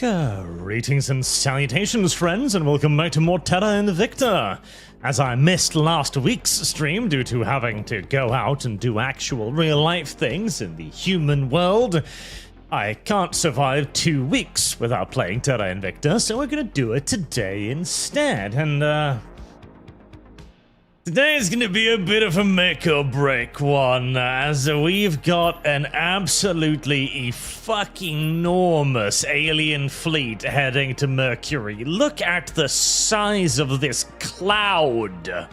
Greetings and salutations, friends, and welcome back to more Terra Invicta. As I missed last week's stream due to having to go out and do actual real-life things in the human world, I can't survive 2 weeks without playing Terra Invicta, so we're gonna do it today instead, and today is going to be a bit of a make or break one, as we've got an absolutely fucking enormous alien fleet heading to Mercury. Look at the size of this cloud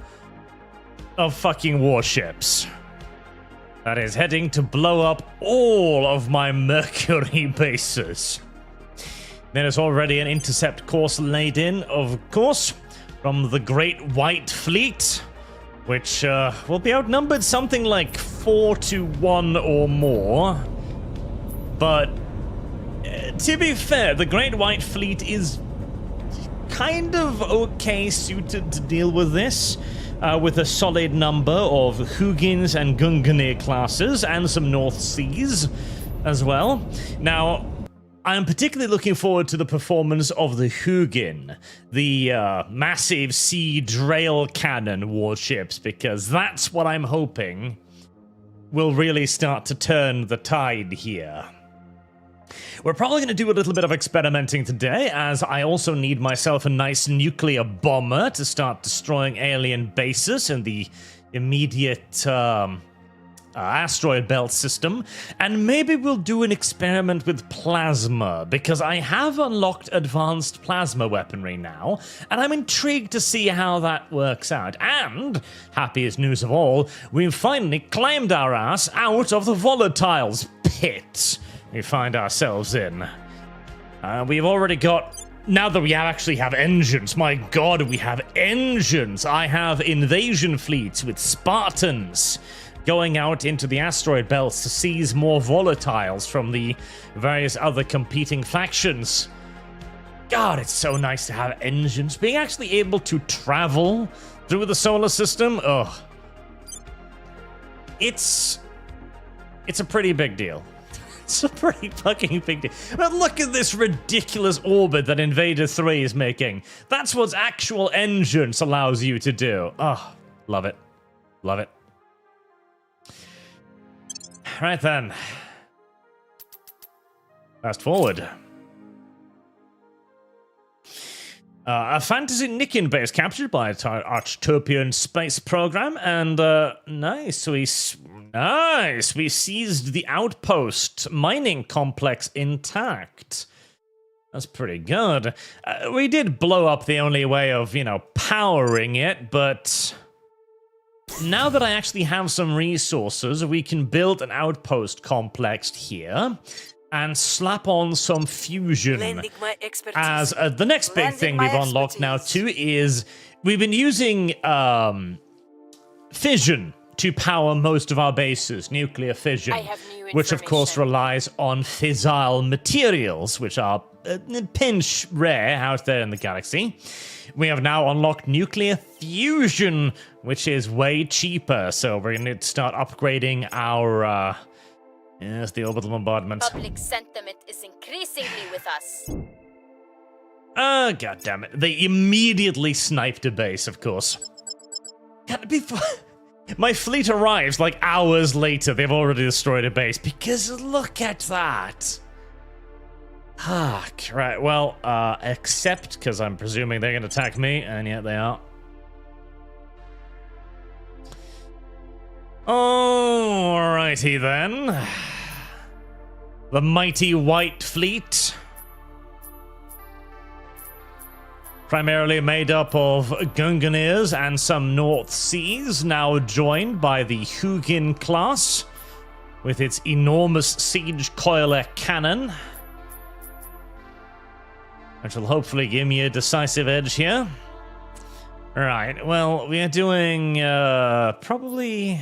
of fucking warships that is heading to blow up all of my Mercury bases. There's already an intercept course laid in, of course, from the Great White Fleet, which will be outnumbered something like 4-1 or more. But to be fair, the Great White Fleet is kind of okay suited to deal with this, with a solid number of Hugins and Gunganir classes and some North Seas as well. Now, I'm particularly looking forward to the performance of the Hugin, the massive siege rail cannon warships, because that's what I'm hoping will really start to turn the tide here. We're probably going to do a little bit of experimenting today, as I also need myself a nice nuclear bomber to start destroying alien bases in the immediate asteroid belt system, and maybe we'll do an experiment with plasma, because I have unlocked advanced plasma weaponry now, and I'm intrigued to see how that works out. And, happiest news of all, we've finally climbed our ass out of the volatiles pit we find ourselves in. We've already got... Now that we actually have engines, my god, we have engines! I have invasion fleets with Spartans going out into the asteroid belts to seize more volatiles from the various other competing factions. God, it's so nice to have engines. Being actually able to travel through the solar system, ugh. It's a pretty big deal. It's a pretty fucking big deal. But look at this ridiculous orbit that Invader 3 is making. That's what actual engines allows you to do. Oh, love it. Love it. Right then. Fast forward. A fantasy Nikin base captured by Archtopian space program, and nice, we seized the outpost mining complex intact. That's pretty good. We did blow up the only way of, powering it, but now that I actually have some resources, we can build an outpost complex here and slap on some fusion. As the next big thing we've unlocked now too is we've been using fission to power most of our bases, nuclear fission, which of course relies on fissile materials, which are pinch rare out there in the galaxy. We have now unlocked nuclear fusion, which is way cheaper, so we're going to start upgrading our yes, the orbital bombardment. Public sentiment is increasingly with us. God damn it. They immediately sniped a base, of course. God, before my fleet arrives like hours later, they've already destroyed a base, because look at that. Ah, right, well, except, because I'm presuming they're going to attack me, and yet they are. Alrighty then. The mighty White Fleet. Primarily made up of Gunganirs and some North Seas, now joined by the Hugin class, with its enormous siege coiler cannon, which will hopefully give me a decisive edge here. Right, well, we are doing probably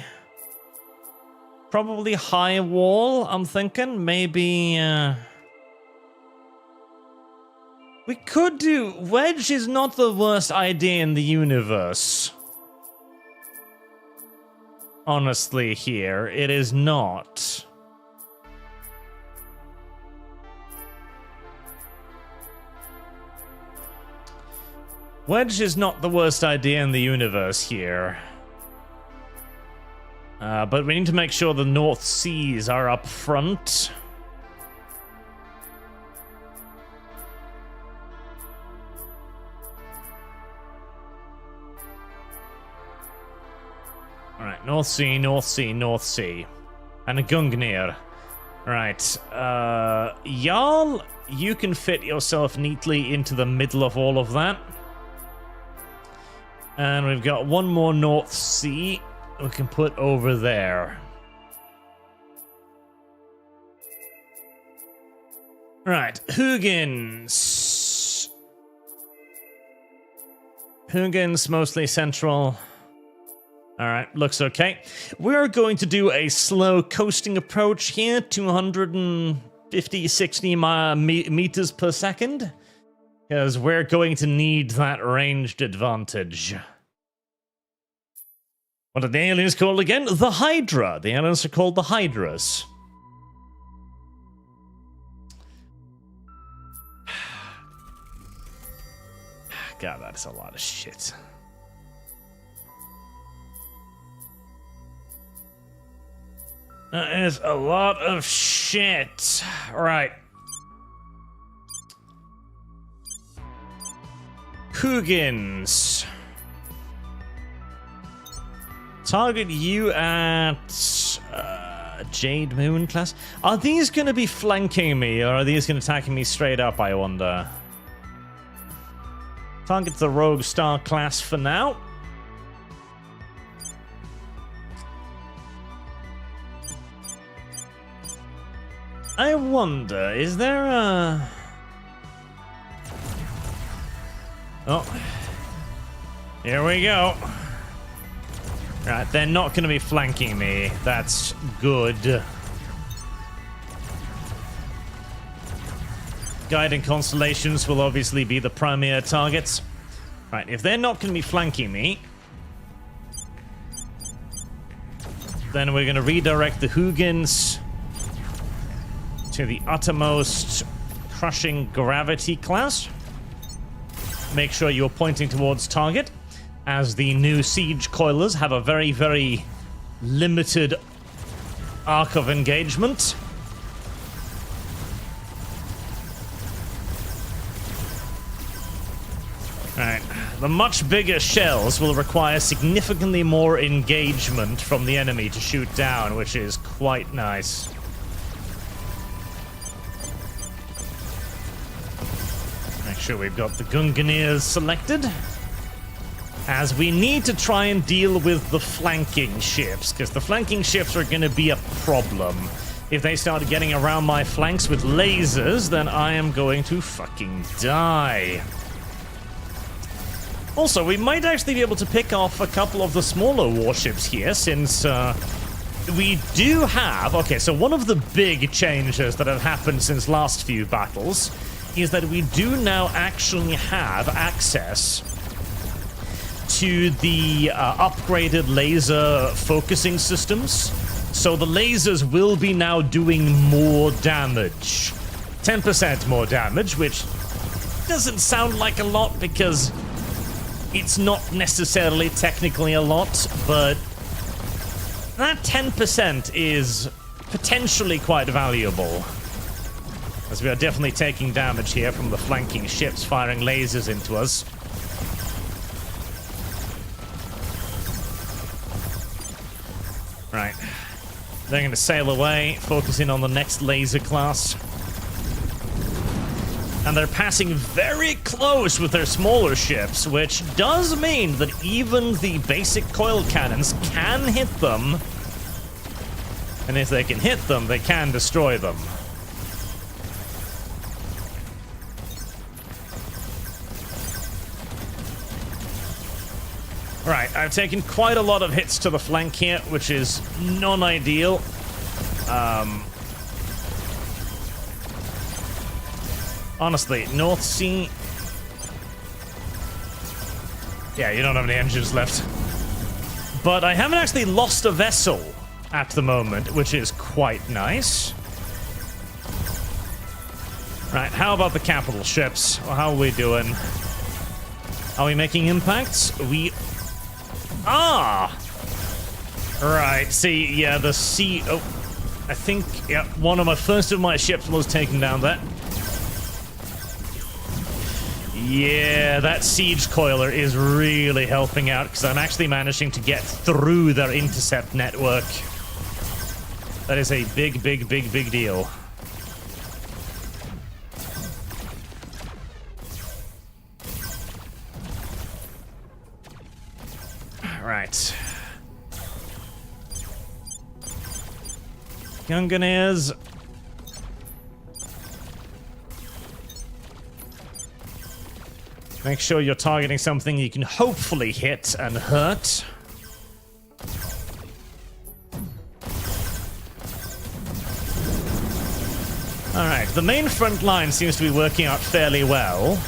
high wall, I'm thinking. Maybe we could do... Wedge is not the worst idea in the universe. Honestly, here, it is not. Wedge is not the worst idea in the universe here. But we need to make sure the North Seas are up front. Alright, North Sea, North Sea, North Sea. And a Gungnir. Right. Jarl, you can fit yourself neatly into the middle of all of that. And we've got one more North Sea we can put over there. Right, Huggins. Huggins, mostly central. Alright, looks okay. We're going to do a slow coasting approach here, 250, 60 meters per second. Because we're going to need that ranged advantage. What are the aliens called again? The Hydra. The aliens are called the Hydras. God, that is a lot of shit. That is a lot of shit. Right. Huggins. Target you at Jade Moon class. Are these going to be flanking me, or are these going to attack me straight up, I wonder? Target the Rogue Star class for now. I wonder, is there a... Oh. Here we go. Right, they're not going to be flanking me. That's good. Guide and constellations will obviously be the premier targets. Right, if they're not going to be flanking me, then we're going to redirect the Huggins to the uttermost crushing gravity class. Make sure you're pointing towards target, as the new siege coilers have a very, very limited arc of engagement. Alright, the much bigger shells will require significantly more engagement from the enemy to shoot down, which is quite nice. Make sure we've got the Gunganirs selected, as we need to try and deal with the flanking ships, because the flanking ships are going to be a problem. If they start getting around my flanks with lasers, then I am going to fucking die. Also, we might actually be able to pick off a couple of the smaller warships here, since we do have... Okay, so one of the big changes that have happened since last few battles is that we do now actually have access to the upgraded laser focusing systems. So the lasers will be now doing more damage. 10% more damage, which doesn't sound like a lot because it's not necessarily technically a lot, but that 10% is potentially quite valuable, as we are definitely taking damage here from the flanking ships firing lasers into us. Right. They're going to sail away, focusing on the next laser class. And they're passing very close with their smaller ships, which does mean that even the basic coil cannons can hit them. And if they can hit them, they can destroy them. Right, I've taken quite a lot of hits to the flank here, which is non-ideal. Honestly, North Sea... Yeah, you don't have any engines left. But I haven't actually lost a vessel at the moment, which is quite nice. Right, how about the capital ships? Well, how are we doing? Are we making impacts? We are! Right, see, yeah, the sea... Oh, I think, yeah, one of my ships was taken down there. Yeah, that siege coiler is really helping out, because I'm actually managing to get through their intercept network. That is a big, big, big, big deal. Right. Gunganers. Make sure you're targeting something you can hopefully hit and hurt. Alright, the main front line seems to be working out fairly well.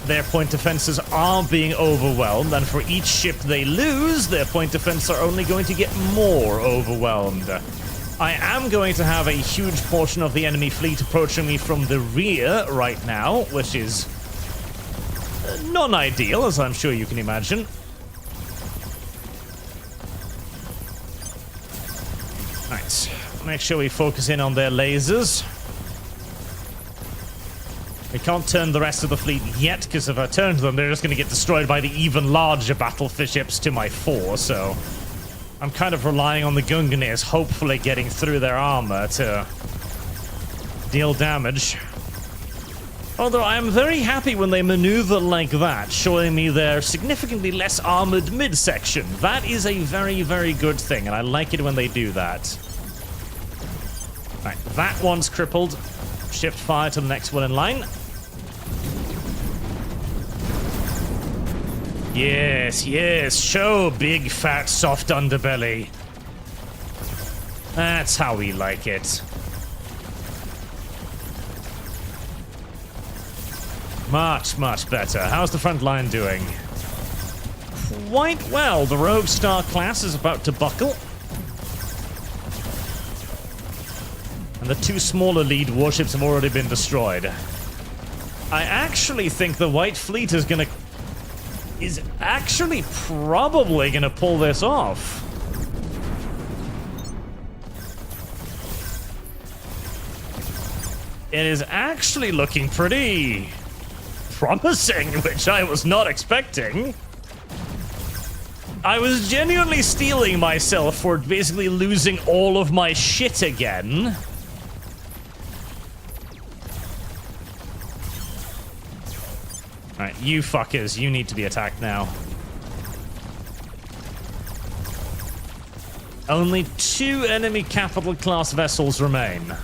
Their point defenses are being overwhelmed, and for each ship they lose, their point defense are only going to get more overwhelmed. I am going to have a huge portion of the enemy fleet approaching me from the rear right now, which is non-ideal, as I'm sure you can imagine. Right, make sure we focus in on their lasers. We can't turn the rest of the fleet yet, because if I turn to them, they're just going to get destroyed by the even larger battlefish ships to my fore, so I'm kind of relying on the Gunganers hopefully getting through their armor to deal damage. Although I am very happy when they maneuver like that, showing me their significantly less armored midsection. That is a very, very good thing, and I like it when they do that. Right, that one's crippled. Shift fire to the next one in line. Yes, yes, show big, fat, soft underbelly. That's how we like it. Much, much better. How's the front line doing? Quite well. The Rogue Star class is about to buckle. And the two smaller lead warships have already been destroyed. I actually think the White Fleet is actually probably gonna pull this off. It is actually looking pretty promising, which I was not expecting. I was genuinely stealing myself for basically losing all of my shit again. Alright, you fuckers, you need to be attacked now. Only 2 enemy capital class vessels remain.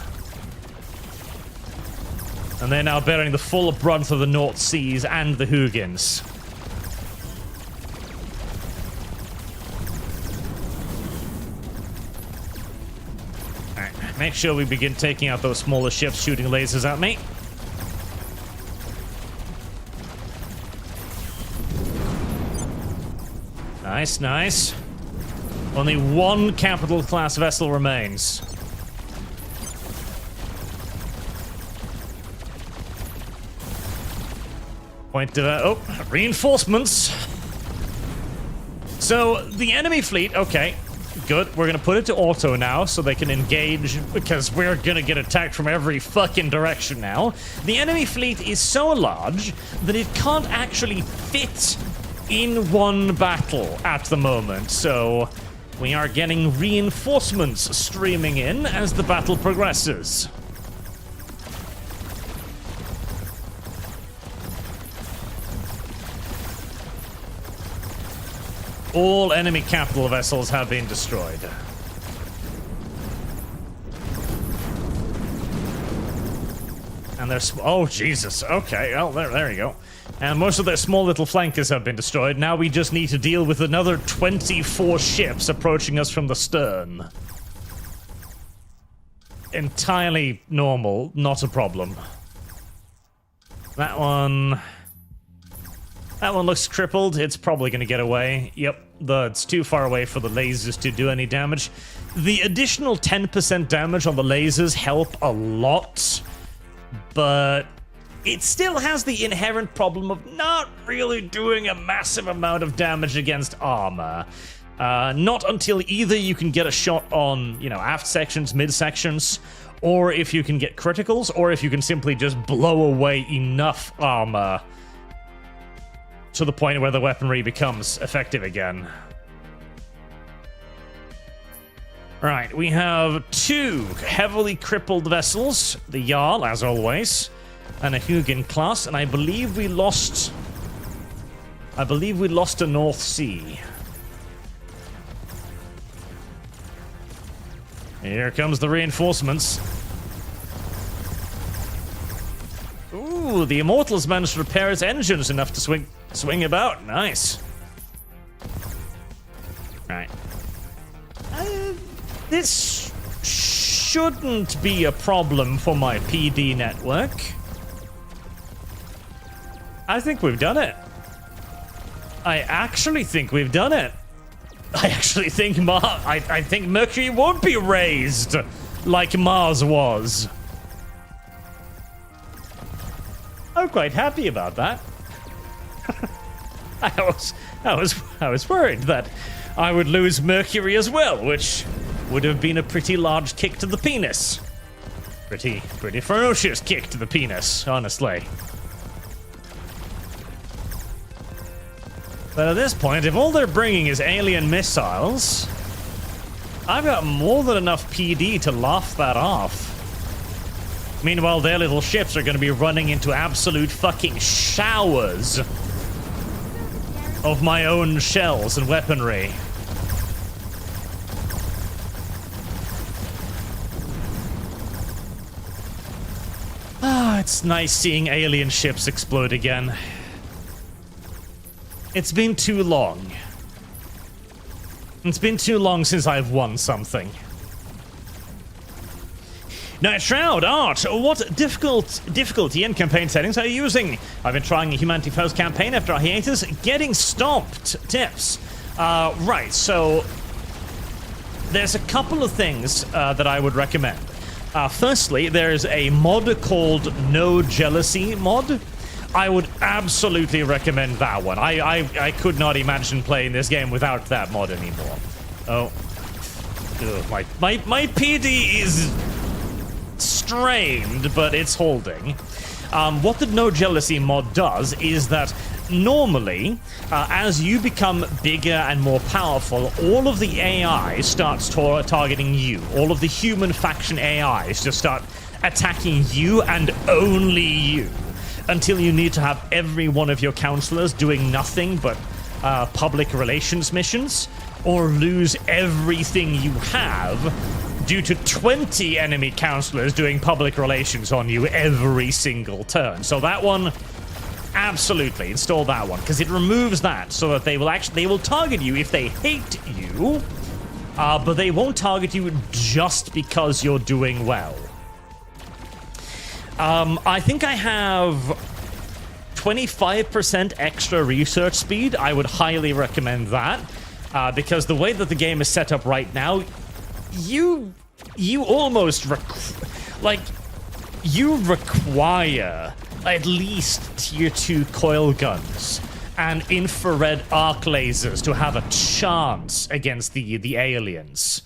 And they're now bearing the full brunt of the North Seas and the Huygens. Alright, make sure we begin taking out those smaller ships shooting lasers at me. Nice, nice. Only 1 capital class vessel remains. Point to oh, reinforcements. So the enemy fleet, okay, good. We're gonna put it to auto now so they can engage, because we're gonna get attacked from every fucking direction now. The enemy fleet is so large that it can't actually fit in one battle at the moment, so we are getting reinforcements streaming in as the battle progresses. All enemy capital vessels have been destroyed. And there's... oh, Jesus. Okay, well, there you go. And most of their small little flankers have been destroyed. Now we just need to deal with another 24 ships approaching us from the stern. Entirely normal, not a problem. That one looks crippled. It's probably going to get away. Yep, it's too far away for the lasers to do any damage. The additional 10% damage on the lasers help a lot, but it still has the inherent problem of not really doing a massive amount of damage against armor. Not until either you can get a shot on, aft sections, mid sections, or if you can get criticals, or if you can simply just blow away enough armor to the point where the weaponry becomes effective again. Right, we have 2 heavily crippled vessels, the Jarl, as always, and a Hugin class, and I believe we lost a North Sea. Here comes the reinforcements. Ooh, the Immortals managed to repair its engines enough to swing about. Nice. Right. This shouldn't be a problem for my PD network. I think we've done it. I actually think we've done it. I actually think I think Mercury won't be raised like Mars was. I'm quite happy about that. I was worried that I would lose Mercury as well, which would have been a pretty large kick to the penis. Pretty ferocious kick to the penis, honestly. But at this point, if all they're bringing is alien missiles, I've got more than enough PD to laugh that off. Meanwhile, their little ships are going to be running into absolute fucking showers of my own shells and weaponry. Ah, it's nice seeing alien ships explode again. It's been too long. It's been too long since I've won something. Night Shroud, Art, what difficulty and campaign settings are you using? I've been trying a Humanity First campaign after a hiatus. Getting stomped. Tips. Right, so there's a couple of things that I would recommend. Firstly, there's a mod called No Jealousy mod. I would absolutely recommend that one. I could not imagine playing this game without that mod anymore. Oh. Ugh, my PD is strained, but it's holding. What the No Jealousy mod does is that normally, as you become bigger and more powerful, all of the AI starts targeting you. All of the human faction AIs just start attacking you and only you, until you need to have every one of your counselors doing nothing but public relations missions, or lose everything you have due to 20 enemy counselors doing public relations on you every single turn. So that one, absolutely install that one, because it removes that, so that they will target you if they hate you, but they won't target you just because you're doing well. I think I have 25% extra research speed. I would highly recommend that, because the way that the game is set up right now, you almost you require at least tier 2 coil guns and infrared arc lasers to have a chance against the aliens,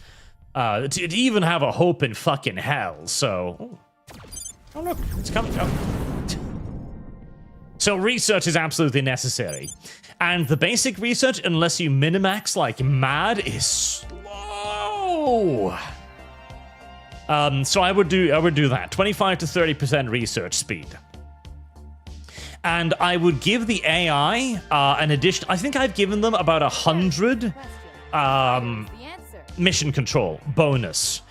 to even have a hope in fucking hell. So, oh look, it's coming. Oh. So research is absolutely necessary, and the basic research, unless you minimax like mad, is slow. So I would do that, 25 to 30% research speed. And I would give the AI an addition. I think I've given them about 100 mission control bonus.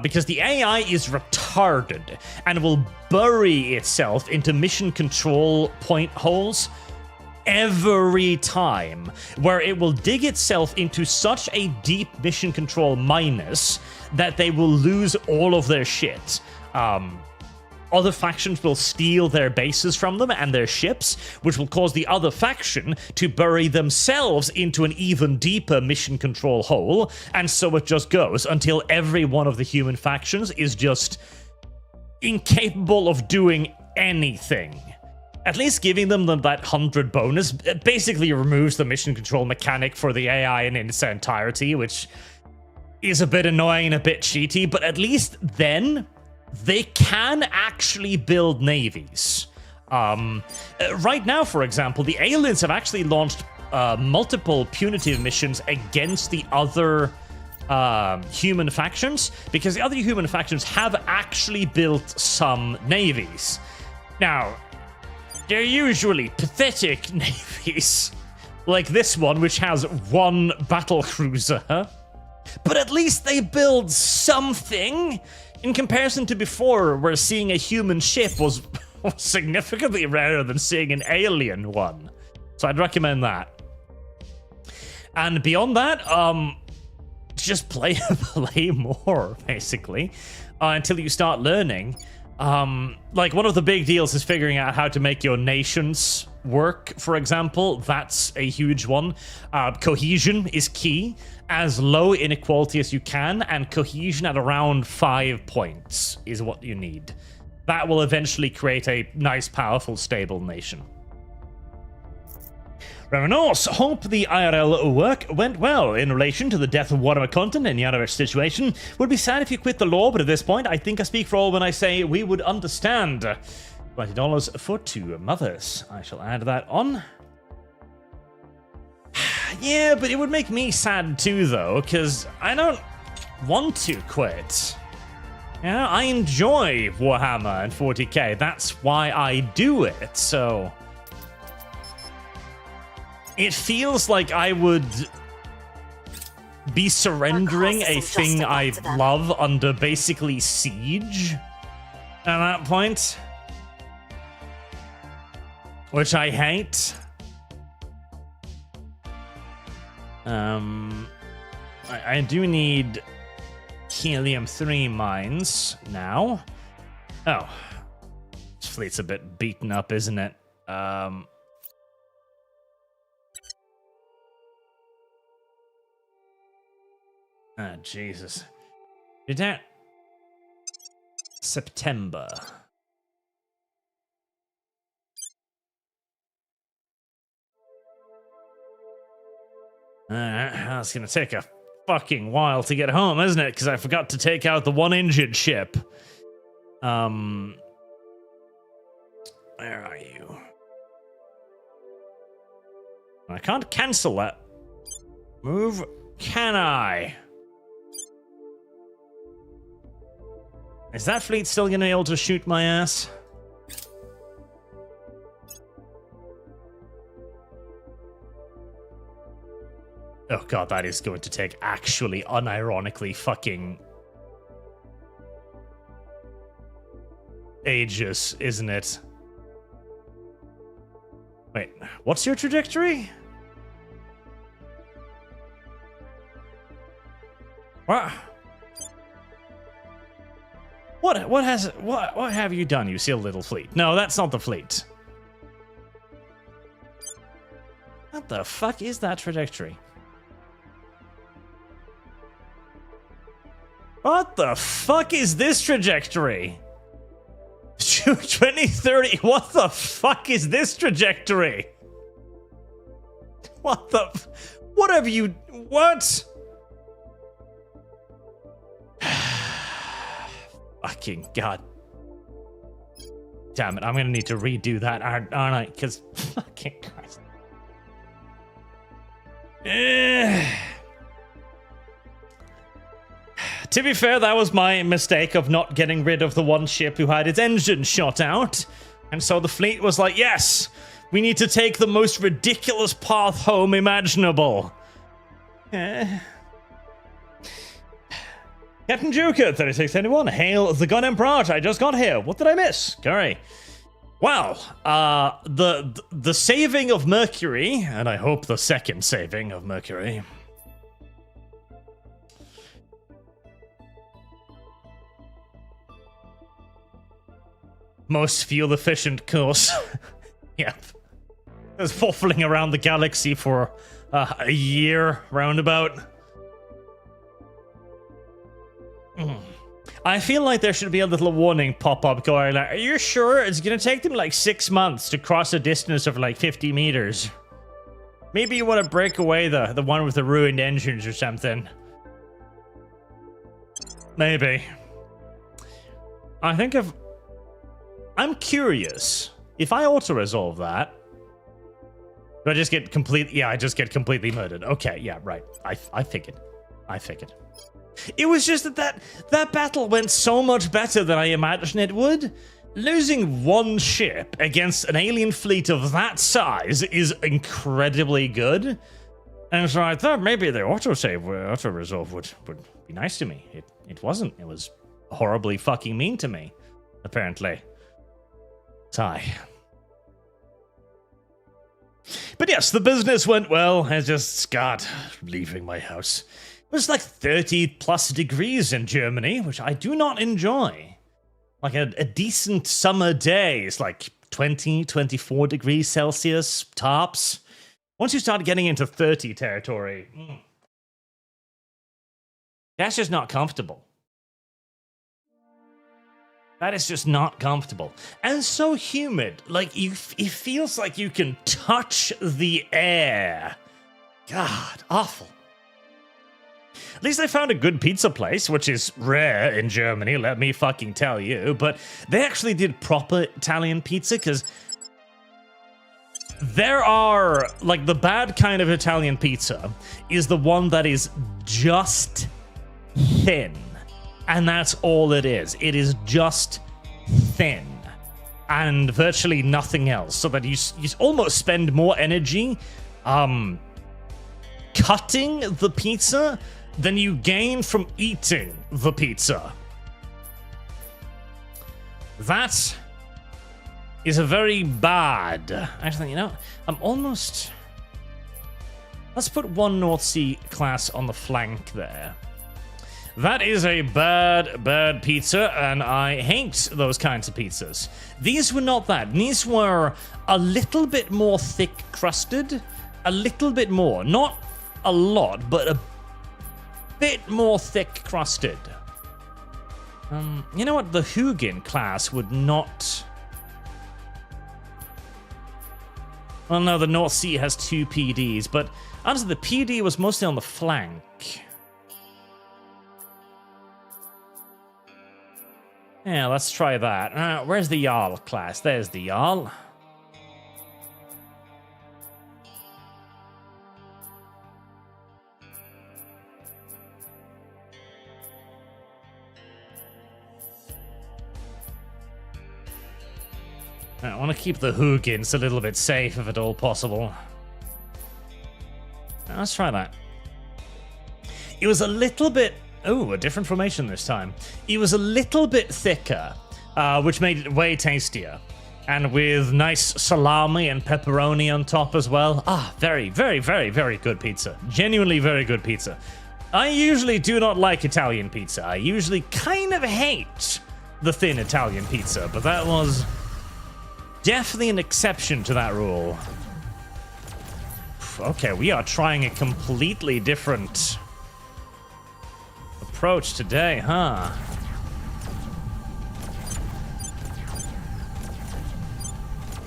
Because the AI is retarded and will bury itself into mission control point holes every time, where it will dig itself into such a deep mission control minus that they will lose all of their shit. Other factions will steal their bases from them and their ships, which will cause the other faction to bury themselves into an even deeper mission control hole, and so it just goes until every one of the human factions is just incapable of doing anything, at least giving them that 100 bonus basically removes the mission control mechanic for the AI in its entirety, which is a bit annoying and a bit cheaty, but at least then they can actually build navies. Right now, for example, the aliens have actually launched multiple punitive missions against the other human factions, because the other human factions have actually built some navies. Now, they're usually pathetic navies, like this one, which has one battle cruiser, but at least they build something in comparison to before, where seeing a human ship was significantly rarer than seeing an alien one. So I'd recommend that. And beyond that, just play more, basically, until you start learning. Like, one of the big deals is figuring out how to make your nations work, for example. That's a huge one. Cohesion is key. As low inequality as you can, and cohesion at around 5 points is what you need. That will eventually create a nice, powerful, stable nation. Revenos, hope the IRL work went well in relation to the death of Warhammer content and Yanovich situation. Would be sad if you quit the law, but at this point, I think I speak for all when I say we would understand. $20 for 2 mothers. I shall add that on. Yeah, but it would make me sad too, though, because I don't want to quit. You know, I enjoy Warhammer and 40k. That's why I do it, so it feels like I would be surrendering a thing I love under basically siege at that point, which I hate. I do need helium-3 mines now. Oh, this fleet's a bit beaten up, isn't it? Oh, Jesus. Did that... September. It's gonna take a fucking while to get home, isn't it? Because I forgot to take out the one injured ship. Where are you? I can't cancel that. Move, can I? Is that fleet still gonna be able to shoot my ass? Oh god, that is going to take actually unironically fucking ages, isn't it? Wait, what's your trajectory? What? What have you done, you silly little fleet? No, that's not the fleet. What the fuck is that trajectory? What the fuck is this trajectory? 2030, what the fuck is this trajectory? What the... What have you... What? Fucking god. Damn it, I'm gonna need to redo that, aren't I? Because... Fucking Christ. To be fair, that was my mistake of not getting rid of the one ship who had its engine shot out. And so the fleet was like, yes, we need to take the most ridiculous path home imaginable. Captain Joker, 3681, hail the Gun Emperor, I just got here. What did I miss? Sorry. Well, the saving of Mercury, and I hope the second saving of Mercury... Most fuel-efficient course. Yep. It was waffling around the galaxy for a year, roundabout. I feel like there should be a little warning pop up going like, are you sure it's gonna take them like 6 months to cross a distance of like 50 meters? Maybe you want to break away the one with the ruined engines or something. Maybe. I think if... I'm curious. If I auto-resolve that... Do I just get complete... Yeah, I just get completely murdered. Okay, yeah, right. I figured. I figured. It was just that battle went so much better than I imagined it would. Losing one ship against an alien fleet of that size is incredibly good. And so I thought maybe the auto-resolve would be nice to me. It wasn't. It was horribly fucking mean to me, apparently. Sigh. But yes, the business went well. I just got leaving my house. It was like 30 plus degrees in Germany, which I do not enjoy. Like a decent summer day is like 20, 24 degrees Celsius tops. Once you start getting into 30 territory, that's just not comfortable. That is just not comfortable. And so humid. Like, it feels like you can touch the air. God, awful. At least I found a good pizza place, which is rare in Germany, let me fucking tell you. But they actually did proper Italian pizza, because there are, like, the bad kind of Italian pizza is the one that is just thin. And that's all it is. It is just thin. And virtually nothing else. So that you almost spend more energy cutting the pizza than you gain from eating the pizza. That is a very bad... Actually, you know, I'm almost... Let's put one North Sea class on the flank there. That is a bad pizza, and I hate those kinds of pizzas. These were not that. These were a little bit more thick-crusted. A little bit more. Not a lot, but a bit more thick-crusted. You know what? The Hugin class would not... Well, no, the North Sea has 2 PDs, but honestly, the PD was mostly on the flank. Yeah, let's try that. Where's the Jarl class? There's the Jarl. I want to keep the Hugins a little bit safe if at all possible. Let's try that. It was a little bit... Oh, a different formation this time. It was a little bit thicker, which made it way tastier. And with nice salami and pepperoni on top as well. Ah, very, very, very, very good pizza. Genuinely very good pizza. I usually do not like Italian pizza. I usually kind of hate the thin Italian pizza, but that was definitely an exception to that rule. Okay, we are trying a completely different approach today, huh?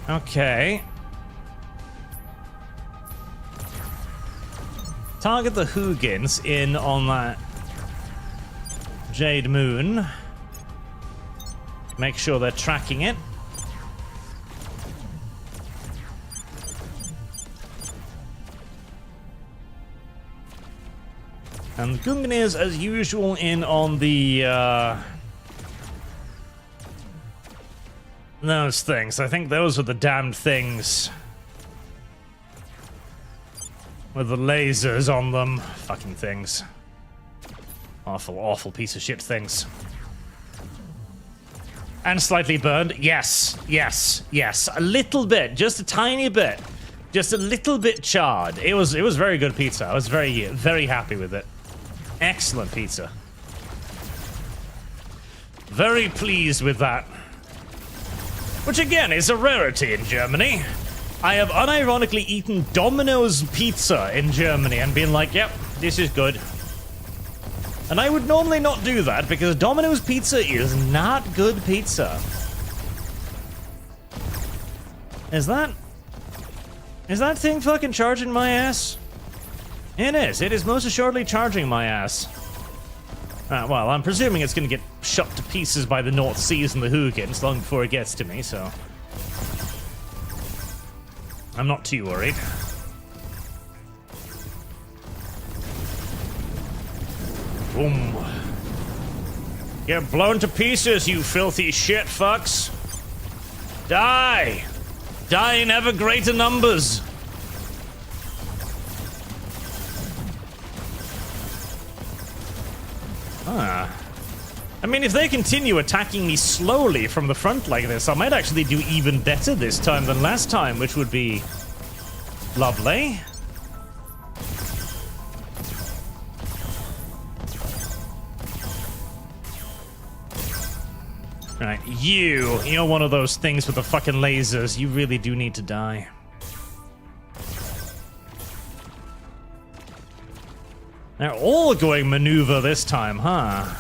Okay. Target the Hugins in on that Jade Moon. Make sure they're tracking it. And Gungnir's, as usual, in on the, those things. I think those are the damned things. With the lasers on them. Fucking things. Awful, awful piece of shit things. And slightly burned. Yes, yes, yes. A little bit. Just a tiny bit. Just a little bit charred. It was very good pizza. I was very, very happy with it. Excellent pizza. Very pleased with that. Which again is a rarity in Germany. I have unironically eaten Domino's pizza in Germany and been like, yep, this is good. And I would normally not do that because Domino's pizza is not good pizza. Is that thing fucking charging my ass? It is. It is most assuredly charging my ass. Well, I'm presuming it's gonna get shot to pieces by the North Seas and the Hooligans long before it gets to me, so... I'm not too worried. Boom. Get blown to pieces, you filthy shit fucks. Die! Die in ever greater numbers. I mean, if they continue attacking me slowly from the front like this, I might actually do even better this time than last time, which would be lovely. Right, you're one of those things with the fucking lasers. You really do need to die. They're all going maneuver this time, huh?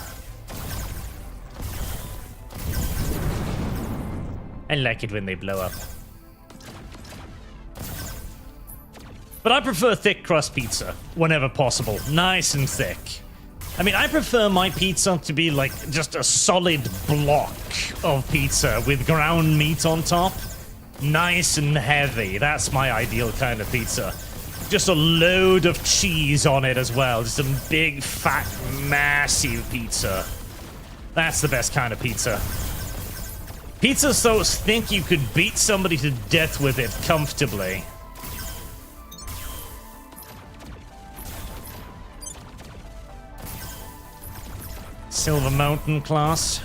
I like it when they blow up. But I prefer thick crust pizza, whenever possible. Nice and thick. I mean, I prefer my pizza to be like just a solid block of pizza with ground meat on top. Nice and heavy. That's my ideal kind of pizza. Just a load of cheese on it as well. Just a big, fat, massive pizza. That's the best kind of pizza. Pizza so thick you could beat somebody to death with it comfortably. Silver Mountain class.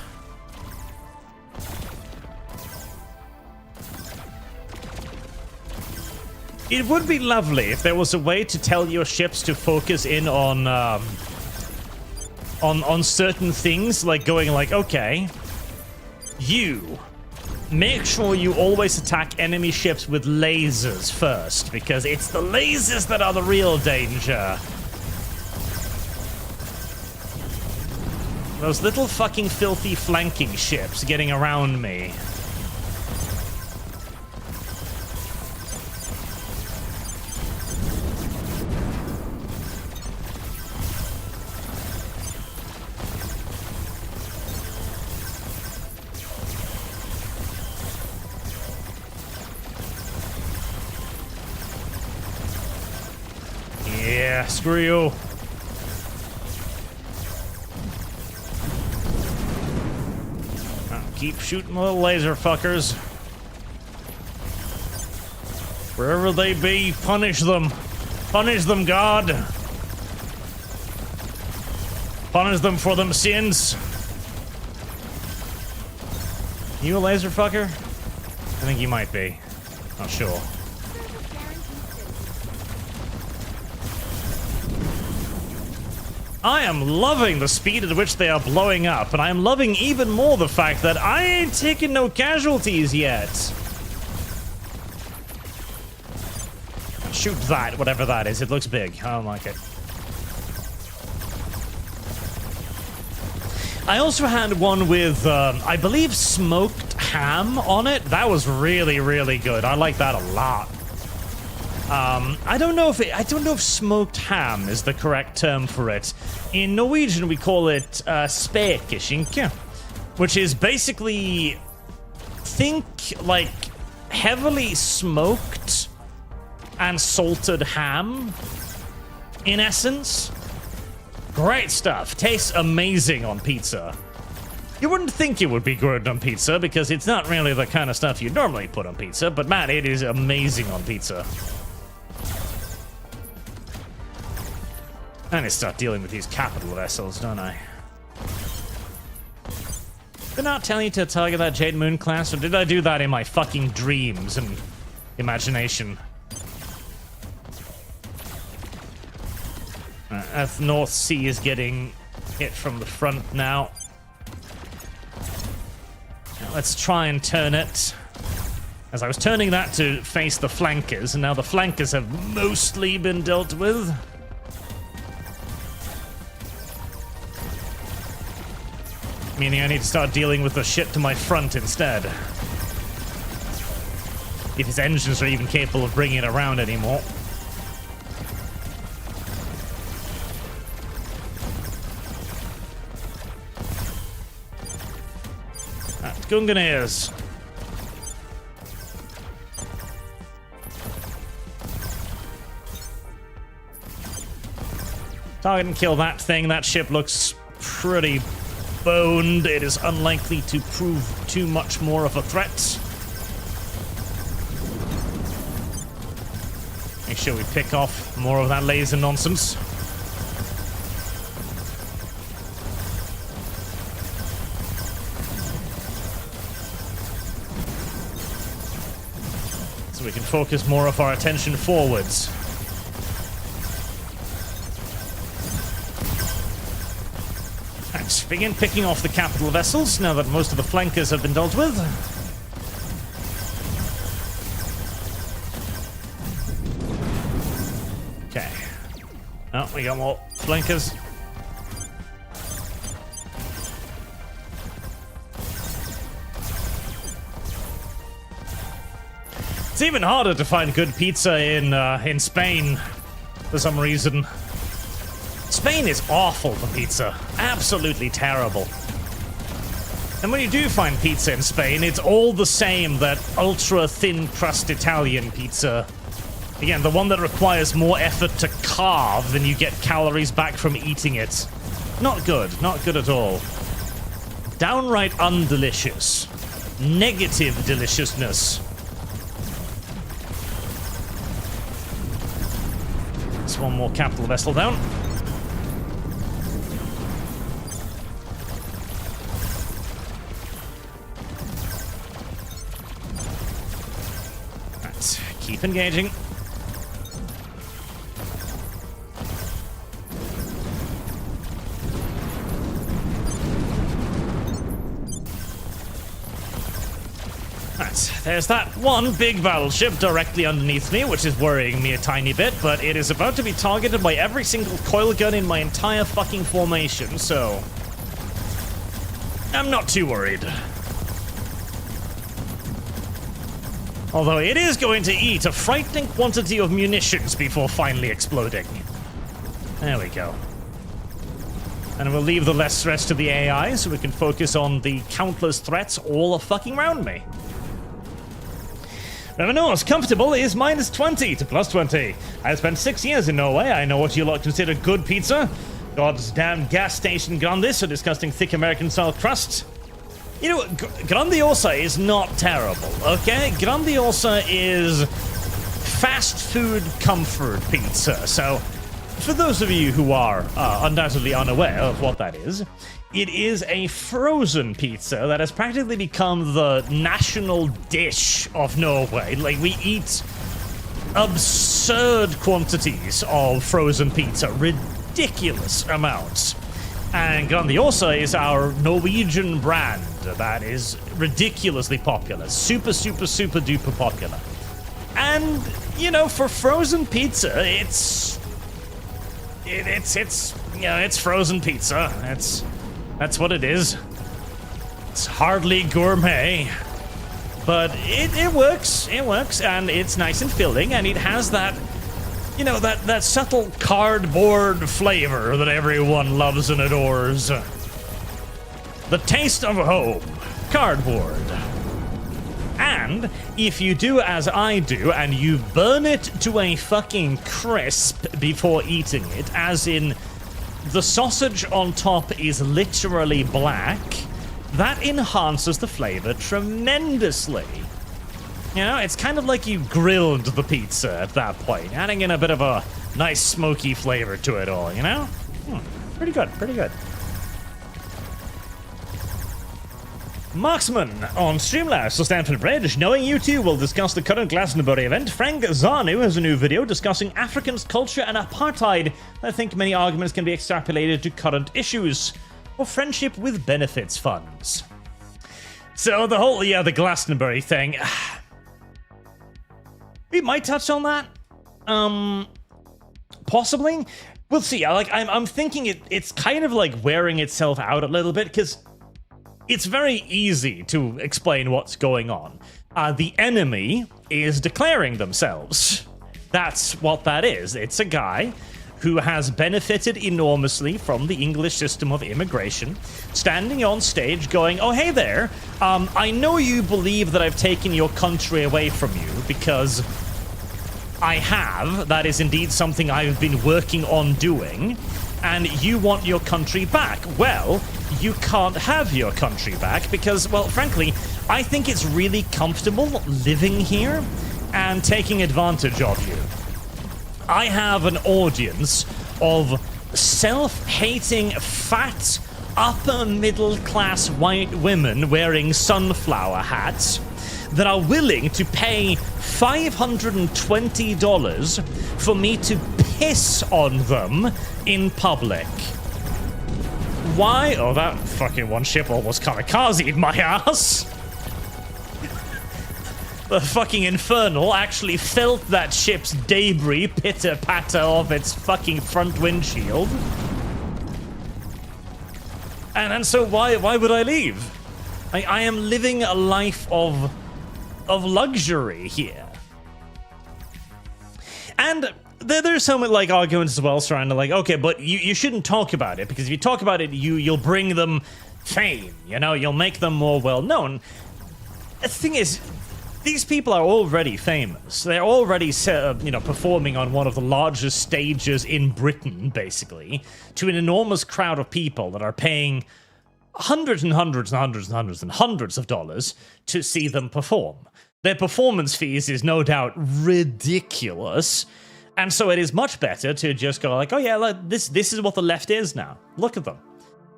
It would be lovely if there was a way to tell your ships to focus in on certain things, like going like, okay, you make sure you always attack enemy ships with lasers first, because it's the lasers that are the real danger. Those little fucking filthy flanking ships getting around me. Yeah, screw you. Keep shooting little laser fuckers. Wherever they be, punish them. Punish them, God. Punish them for them sins. You a laser fucker? I think you might be. Not sure. I am loving the speed at which they are blowing up, and I am loving even more the fact that I ain't taking no casualties yet. Shoot that, whatever that is. It looks big. I don't like it. I also had one with, I believe, smoked ham on it. That was really, really good. I like that a lot. I don't know if smoked ham is the correct term for it. In Norwegian, we call it spekeskinke, which is basically, think like heavily smoked and salted ham, in essence. Great stuff. Tastes amazing on pizza. You wouldn't think it would be good on pizza because it's not really the kind of stuff you normally put on pizza, but man, it is amazing on pizza. I need to start dealing with these capital vessels, don't I? Did I not tell you to target that Jade Moon class, or did I do that in my fucking dreams and imagination? Earth North Sea is getting hit from the front now. Let's try and turn it. As I was turning that to face the flankers, and now the flankers have mostly been dealt with. Meaning I need to start dealing with the shit to my front instead. If his engines are even capable of bringing it around anymore. Gunganairs. Target and kill that thing. That ship looks pretty boned. It is unlikely to prove too much more of a threat. Make sure we pick off more of that laser nonsense. So we can focus more of our attention forwards. Let's begin picking off the capital vessels now that most of the flankers have been dealt with. Okay. Oh, we got more flankers. It's even harder to find good pizza in Spain for some reason. Spain is awful for pizza. Absolutely terrible. And when you do find pizza in Spain, it's all the same, that ultra-thin crust Italian pizza. Again, the one that requires more effort to carve than you get calories back from eating it. Not good. Not good at all. Downright undelicious. Negative deliciousness. There's one more capital vessel down. Right, keep engaging. There's that one big battleship directly underneath me, which is worrying me a tiny bit, but it is about to be targeted by every single coil gun in my entire fucking formation, so I'm not too worried. Although it is going to eat a frightening quantity of munitions before finally exploding. There we go. And we'll leave the less stress to the AI so we can focus on the countless threats all fucking around me. Revenue's comfortable is -20 to +20. I spent 6 years in Norway. I know what you lot consider good pizza. God's damn gas station Grandis, a disgusting thick American-style crust. You know, Grandiosa is not terrible, okay? Grandiosa is fast food comfort pizza. So, for those of you who are undoubtedly unaware of what that is, it is a frozen pizza that has practically become the national dish of Norway. Like, we eat absurd quantities of frozen pizza, ridiculous amounts. And Grandiosa is our Norwegian brand that is ridiculously popular. Super, super, super duper popular. And, you know, for frozen pizza, it's frozen pizza. That's what it is. It's hardly gourmet, but it works. It works, and it's nice and filling, and it has that, you know, that subtle cardboard flavor that everyone loves and adores. The taste of home. Cardboard. And if you do as I do, and you burn it to a fucking crisp before eating it, as in the sausage on top is literally black, that enhances the flavor tremendously. You know, it's kind of like you grilled the pizza at that point, adding in a bit of a nice smoky flavor to it all, you know? Pretty good, pretty good. Marksman on Streamlabs to Stanford Bridge. Knowing you two will discuss the current Glastonbury event. Frank Zanu has a new video discussing Africans' culture and apartheid. I think many arguments can be extrapolated to current issues or friendship with benefits funds. So the whole, the Glastonbury thing. We might touch on that. Possibly. We'll see. I'm thinking it's kind of like wearing itself out a little bit, because it's very easy to explain what's going on. The enemy is declaring themselves. That's what that is. It's a guy who has benefited enormously from the English system of immigration, standing on stage going, oh, hey there, I know you believe that I've taken your country away from you, because I have. That is indeed something I've been working on doing, and you want your country back. Well, you can't have your country back because, well, frankly, I think it's really comfortable living here and taking advantage of you. I have an audience of self-hating, fat, upper-middle-class white women wearing sunflower hats that are willing to pay $520 for me to piss on them in public. Why? Oh, that fucking one ship almost kamikazed my ass. The fucking Infernal actually felt that ship's debris pitter-patter off its fucking front windshield. And so why would I leave? I am living a life of luxury here. And there's some like arguments as well surrounding like, okay, but you shouldn't talk about it, because if you talk about it, you'll bring them fame, you know, you'll make them more well-known. The thing is, these people are already famous. They're already, performing on one of the largest stages in Britain, basically, to an enormous crowd of people that are paying hundreds and hundreds and hundreds and hundreds and hundreds of dollars to see them perform. Their performance fees is no doubt ridiculous, and so it is much better to just go like, oh yeah, this is what the left is now. Look at them.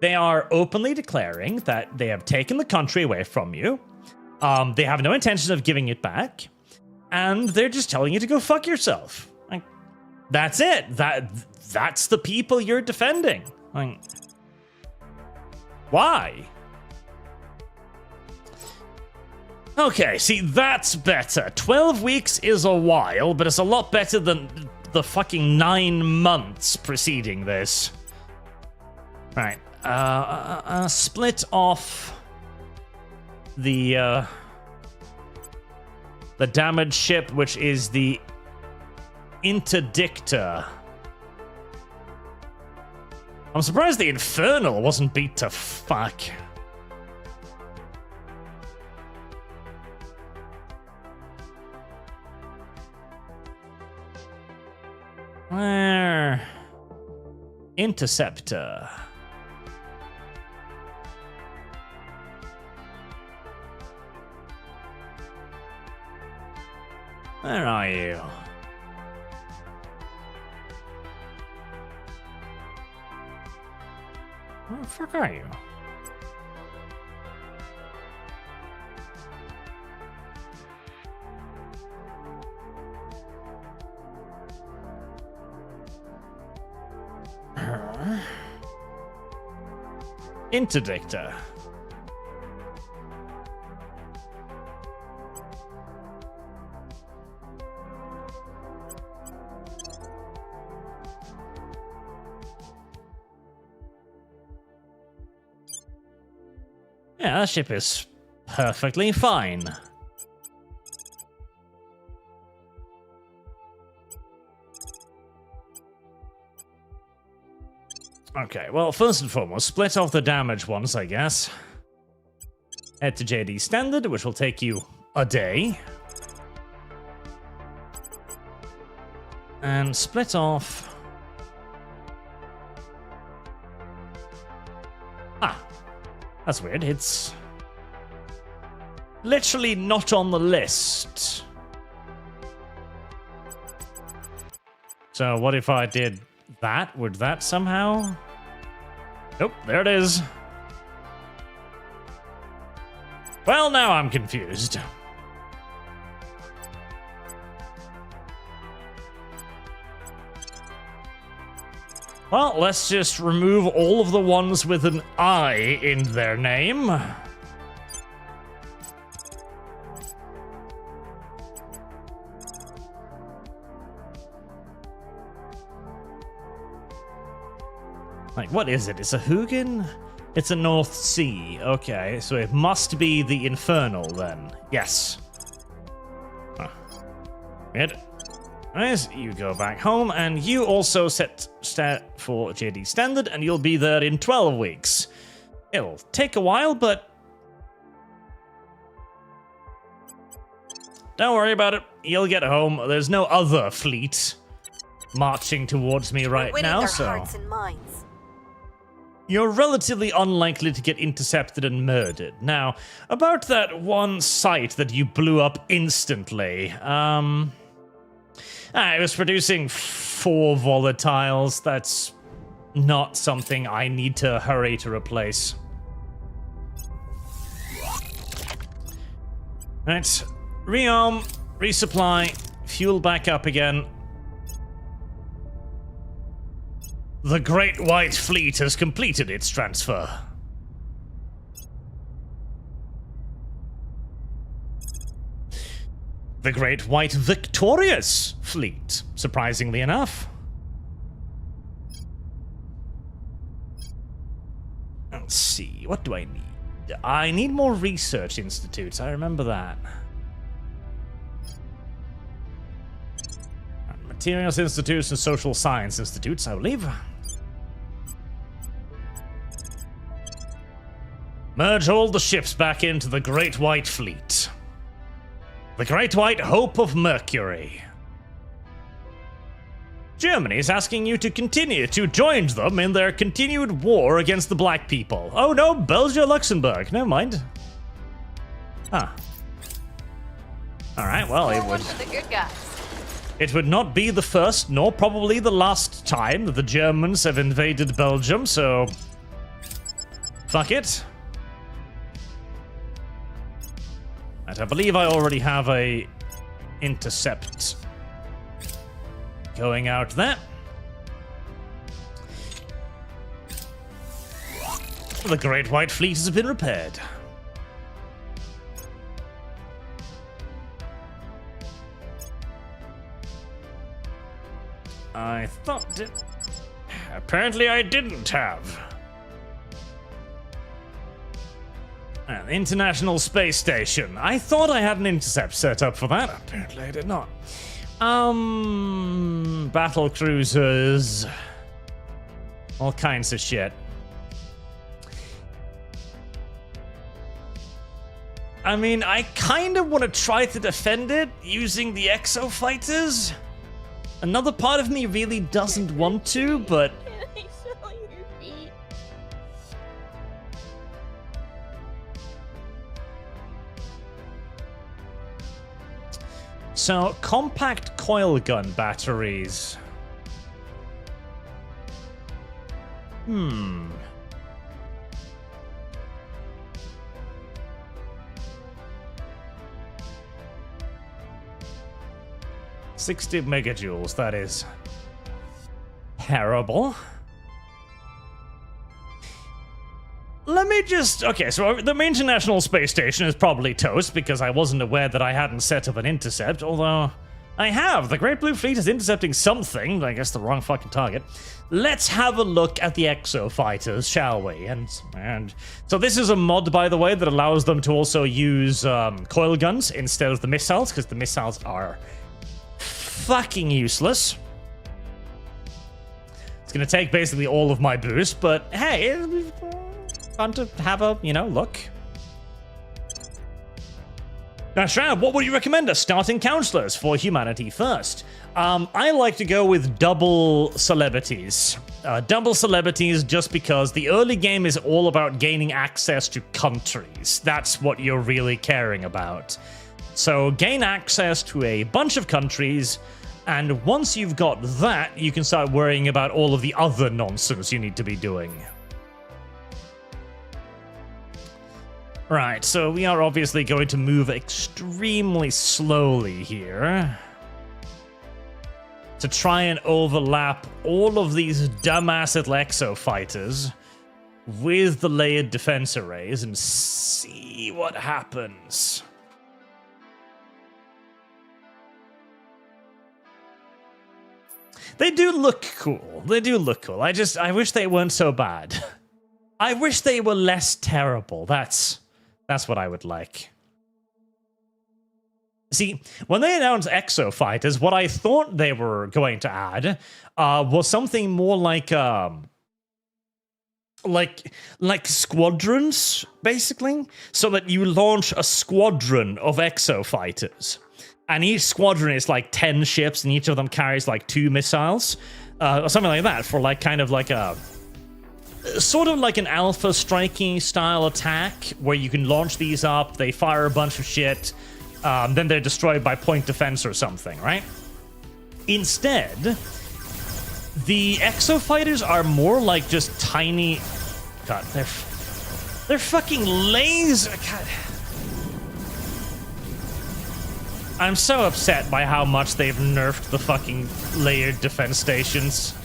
They are openly declaring that they have taken the country away from you. They have no intention of giving it back, and they're just telling you to go fuck yourself. Like, that's it. That's the people you're defending. Like, why? Okay, see, that's better. 12 weeks is a while, but it's a lot better than the fucking 9 months preceding this. Right. Split off the damaged ship, which is the Interdictor. I'm surprised the Infernal wasn't beat to fuck. Interceptor. Where are you? Where the fuck are you? Interdictor. Yeah, that ship is perfectly fine. Okay, well, first and foremost, split off the damaged ones, I guess. Head to JD Standard, which will take you a day. And split off... Ah, that's weird. It's literally not on the list. So what if I did that? Would that somehow... Nope, there it is. Well, now I'm confused. Well, let's just remove all of the ones with an I in their name. Like, what is it? It's a Hugin? It's a North Sea. Okay, so it must be the Infernal then. Yes. Huh. Good. Nice. You go back home, and you also set for JD Standard, and you'll be there in 12 weeks. It'll take a while, but don't worry about it. You'll get home. There's no other fleet marching towards me right now, their so hearts and minds. you're relatively unlikely to get intercepted and murdered. Now, about that one site that you blew up instantly, it was producing 4 volatiles. That's not something I need to hurry to replace. Right, rearm, resupply, fuel back up again. The Great White Fleet has completed its transfer. The Great White Victorious Fleet, surprisingly enough. Let's see, what do I need? I need more research institutes, I remember that. Materials institutes and social science institutes, I believe. Merge all the ships back into the Great White Fleet. The Great White Hope of Mercury. Germany is asking you to continue to join them in their continued war against the black people. Oh no, Belgium, Luxembourg. Never mind. Huh. Alright, well, it would... for the good guys. It would not be the first, nor probably the last time that the Germans have invaded Belgium, so... fuck it. Right, I believe I already have a intercept going out there. The Great White Fleet has been repaired. I thought it... apparently I didn't have. The International Space Station. I thought I had an intercept set up for that. Apparently I did not. Battle cruisers. All kinds of shit. I mean, I kind of want to try to defend it using the Exo-fighters. Another part of me really doesn't want to, but... Can I sell your feet? So, compact coil gun batteries. 60 megajoules, that is terrible. Let me just... okay, so the International Space Station is probably toast because I wasn't aware that I hadn't set up an intercept, although I have. The Great Blue Fleet is intercepting something, I guess the wrong fucking target. Let's have a look at the Exo-fighters, shall we? And so this is a mod, by the way, that allows them to also use coil guns instead of the missiles, because the missiles are fucking useless. It's gonna take basically all of my boost, but hey, it'll be fun to have a, look. Now, Shroud, what would you recommend us starting counselors for humanity first? I like to go with double celebrities. Double celebrities just because the early game is all about gaining access to countries. That's what you're really caring about. So gain access to a bunch of countries, and once you've got that, you can start worrying about all of the other nonsense you need to be doing. Right, so we are obviously going to move extremely slowly here to try and overlap all of these dumbass little Exo-fighters with the layered defense arrays and see what happens. They do look cool. They do look cool. I wish they weren't so bad. I wish they were less terrible. That's what I would like. See, when they announced Exo-fighters, what I thought they were going to add was something more like squadrons, basically, so that you launch a squadron of Exo-fighters, and each squadron is like 10 ships, and each of them carries like 2 missiles, or something like that, for like kind of like a sort of like an alpha striking style attack where you can launch these up, they fire a bunch of shit, then they're destroyed by point defense or something, right? Instead, the Exo-fighters are more like just tiny... God, they're fucking laser... God. I'm so upset by how much they've nerfed the fucking layered defense stations.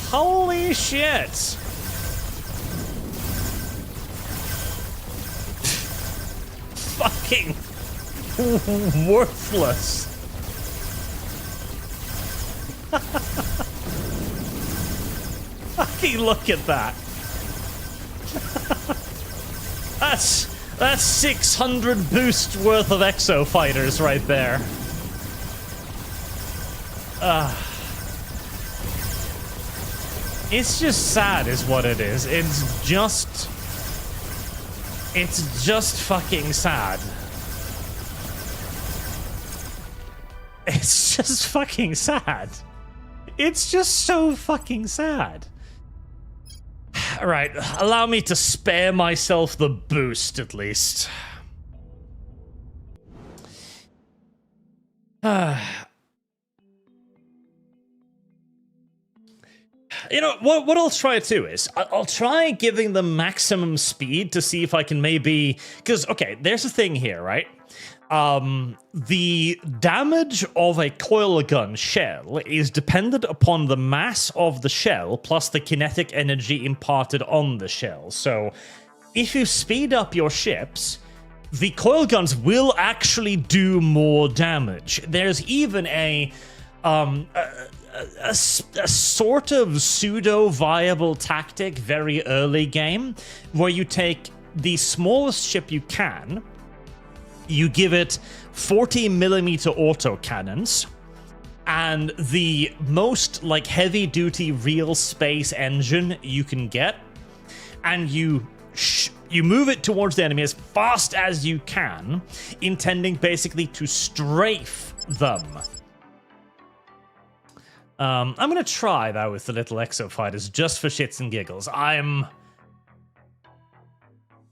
Holy shit! Fucking worthless. Fucking look at that. That's 600 boost worth of Exo-fighters right there. It's just sad is what it is. It's just fucking sad. It's just fucking sad. It's just so fucking sad. Alright, allow me to spare myself the boost, at least. You know, what I'll try to do is, I'll try giving them maximum speed to see if I can maybe... Because, okay, there's a thing here, right? The damage of a coil gun shell is dependent upon the mass of the shell plus the kinetic energy imparted on the shell. So, if you speed up your ships, the coil guns will actually do more damage. There's even a sort of pseudo-viable tactic very early game where you take the smallest ship you can, you give it 40mm autocannons, and the most like heavy-duty real space engine you can get, and you move it towards the enemy as fast as you can, intending basically to strafe them. I'm gonna try that with the little Exo-fighters just for shits and giggles.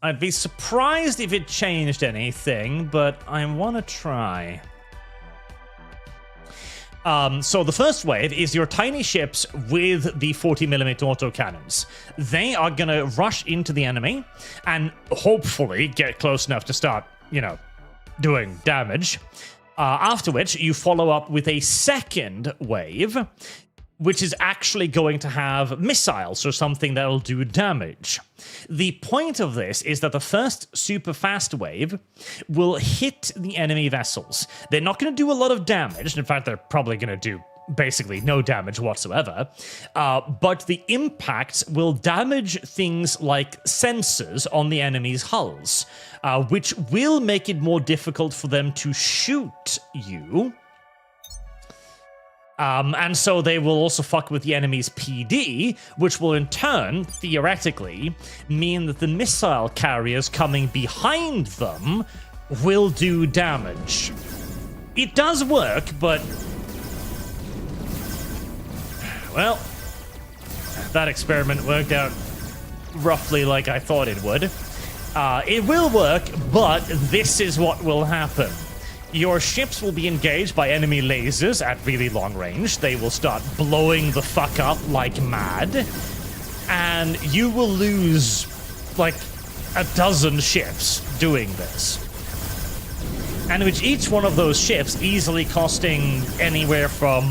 I'd be surprised if it changed anything, but I want to try. So the first wave is your tiny ships with the 40mm autocannons. They are going to rush into the enemy and hopefully get close enough to start, you know, doing damage. After which, you follow up with a second wave, which is actually going to have missiles or something that'll do damage. The point of this is that the first super fast wave will hit the enemy vessels. They're not going to do a lot of damage. In fact, they're probably going to do basically no damage whatsoever. But the impacts will damage things like sensors on the enemy's hulls, which will make it more difficult for them to shoot you. And so they will also fuck with the enemy's PD, which will in turn, theoretically, mean that the missile carriers coming behind them will do damage. It does work, but... well, that experiment worked out roughly like I thought it would. It will work, but this is what will happen. Your ships will be engaged by enemy lasers at really long range. They will start blowing the fuck up like mad. And you will lose, like, a dozen ships doing this. And with each one of those ships easily costing anywhere from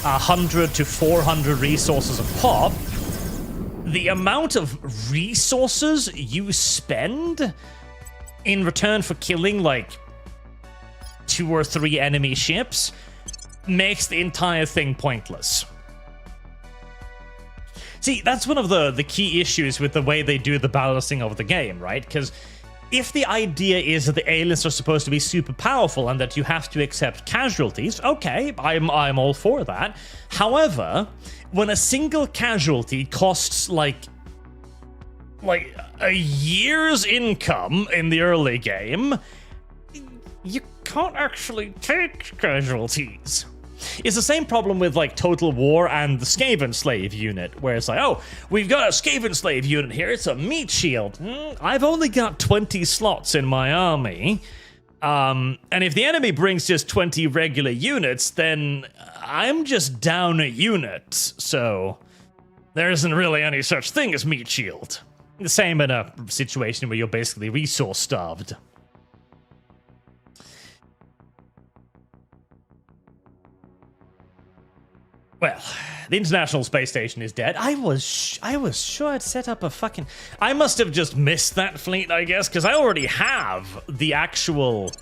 100 to 400 resources a pop, the amount of resources you spend in return for killing, like, 2 or 3 enemy ships makes the entire thing pointless. See, that's one of the key issues with the way they do the balancing of the game, right? Because if the idea is that the aliens are supposed to be super powerful and that you have to accept casualties, okay, I'm all for that. However, when a single casualty costs like a year's income in the early game, you can't actually take casualties. It's the same problem with like Total War and the Skaven Slave unit, where it's like, oh, we've got a Skaven Slave unit here, it's a meat shield. I've only got 20 slots in my army, and if the enemy brings just 20 regular units, then I'm just down a unit, so there isn't really any such thing as meat shield. The same in a situation where you're basically resource starved. Well, the International Space Station is dead. I was sure I'd set up a fucking... I must have just missed that fleet, I guess, because I already have the actual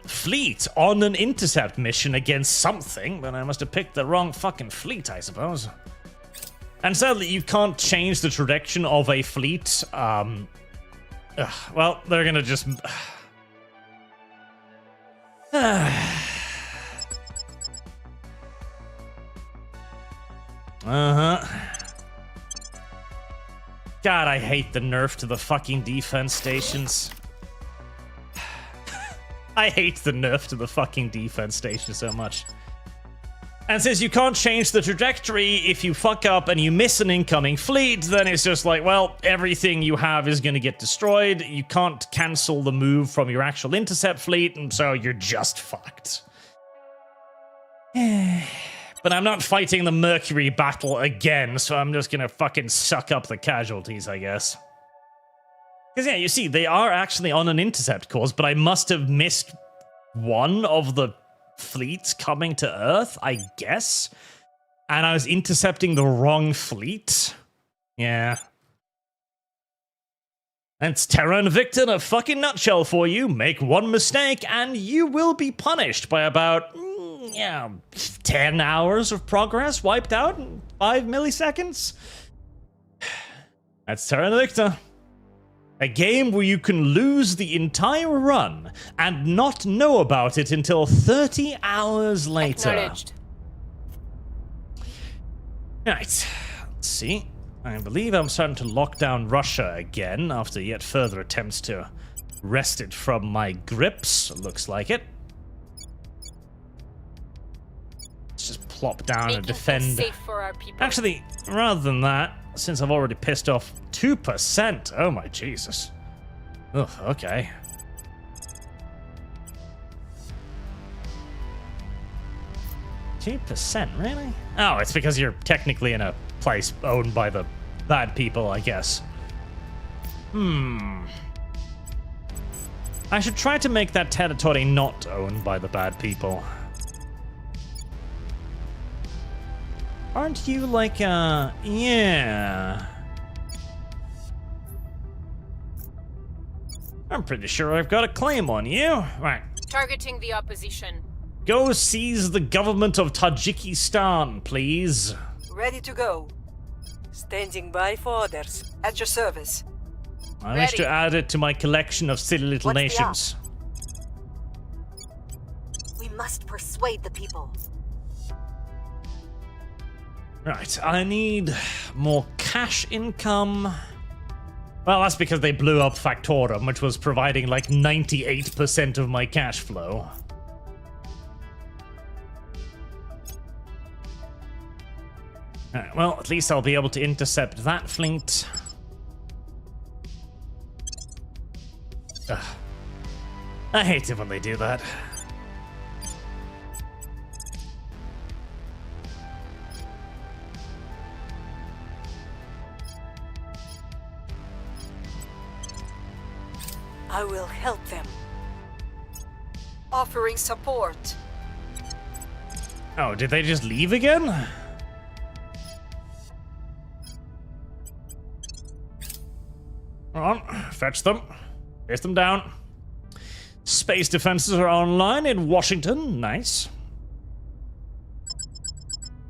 fleet on an intercept mission against something, but I must have picked the wrong fucking fleet, I suppose. And sadly, you can't change the direction of a fleet. Well, they're gonna just... God, I hate the nerf to the fucking defense stations. I hate the nerf to the fucking defense station so much. And since you can't change the trajectory, if you fuck up and you miss an incoming fleet, then it's just like, well, everything you have is going to get destroyed. You can't cancel the move from your actual intercept fleet, and so you're just fucked. But I'm not fighting the Mercury battle again, so I'm just gonna fucking suck up the casualties, I guess. Because yeah, you see, they are actually on an intercept course, but I must have missed one of the fleets coming to Earth, I guess? And I was intercepting the wrong fleet? Yeah. That's Terra Invicta in a fucking nutshell for you. Make one mistake and you will be punished by about... 10 hours of progress wiped out in 5 milliseconds? That's Terra Invicta. A game where you can lose the entire run and not know about it until 30 hours later. Acknowledged. Right, let's see. I believe I'm starting to lock down Russia again after yet further attempts to wrest it from my grips. Looks like it. Just plop down and defend. Safe for our people. Actually, rather than that, since I've already pissed off 2%, oh my Jesus. Ugh, okay. %, really? Oh, it's because you're technically in a place owned by the bad people, I guess. I should try to make that territory not owned by the bad people. Aren't you like, yeah. I'm pretty sure I've got a claim on you. Right. Targeting the opposition. Go seize the government of Tajikistan, please. Ready to go. Standing by for orders. At your service. I wish to add it to my collection of silly little nations. We must persuade the people. Right, I need more cash income. Well, that's because they blew up Factorum, which was providing like 98% of my cash flow. Alright, well, at least I'll be able to intercept that fleet. Ugh. I hate it when they do that. I will help them. Offering support. Oh, did they just leave again? Hold on, fetch them. Chase them down. Space defenses are online in Washington. Nice.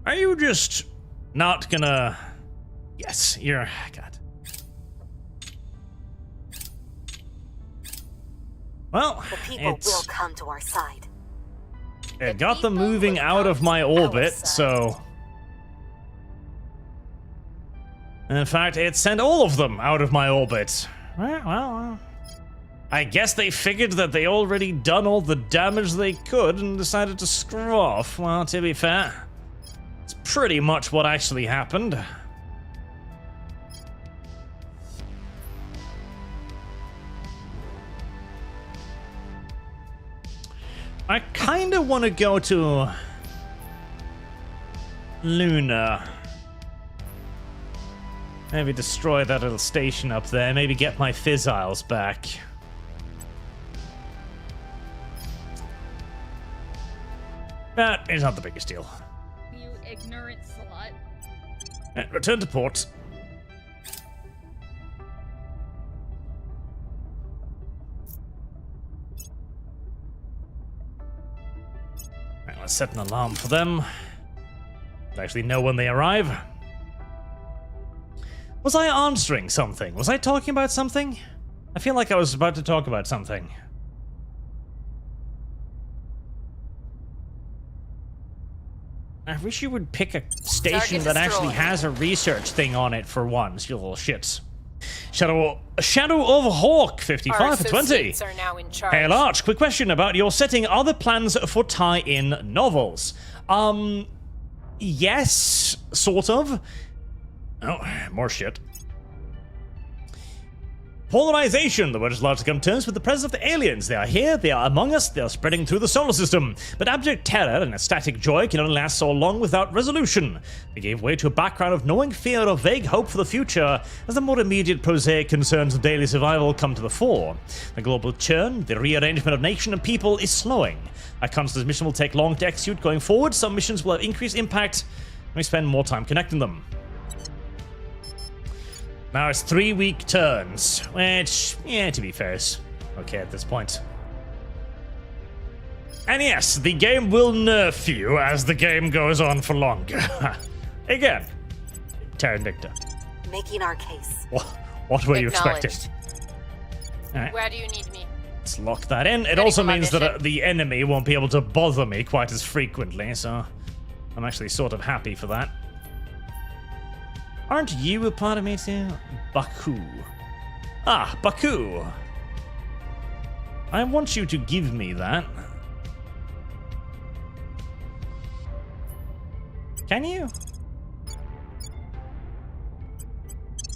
Are you just not gonna... Yes, you're... God. Well, The people will come to our side. It got them moving out of my orbit, so... In fact, it sent all of them out of my orbit. Well, I guess they figured that they already done all the damage they could and decided to screw off. Well, to be fair, it's pretty much what actually happened. I kind of want to go to Luna. Maybe destroy that little station up there. Maybe get my fizzles back. That is not the biggest deal. You ignorant slut. Return to port. Right, let's set an alarm for them. I actually know when they arrive. Was I answering something? Was I talking about something? I feel like I was about to talk about something. I wish you would pick a station that actually has a research thing on it for once, you little shits. Shadow of Hawk, 55 for 20. Are now in charge. Hey, Arch, quick question about your setting. Are there plans for tie-in novels? Yes, sort of. Oh, more shit. Polarization. The word is allowed to come to terms with the presence of the aliens. They are here, they are among us, they are spreading through the solar system. But abject terror and ecstatic joy can only last so long without resolution. They gave way to a background of knowing fear or vague hope for the future as the more immediate prosaic concerns of daily survival come to the fore. The global churn, the rearrangement of nation and people is slowing. A constant mission will take long to execute going forward. Some missions will have increased impact when we spend more time connecting them. Now it's 3-week turns, which, yeah, to be fair, is okay at this point. And yes, the game will nerf you as the game goes on for longer. Again, Terra Invicta. Making our case. What were you expecting? Alright, Where do you need me? let's lock that in. It Ready also for my means that mission. the enemy won't be able to bother me quite as frequently, so I'm actually sort of happy for that. Aren't you a part of me too? Baku. Ah, Baku. I want you to give me that. Can you?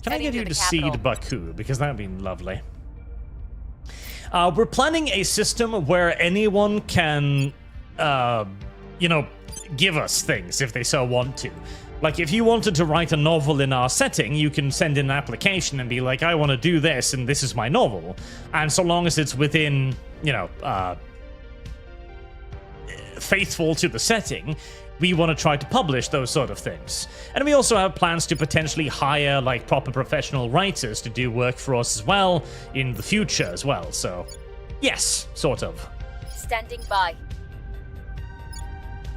Can I Heading get to you the to capital. seed Baku? Because that would be lovely. We're planning a system where anyone can, you know, give us things if they so want to. Like, if you wanted to write a novel in our setting, you can send in an application and be like, I want to do this, and this is my novel. And so long as it's within, you know, faithful to the setting, we want to try to publish those sort of things. And we also have plans to potentially hire, like, proper professional writers to do work for us as well in the future as well. So, yes, sort of. Standing by.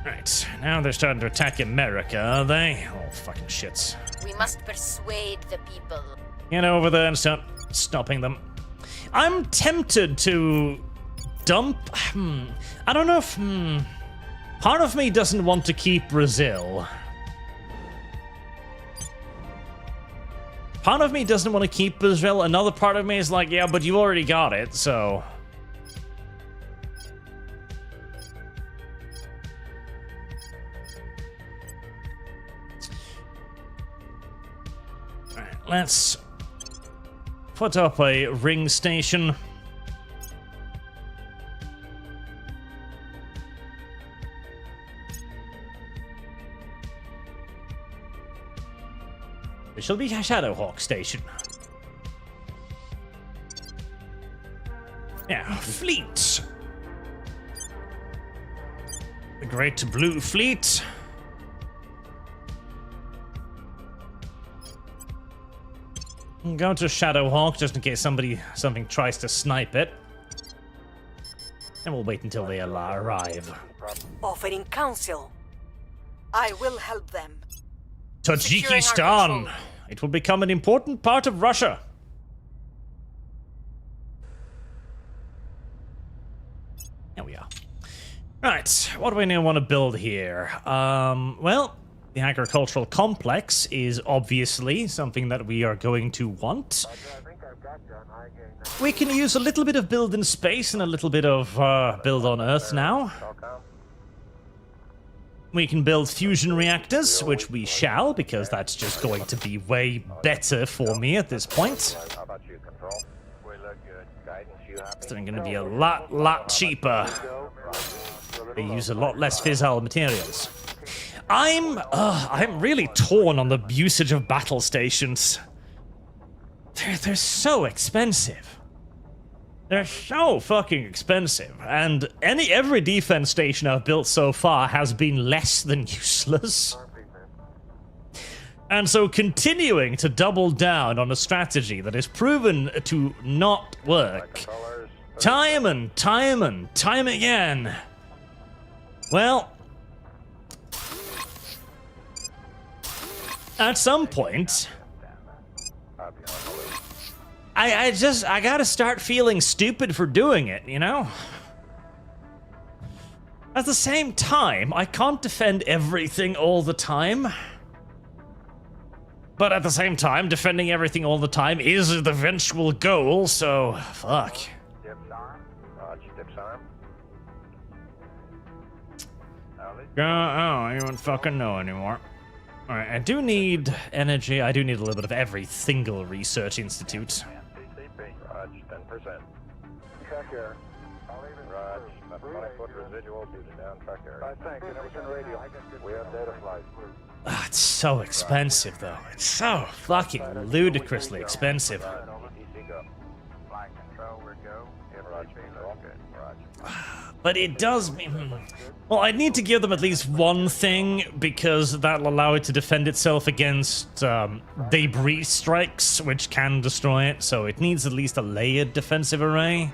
Right, now they're starting to attack America, are they? Oh, fucking shits. We must persuade the people. Get over there and start stopping them. I'm tempted to dump... I don't know if... Part of me doesn't want to keep Brazil. Part of me doesn't want to keep Brazil. Another part of me is like, yeah, but you already got it, so... Let's put up a ring station. It shall be a Shadowhawk station. Yeah, fleet. The Great Blue Fleet. Go to Shadowhawk just in case something tries to snipe it. And we'll wait until they arrive. Offering counsel. I will help them. Tajikistan! It will become an important part of Russia. There we are. Right, what do we now want to build here? Well, the agricultural complex is obviously something that we are going to want. We can use a little bit of build in space and a little bit of build on Earth now. We can build fusion reactors, which we shall, because that's just going to be way better for me at this point. It's going to be a lot cheaper. They use a lot less fissile materials. I'm really torn on the usage of battle stations. They're so expensive. They're so fucking expensive, and every defense station I've built so far has been less than useless. And so continuing to double down on a strategy that is proven to not work, time and time again. Well, at some point, I gotta start feeling stupid for doing it, you know? At the same time, I can't defend everything all the time. But at the same time, defending everything all the time is the eventual goal, so fuck. I don't even fucking know anymore. Alright, I do need energy. I do need a little bit of every single research institute. 10%. Track air. Raj, left 20-foot residual due to down track air. Thanks, it was in radio. We have data flight. It's so expensive, though. It's so fucking ludicrously expensive. But it does mean... Well, I need to give them at least one thing, because that'll allow it to defend itself against debris strikes, which can destroy it, so it needs at least a layered defensive array.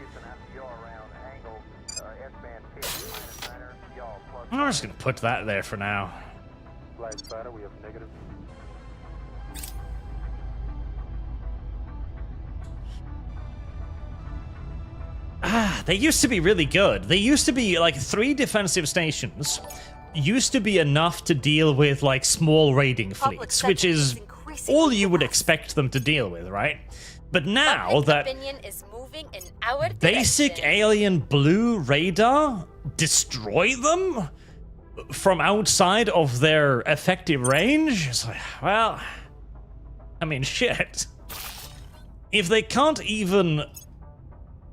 I'm just gonna put that there for now. They used to be really good. They used to be like 3 defensive stations. Used to be enough to deal with like small raiding fleets, which is all you would expect them to deal with, right? But now that basic alien blue radar destroy them from outside of their effective range, it's like, well, I mean, shit. If they can't even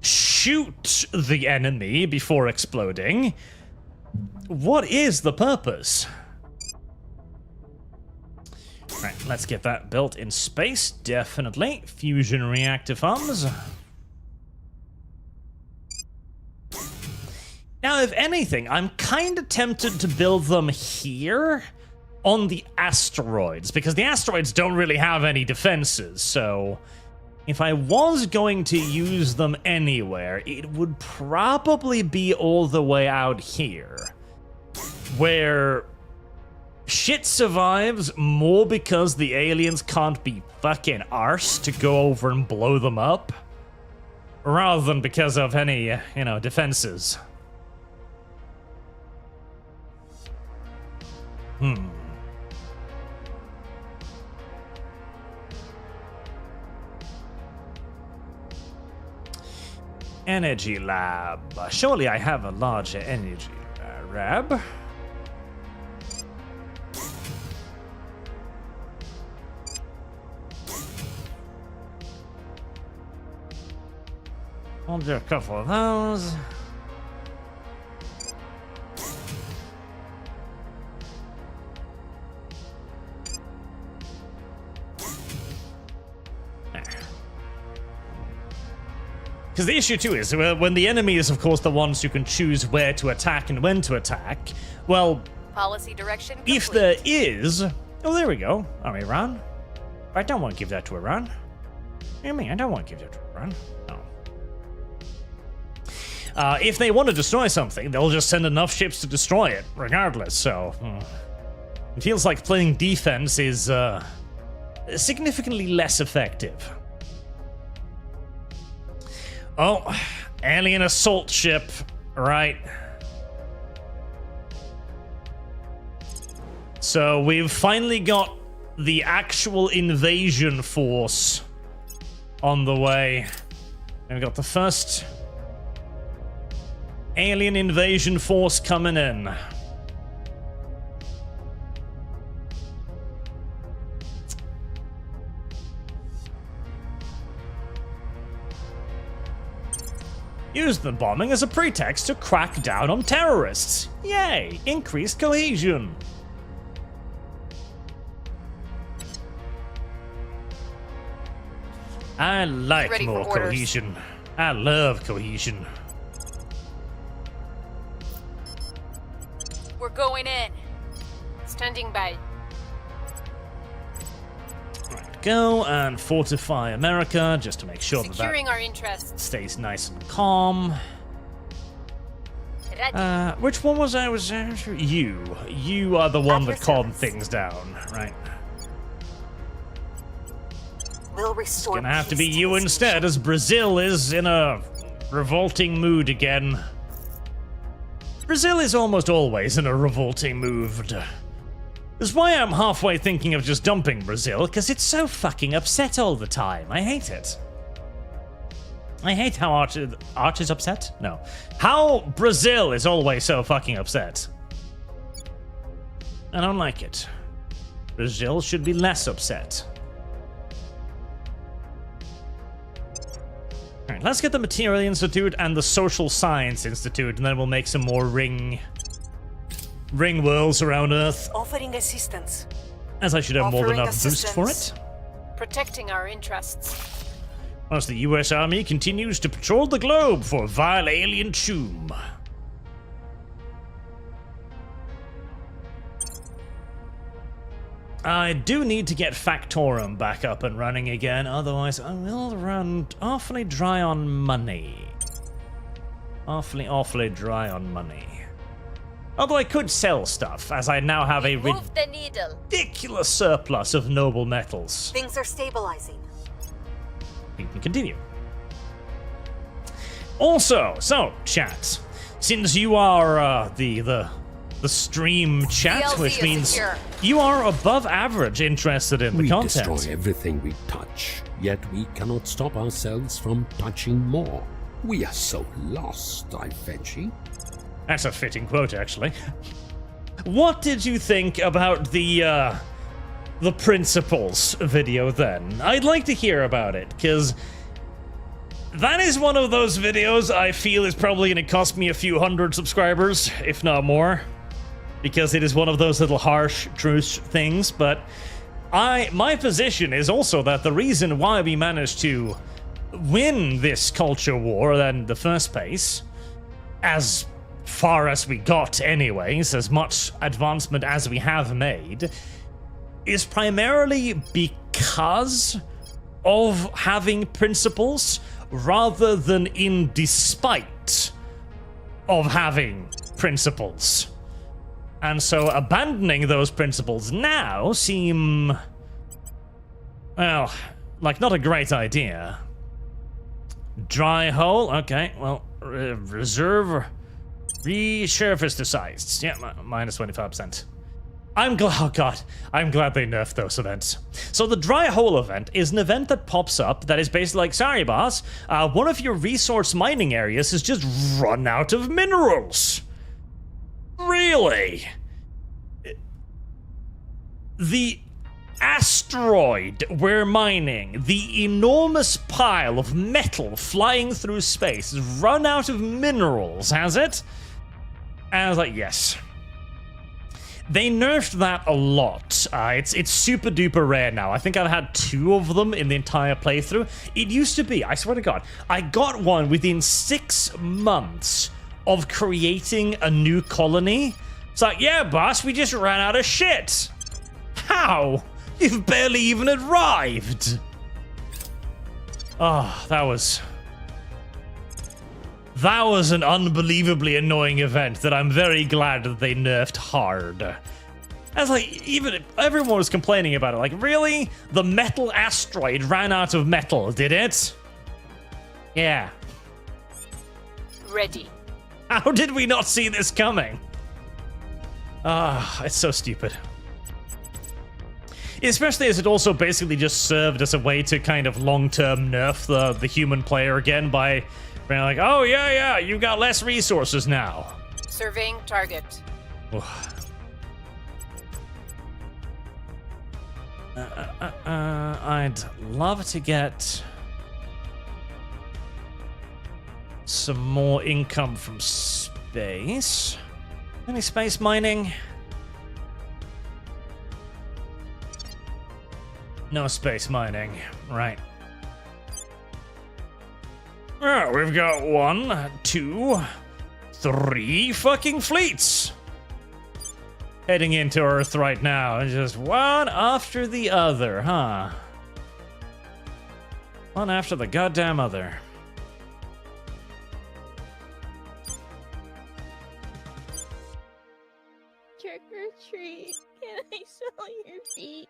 shoot the enemy before exploding, what is the purpose? Right, let's get that built in space, definitely. Fusion reactor farms. Now, if anything, I'm kind of tempted to build them here on the asteroids, because the asteroids don't really have any defenses, so if I was going to use them anywhere, it would probably be all the way out here, where shit survives more because the aliens can't be fucking arse to go over and blow them up, rather than because of any, you know, defenses. Energy lab. Surely I have a larger energy lab. I'll do a couple of those. Because the issue too is, when the enemy is of course the ones who can choose where to attack and when to attack, well, Policy direction complete. If there is... Oh, there we go. Oh, Iran. I don't want to give that to Iran. What do you mean? I don't want to give that to Iran. No. If they want to destroy something, they'll just send enough ships to destroy it, regardless, so... It feels like playing defense is significantly less effective. Oh, alien assault ship, right. So we've finally got the actual invasion force on the way. We've got the first alien invasion force coming in. Use the bombing as a pretext to crack down on terrorists. Yay! Increased cohesion. I like Ready more for orders. cohesion. I love cohesion. We're going in. Standing by. Right, go and fortify America just to make sure Securing that our interests. stays nice and calm. Ready. Which one was I? You are the one At that your calmed service. things down, right? We'll restore Gonna have to be peace you this instead, nation. as Brazil is in a revolting mood again. Brazil is almost always in a revolting mood. That's why I'm halfway thinking of just dumping Brazil, because it's so fucking upset all the time. I hate it. I hate how Arch is upset? No. How Brazil is always so fucking upset. I don't like it. Brazil should be less upset. Alright, let's get the Material Institute and the Social Science Institute, and then we'll make some more ring worlds around Earth. Offering assistance. As I should have more than Offering enough boost for it. Protecting our interests. As the US Army continues to patrol the globe for vile alien choom. I do need to get Factorum back up and running again, otherwise I will run awfully dry on money. Awfully dry on money. Although I could sell stuff, as I now have a Move the needle. ridiculous surplus of noble metals. Things are stabilizing. You can continue. Also, so, chat, since you are the stream chat, DLC which is means secure. you are above average interested in the We content. destroy everything we touch, yet we cannot stop ourselves from touching more. We are so lost, I fetchy. That's a fitting quote, actually. What did you think about the principles video then? I'd like to hear about it, because that is one of those videos I feel is probably going to cost me a few hundred subscribers, if not more, because it is one of those little harsh truth things, but my position is also that the reason why we managed to win this culture war in the first place, as far as we got anyways, as much advancement as we have made, is primarily because of having principles rather than in despite of having principles. And so abandoning those principles now seem, well, like not a great idea. Dry hole, okay, well, reserve resurfaced. Yeah, minus 25%. I'm glad, oh god, I'm glad they nerfed those events. So the dry hole event is an event that pops up that is basically like, sorry boss, one of your resource mining areas has just run out of minerals. Really? The asteroid we're mining, the enormous pile of metal flying through space, has run out of minerals, has it? And I was like, yes. They nerfed that a lot. It's super duper rare now. I think I've had 2 of them in the entire playthrough. It used to be, I swear to god, I got one within 6 months of creating a new colony. It's like, yeah, boss, we just ran out of shit. How? You've barely even arrived. Oh, that was That was an unbelievably annoying event that I'm very glad that they nerfed hard. As like, even everyone was complaining about it. Like, really? The metal asteroid ran out of metal, did it? Yeah. Ready. How did we not see this coming? Ah, it's so stupid. Especially as it also basically just served as a way to kind of long-term nerf the human player again by being like, oh yeah, you got less resources now. Surveying target. I'd love to get some more income from space. Any space mining? No space mining. Right. Oh, we've got 1, 2, 3 fucking fleets heading into Earth right now. Just one after the other, huh? One after the goddamn other. Trick or treat. Can I smell your feet?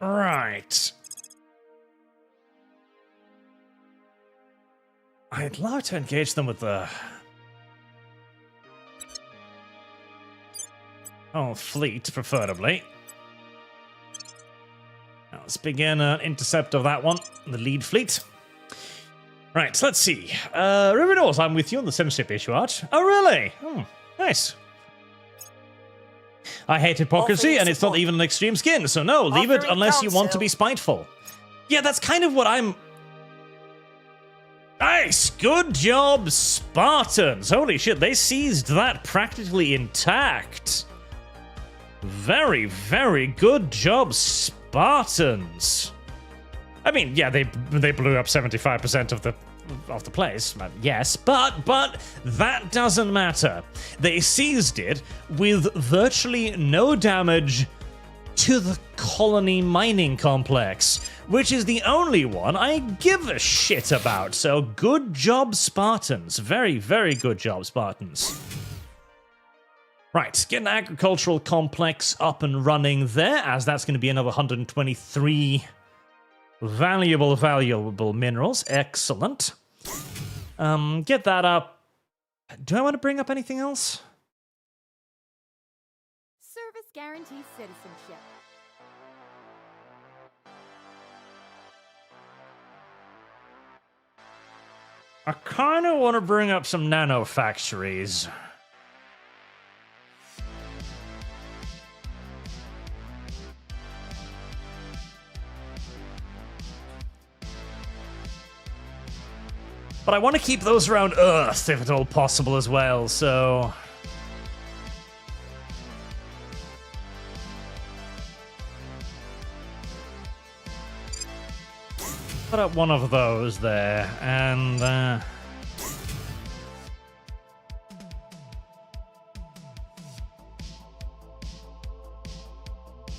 Right. I'd love to engage them with the fleet, preferably. Now, let's begin an intercept of that one, the lead fleet. Right, so let's see. River North, I'm with you on the censorship issue, Arch. Oh, really? Oh, nice. I hate hypocrisy, and it's not even an extreme skin, so no, leave it unless you want to be spiteful. Yeah, that's kind of what I'm... Nice! Good job, Spartans! Holy shit, they seized that practically intact. Very, very good job, Spartans. I mean, yeah, they blew up 75% of the place, yes, but that doesn't matter. They seized it with virtually no damage to the colony mining complex, which is the only one I give a shit about. So good job, Spartans. Very, very good job, Spartans. Right, get an agricultural complex up and running there, as that's going to be another 123 valuable minerals. Excellent. Get that up. Do I want to bring up anything else? Service guarantees citizenship. I kind of want to bring up some nano factories. But I want to keep those around Earth, if at all possible, as well, so... Put up one of those there, and...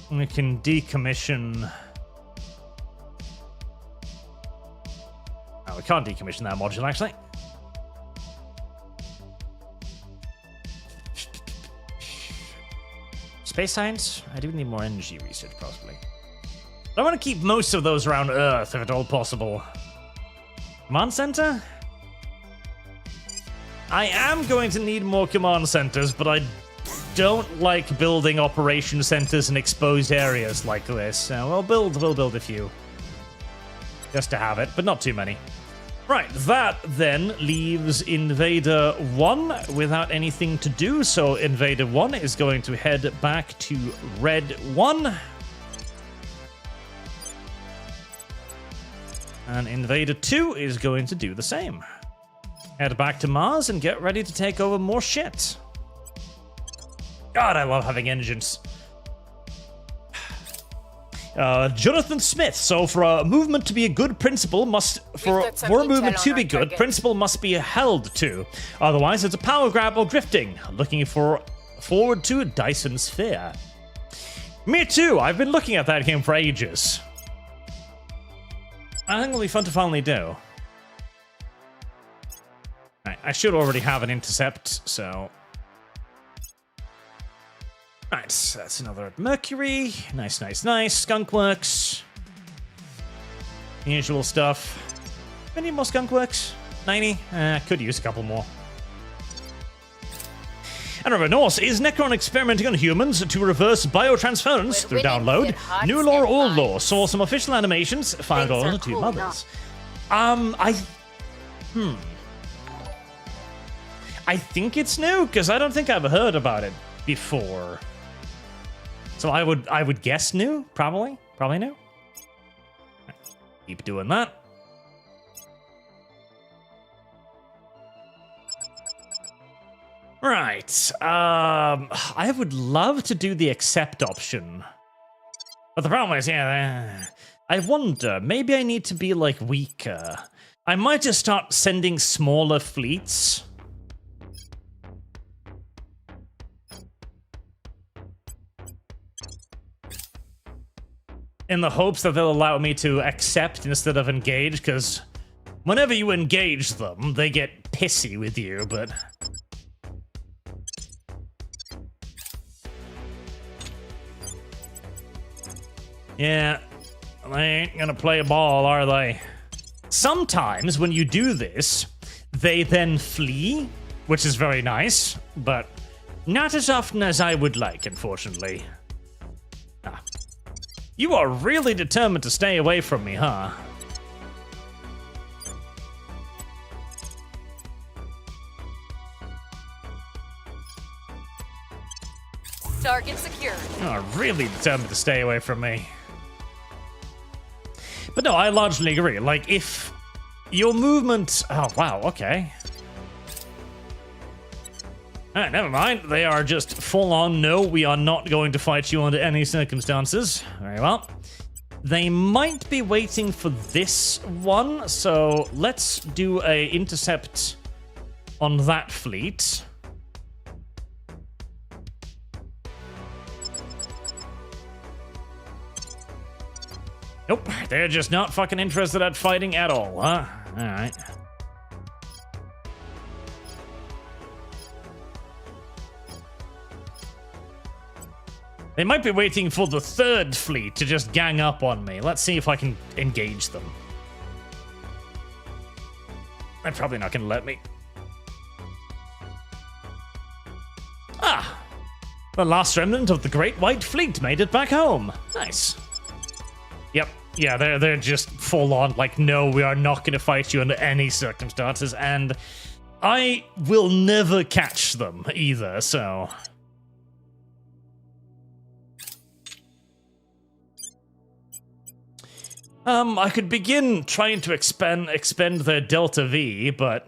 we can decommission... we can't decommission that module, actually. Space science? I do need more energy research, possibly. I want to keep most of those around Earth, if at all possible. Command center? I am going to need more command centers, but I don't like building operation centers in exposed areas like this. We'll build a few. Just to have it, but not too many. Right, that then leaves Invader 1 without anything to do, so Invader 1 is going to head back to Red 1. And Invader 2 is going to do the same. Head back to Mars and get ready to take over more shit. God, I love having engines. Jonathan Smith. So for a movement to be a good principle for a movement to be good, principle must be held to. Otherwise, it's a power grab or grifting. Looking forward to Dyson Sphere. Me too. I've been looking at that game for ages. I think it'll be fun to finally do. Right, I should already have an intercept, so... Right, so that's another Mercury. Nice, nice, nice. Skunkworks. Usual stuff. Any more skunkworks? 90? Could use a couple more. And remember, Norse, is Necron experimenting on humans to reverse biotransference through download? New lore, old lore. Saw some official animations. $5 to mothers. I think it's new, because I don't think I've heard about it before. So I would guess new, probably new. Keep doing that. Right. I would love to do the accept option. But the problem is, yeah, I wonder, maybe I need to be, like, weaker. I might just start sending smaller fleets. In the hopes that they'll allow me to accept instead of engage, because whenever you engage them, they get pissy with you, but... Yeah, they ain't gonna play ball, are they? Sometimes when you do this, they then flee, which is very nice, but not as often as I would like, unfortunately. Ah. You are really determined to stay away from me, huh? Target secured. You are really determined to stay away from me. But no, I largely agree. Like, if your movement... Oh, wow, okay. Alright, never mind. They are just full on, no, we are not going to fight you under any circumstances. Very well. They might be waiting for this one, so let's do a intercept on that fleet. Nope, they're just not fucking interested at fighting at all, huh? Alright. They might be waiting for the third fleet to just gang up on me. Let's see if I can engage them. They're probably not gonna let me. Ah! The last remnant of the Great White Fleet made it back home. Nice. Yep. Yeah, they're just full on, like, no, we are not going to fight you under any circumstances, and I will never catch them either, so... I could begin trying to expend their Delta V, but...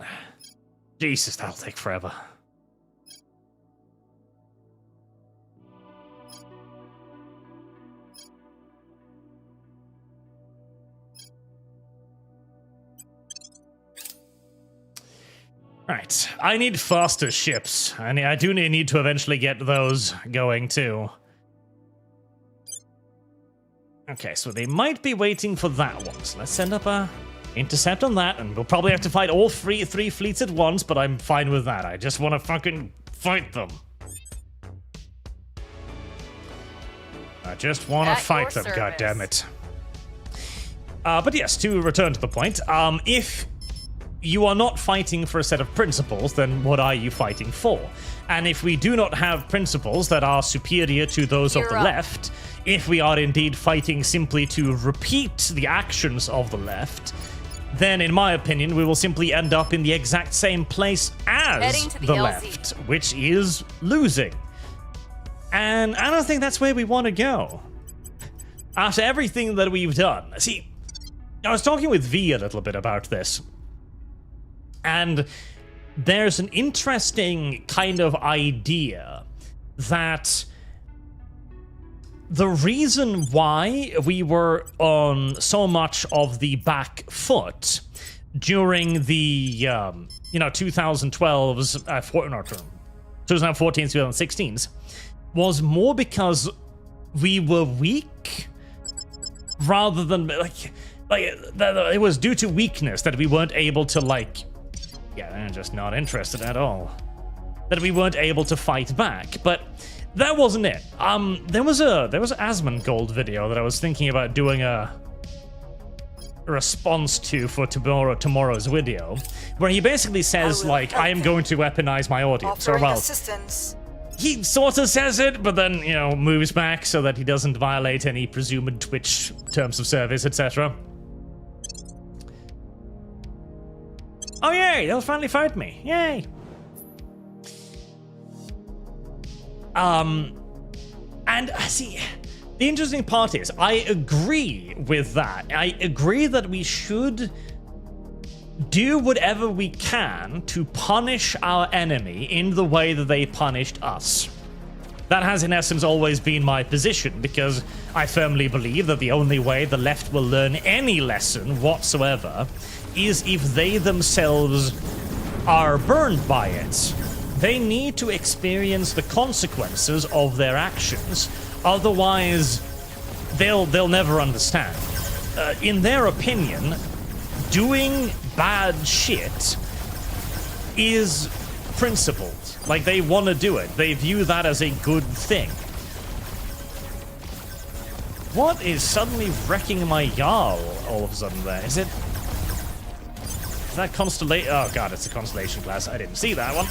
Jesus, that'll take forever. Right, I need faster ships, and I do need to eventually get those going too. Okay, so they might be waiting for that one, so let's send up a intercept on that, and we'll probably have to fight all three fleets at once, but I'm fine with that. I just want to fucking fight them. I just want to fight them, goddammit. But yes, to return to the point, if you are not fighting for a set of principles, then what are you fighting for? And if we do not have principles that are superior to those of the left, if we are indeed fighting simply to repeat the actions of the left, then in my opinion, we will simply end up in the exact same place as the left, which is losing. And I don't think that's where we want to go. After everything that we've done. See, I was talking with V a little bit about this. And there's an interesting kind of idea that the reason why we were on so much of the back foot during the 2012's 2014s, 2016s was more because we were weak rather than Like, it was due to weakness that we weren't able to, like... Yeah, they're just not interested at all. That we weren't able to fight back, but that wasn't it. There was a Asmongold video that I was thinking about doing a response to for tomorrow's video, where he basically says, like, I am going to weaponize my audience, or Offering well... assistance. He sort of says it, but then, you know, moves back so that he doesn't violate any presumed Twitch terms of service, etc. Oh, yay! They'll finally fight me. Yay! And see, the interesting part is, I agree with that. I agree that we should do whatever we can to punish our enemy in the way that they punished us. That has, in essence, always been my position, because I firmly believe that the only way the left will learn any lesson whatsoever is if they themselves are burned by it. They need to experience the consequences of their actions, otherwise they'll never understand. In their opinion, doing bad shit is principled. Like, they want to do it. They view that as a good thing. What is suddenly wrecking my Jarl all of a sudden there? Is that Constellation? Oh god, it's a Constellation class. I didn't see that one.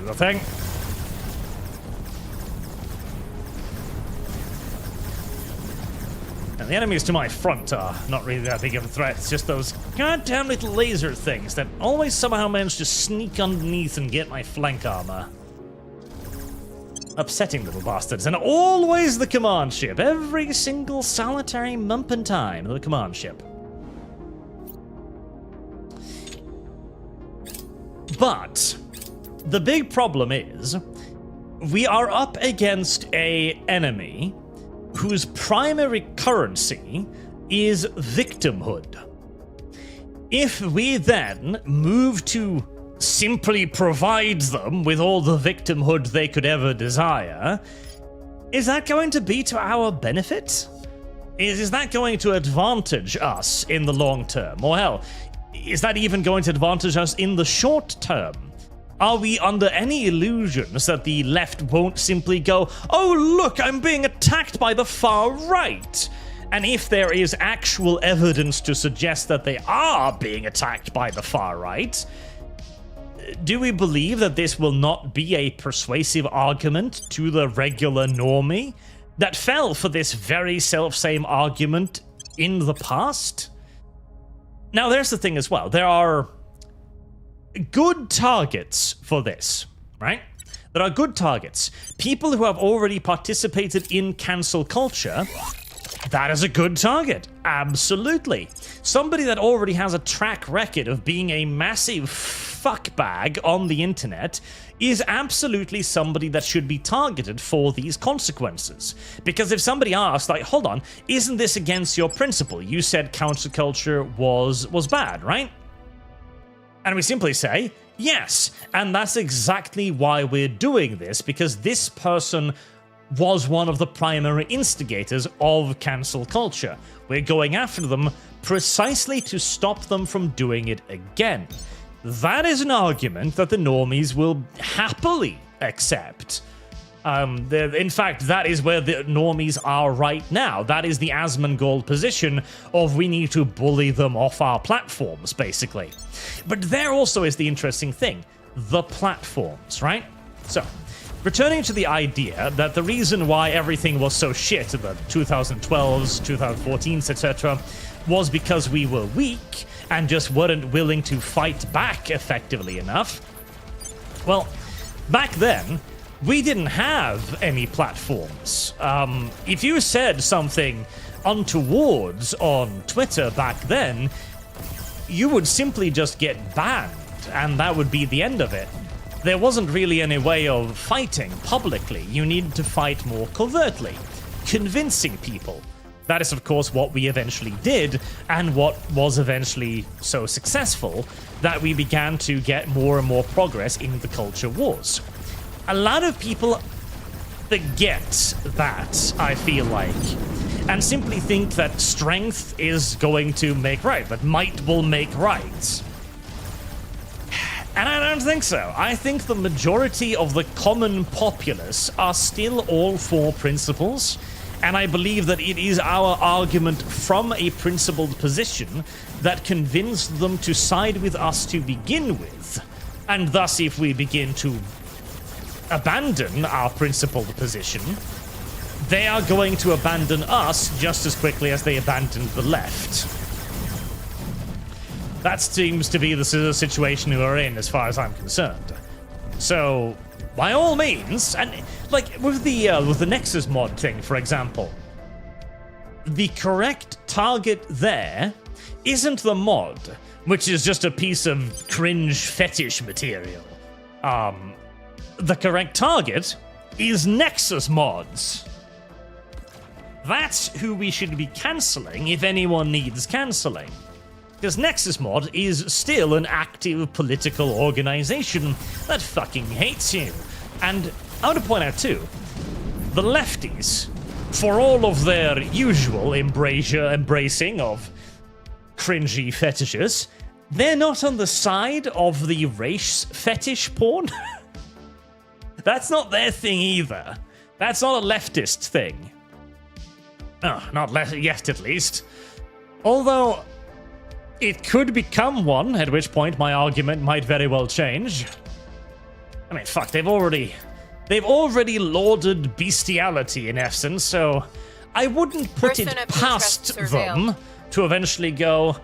Little thing. And the enemies to my front are not really that big of a threat. It's just those goddamn little laser things that always somehow manage to sneak underneath and get my flank armor. Upsetting little bastards. And always the command ship. Every single solitary mump in time, the command ship. But the big problem is, we are up against an enemy whose primary currency is victimhood. If we then move to simply provide them with all the victimhood they could ever desire, is that going to be to our benefit? Is that going to advantage us in the long term? Or hell, is that even going to advantage us in the short term? Are we under any illusions that the left won't simply go, oh look, I'm being attacked by the far right? And if there is actual evidence to suggest that they are being attacked by the far right, do we believe that this will not be a persuasive argument to the regular normie that fell for this very self-same argument in the past? Now, there's the thing as well. There are good targets for this, right? There are good targets. People who have already participated in cancel culture, that is a good target. Absolutely. Somebody that already has a track record of being a massive fuckbag on the internet is absolutely somebody that should be targeted for these consequences. Because if somebody asks, like, hold on, isn't this against your principle? You said counterculture was bad, right? And we simply say, yes. And that's exactly why we're doing this, because this person was one of the primary instigators of cancel culture. We're going after them precisely to stop them from doing it again. That is an argument that the normies will happily accept. In fact, that is where the normies are right now. That is the Asmongold position of we need to bully them off our platforms, basically. But there also is the interesting thing. The platforms, right? So, returning to the idea that the reason why everything was so shit in the 2012s, 2014s, etc. was because we were weak and just weren't willing to fight back effectively enough. Well, back then, we didn't have any platforms. If you said something untowards on Twitter back then, you would simply just get banned, and that would be the end of it. There wasn't really any way of fighting publicly. You needed to fight more covertly, convincing people, That is, of course, what we eventually did, and what was eventually so successful that we began to get more and more progress in the culture wars. A lot of people forget that, I feel like, and simply think that strength is going to make right, that might will make right. And I don't think so. I think the majority of the common populace are still all for principles, and I believe that it is our argument from a principled position that convinced them to side with us to begin with. And thus, if we begin to abandon our principled position, they are going to abandon us just as quickly as they abandoned the left. That seems to be the situation we're in as far as I'm concerned. So, by all means, and like with the Nexus mod thing, for example, the correct target there isn't the mod, which is just a piece of cringe fetish material. The correct target is Nexus mods. That's who we should be cancelling if anyone needs cancelling. Because Nexus Mod is still an active political organization that fucking hates you. And I want to point out too, the lefties, for all of their usual embracing of cringy fetishes, they're not on the side of the race fetish porn. That's not their thing either. That's not a leftist thing. Oh, not yet at least. Although it could become one, at which point my argument might very well change. I mean, fuck, they've already lauded bestiality in essence, so I wouldn't put Person it of past interest them to eventually go,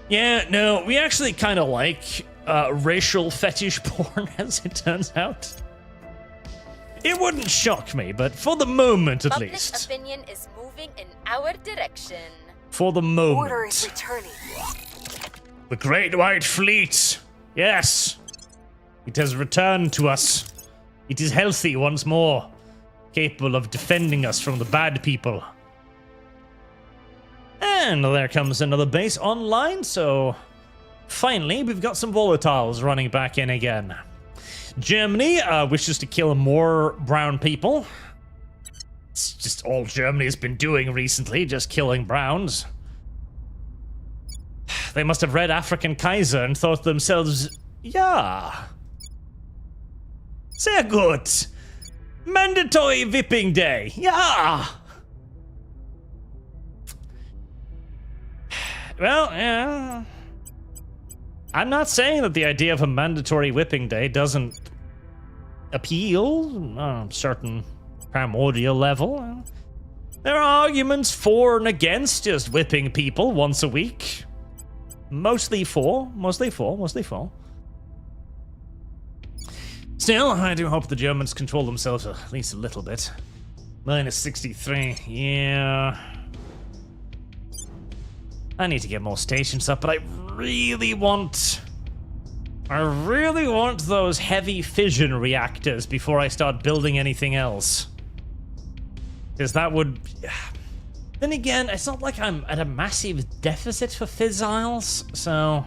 yeah, no, we actually kind of like racial fetish porn, as it turns out. It wouldn't shock me, but for the moment at least. Public opinion is moving in our direction. For the moment. Order is returning. The Great White Fleet! Yes! It has returned to us. It is healthy once more, capable of defending us from the bad people. And there comes another base online, so finally we've got some volatiles running back in again. Germany wishes to kill more brown people. It's just all Germany's been doing recently, just killing browns. They must have read African Kaiser and thought to themselves, yeah, sehr gut. Mandatory whipping day, yeah. Well, yeah. I'm not saying that the idea of a mandatory whipping day doesn't appeal on a certain primordial level. There are arguments for and against just whipping people once a week. Mostly for. Still, I do hope the Germans control themselves at least a little bit. Minus 63, yeah. I need to get more stations up, but I really want those heavy fission reactors before I start building anything else. Because that would... Then again, it's not like I'm at a massive deficit for fissiles, so...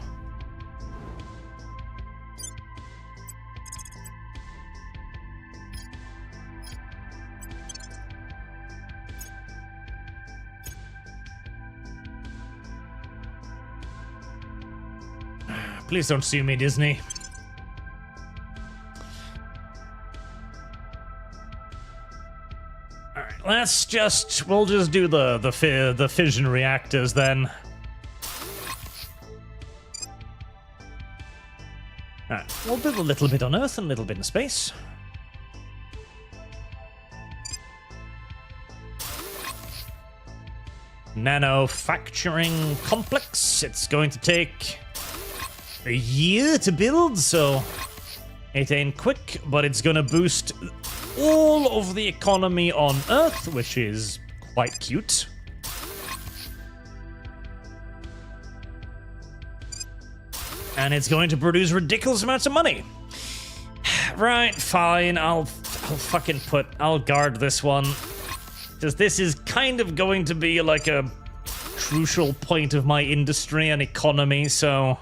Please don't sue me, Disney. Alright, we'll just do the fission reactors then. Alright, we'll build a little bit on Earth and a little bit in space. Manufacturing complex. It's going to take a year to build, so it ain't quick, but it's gonna boost all of the economy on Earth, which is quite cute. And it's going to produce ridiculous amounts of money. Right, fine, I'll guard this one. Because this is kind of going to be like a crucial point of my industry and economy, so...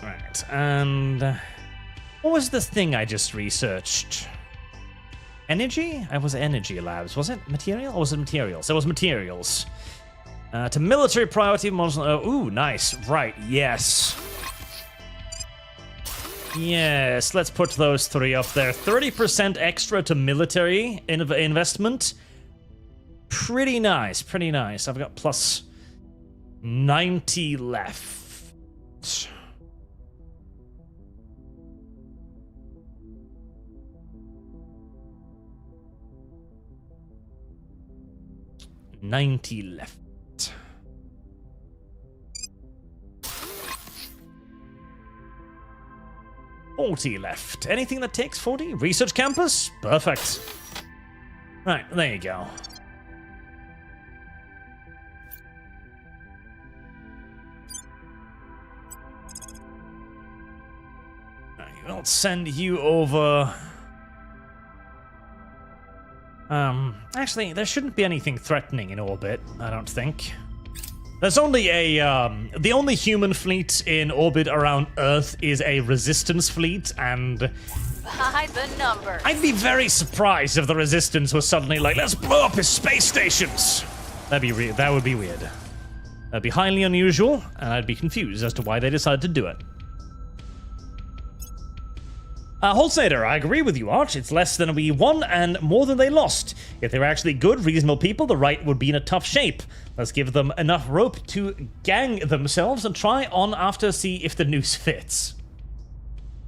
Right, and... what was the thing I just researched? Energy? I was Energy Labs. Was it material or was it materials? It was materials. To military priority models. Ooh, nice. Right, yes. Yes, let's put those three up there. 30% extra to military investment. Pretty nice, pretty nice. I've got plus 90 left. $90 left. 40 left. Anything that takes 40? Research campus? Perfect. Right, there you go. Right, we'll send you over. Actually, there shouldn't be anything threatening in orbit, I don't think. There's only a, the only human fleet in orbit around Earth is a resistance fleet, and... By the number. I'd be very surprised if the resistance was suddenly like, let's blow up his space stations! That would be weird. That'd be highly unusual, and I'd be confused as to why they decided to do it. Holsader, I agree with you, Arch. It's less than we won and more than they lost. If they were actually good, reasonable people, the right would be in a tough shape. Let's give them enough rope to gang themselves and try on after see if the noose fits.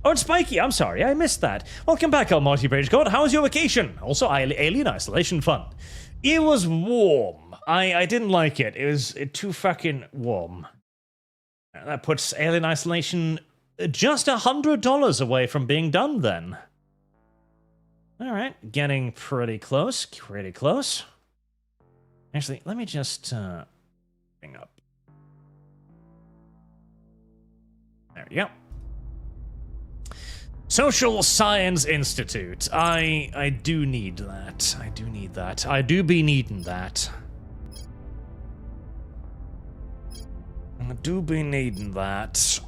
Oh, it's Spiky. I'm sorry, I missed that. Welcome back, Almighty Rage God. How was your vacation? Also, Alien Isolation fun. It was warm. I didn't like it. It was too fucking warm. That puts Alien Isolation just $100 away from being done then. Alright, getting pretty close, pretty close. Actually, let me just bring up. There we go. Social Science Institute. I do need that. I do need that. I do be needing that. I do be needing that.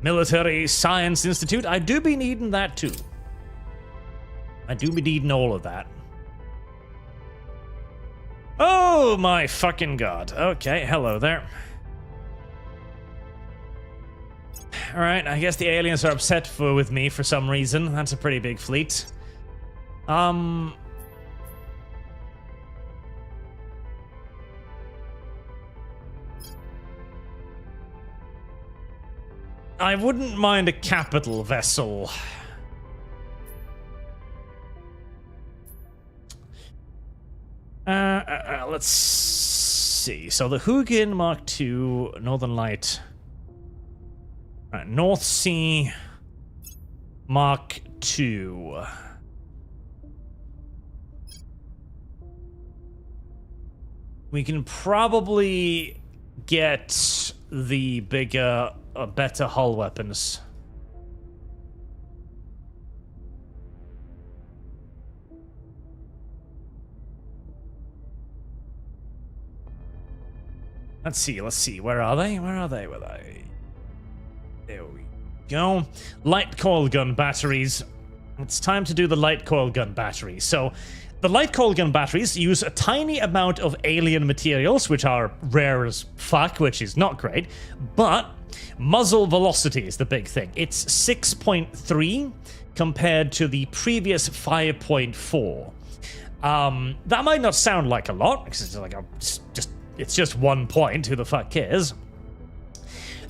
Military Science Institute. I do be needing that too. I do be needing all of that. Oh my fucking god. Okay, hello there. Alright, I guess the aliens are upset with me for some reason. That's a pretty big fleet. I wouldn't mind a capital vessel. Let's see. So the Hugin Mark II, Northern Light. Right, North Sea Mark II. We can probably get the bigger, better hull weapons. Let's see. Where are they? There we go. Light coil gun batteries. It's time to do the light coil gun batteries. So, the light coil gun batteries use a tiny amount of alien materials, which are rare as fuck, which is not great, but muzzle velocity is the big thing. It's 6.3 compared to the previous 5.4. That might not sound like a lot, because it's like it's just 1 point, who the fuck cares?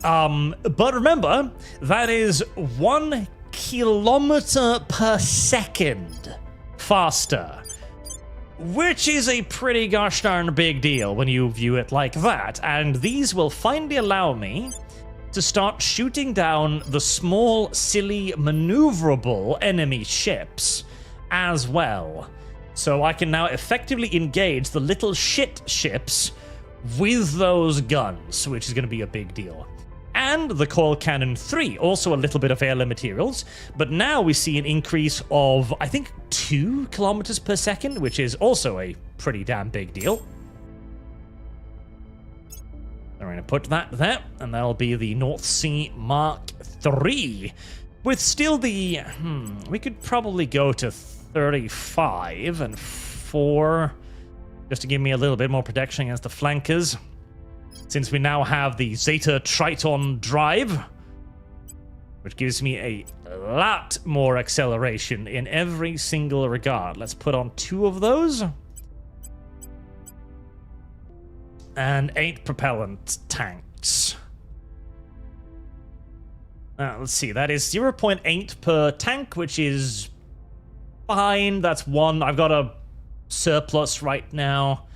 But remember, that is 1 kilometer per second faster, which is a pretty gosh darn big deal when you view it like that, and these will finally allow me to start shooting down the small, silly, maneuverable enemy ships as well. So I can now effectively engage the little shit ships with those guns, which is going to be a big deal. And the Coil Cannon 3, also a little bit of heirloom materials, but now we see an increase of, I think, 2 kilometers per second, which is also a pretty damn big deal. I'm going to put that there, and that'll be the North Sea Mark III. With still the... we could probably go to 35 and 4, just to give me a little bit more protection against the flankers. Since we now have the Zeta Triton drive, which gives me a lot more acceleration in every single regard. Let's put on 2 of those. And 8 propellant tanks. Let's see, that is 0.8 per tank, which is fine. That's 1. I've got a surplus right now.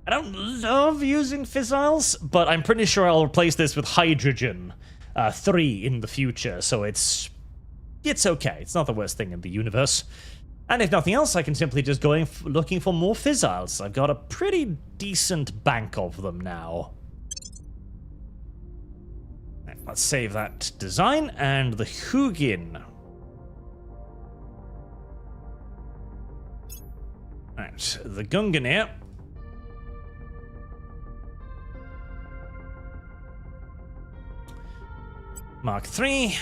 I don't love using fissiles, but I'm pretty sure I'll replace this with hydrogen 3 in the future, so it's okay. It's not the worst thing in the universe. And if nothing else, I can simply just go looking for more fissiles. I've got a pretty decent bank of them now. Right, let's save that design, and the Hugin. Right, the Gunganir. Mark III.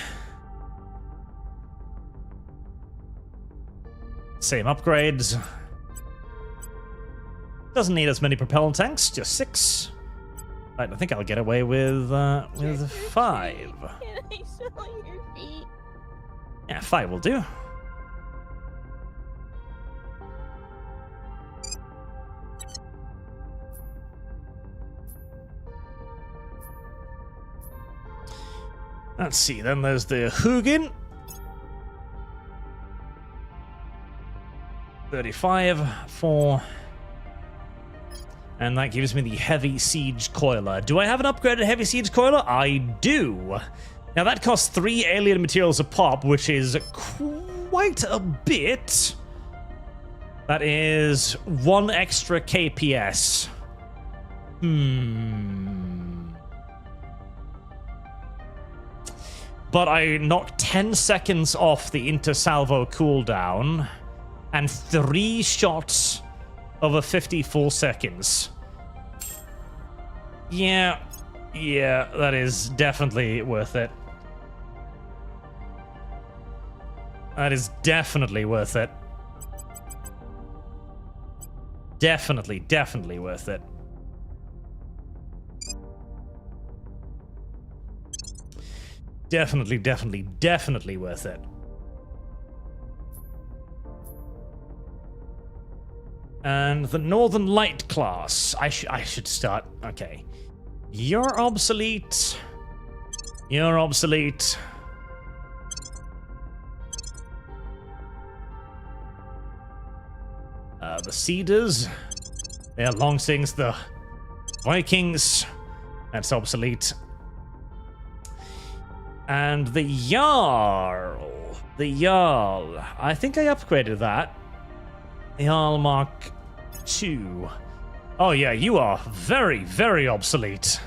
Same upgrades. Doesn't need as many propellant tanks, just 6. Right, I think I'll get away with 5. Can I smell your feet? Yeah, 5 will do. Let's see, then there's the Hugin. 35 for... And that gives me the Heavy Siege Coiler. Do I have an upgraded Heavy Siege Coiler? I do. Now that costs 3 alien materials a pop, which is quite a bit. That is 1 extra KPS. But I knock 10 seconds off the intersalvo cooldown and 3 shots over 54 seconds. Yeah, that is definitely worth it. That is definitely worth it. Definitely worth it. Definitely worth it. And the Northern Light class. I should start. Okay. You're obsolete. You're obsolete. The Cedars. They're long since the Vikings. That's obsolete. And the Jarl. The Jarl. I think I upgraded that. Jarl Mark II. Oh yeah, you are very obsolete.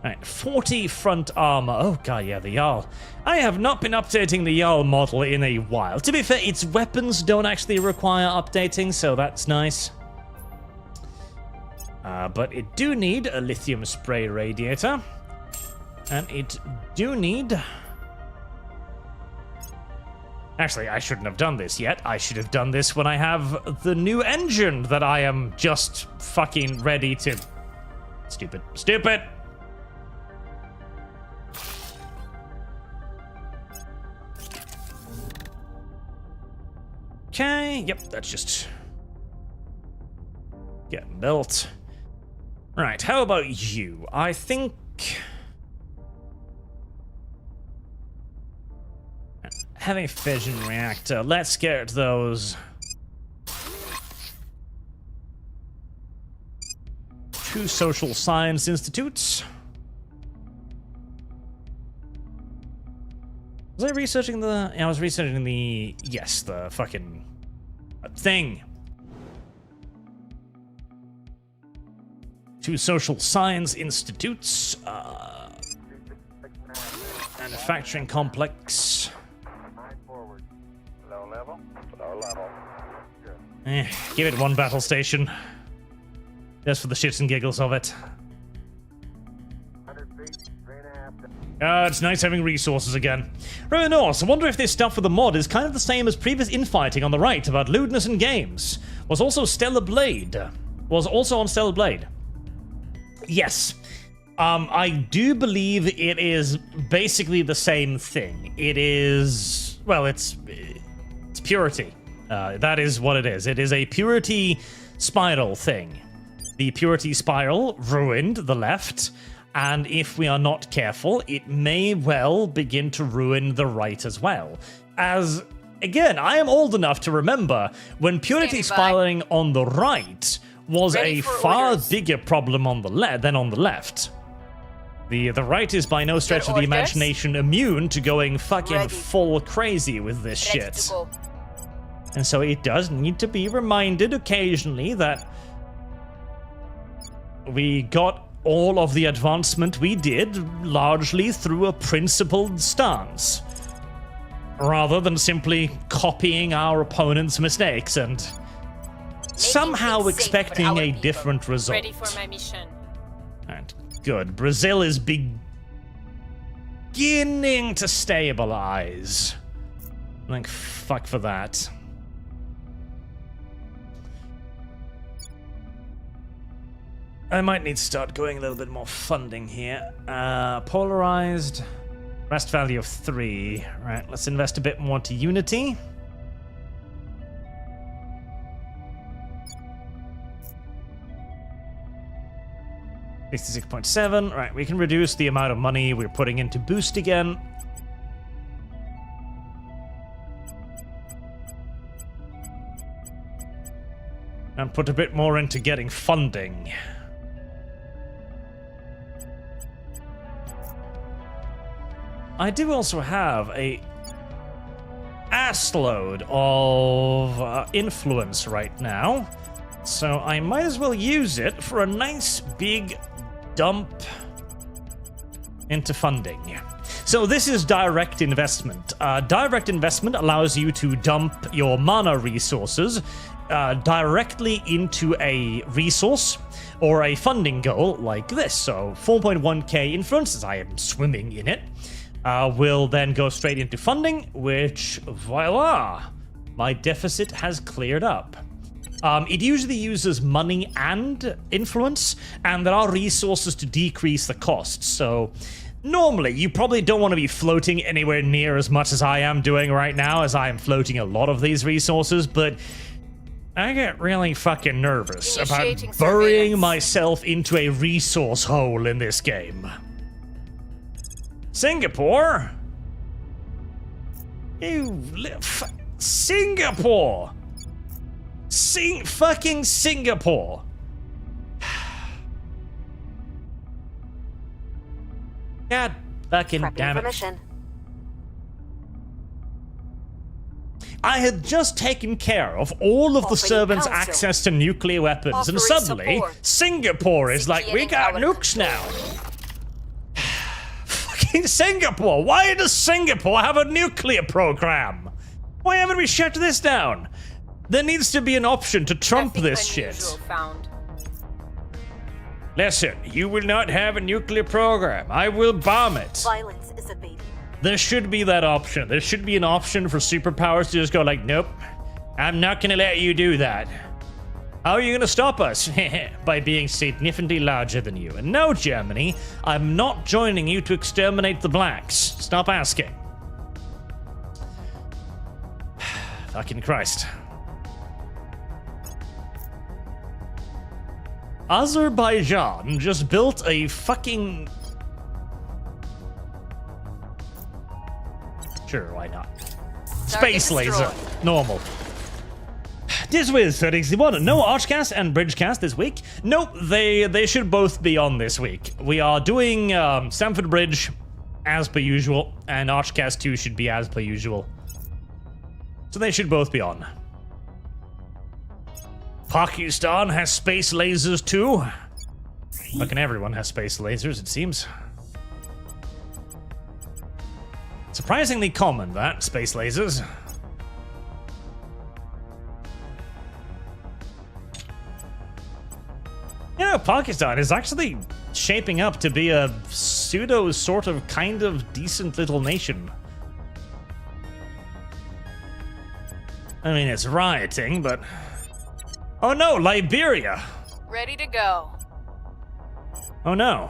Right, 40 front armor. Oh god, yeah, the Jarl. I have not been updating the Jarl model in a while. To be fair, its weapons don't actually require updating, so that's nice. But it do need a lithium spray radiator. And it do need... Actually, I shouldn't have done this yet. I should have done this when I have the new engine that I am just fucking ready to... Stupid. Okay, yep, that's just... getting built. Right, how about you? I think... Heavy fission reactor. Let's get those 2 social science institutes. Was I researching the... Yeah, I was researching the... Yes, the fucking... thing. 2 social science institutes, manufacturing complex. Low level. Low level. Give it 1 battle station. Just for the shits and giggles of it. 100 feet, 3.5. It's nice having resources again. Revenors, I wonder if this stuff with the mod is kind of the same as previous infighting on the right about lewdness in games. Was also on Stellar Blade. Yes. I do believe it is basically the same thing. It is... well, it's purity. That is what it is. It is a purity spiral thing. The purity spiral ruined the left, and if we are not careful, it may well begin to ruin the right as well. As, again, I am old enough to remember when purity spiraling on the right was a far bigger problem on the than on the left. The right is by no stretch of the imagination immune to going fucking full crazy with this shit. And so it does need to be reminded occasionally that we got all of the advancement we did largely through a principled stance, rather than simply copying our opponent's mistakes and somehow expecting a different result. Ready for my mission. And good. Brazil is beginning to stabilize. Like, fuck for that. I might need to start going a little bit more funding here. Polarized. Rest value of 3. Right, let's invest a bit more to Unity. $66.7. Right, we can reduce the amount of money we're putting into Boost again. And put a bit more into getting funding. I do also have a assload of influence right now, so I might as well use it for a nice big dump into funding. So this is direct investment. Direct investment allows you to dump your mana resources directly into a resource or a funding goal like this. So 4.1k influence, as I am swimming in it, will then go straight into funding, which, voila, my deficit has cleared up. It usually uses money and influence, and there are resources to decrease the costs. So normally, you probably don't want to be floating anywhere near as much as I am doing right now, as I am floating a lot of these resources, but I get really fucking nervous about burying myself into a resource hole in this game. Singapore? Singapore! Fucking Singapore! God fucking damn it. I had just taken care of all of the servants' access to nuclear weapons, and suddenly Singapore is like, we got nukes now. Fucking Singapore! Why does Singapore have a nuclear program? Why haven't we shut this down? There needs to be an option to trump this shit. Listen, you will not have a nuclear program. I will bomb it. Violence is a baby. There should be that option. There should be an option for superpowers to just go like, nope, I'm not gonna let you do that. How are you gonna stop us? By being significantly larger than you. And no, Germany, I'm not joining you to exterminate the blacks. Stop asking. Fucking Christ. Azerbaijan just built a fucking... Sure, why not? Space laser. Normal. Diswiz31. No ArchCast and Bridgecast this week. Nope, they should both be on this week. We are doing Stamford Bridge as per usual, and ArchCast 2 should be as per usual. So they should both be on. Pakistan has space lasers too. Fucking everyone has space lasers, it seems. Surprisingly common, that, space lasers. You know, Pakistan is actually shaping up to be a pseudo sort of kind of decent little nation. I mean, it's rioting, but... Oh no, Liberia! Ready to go. Oh no.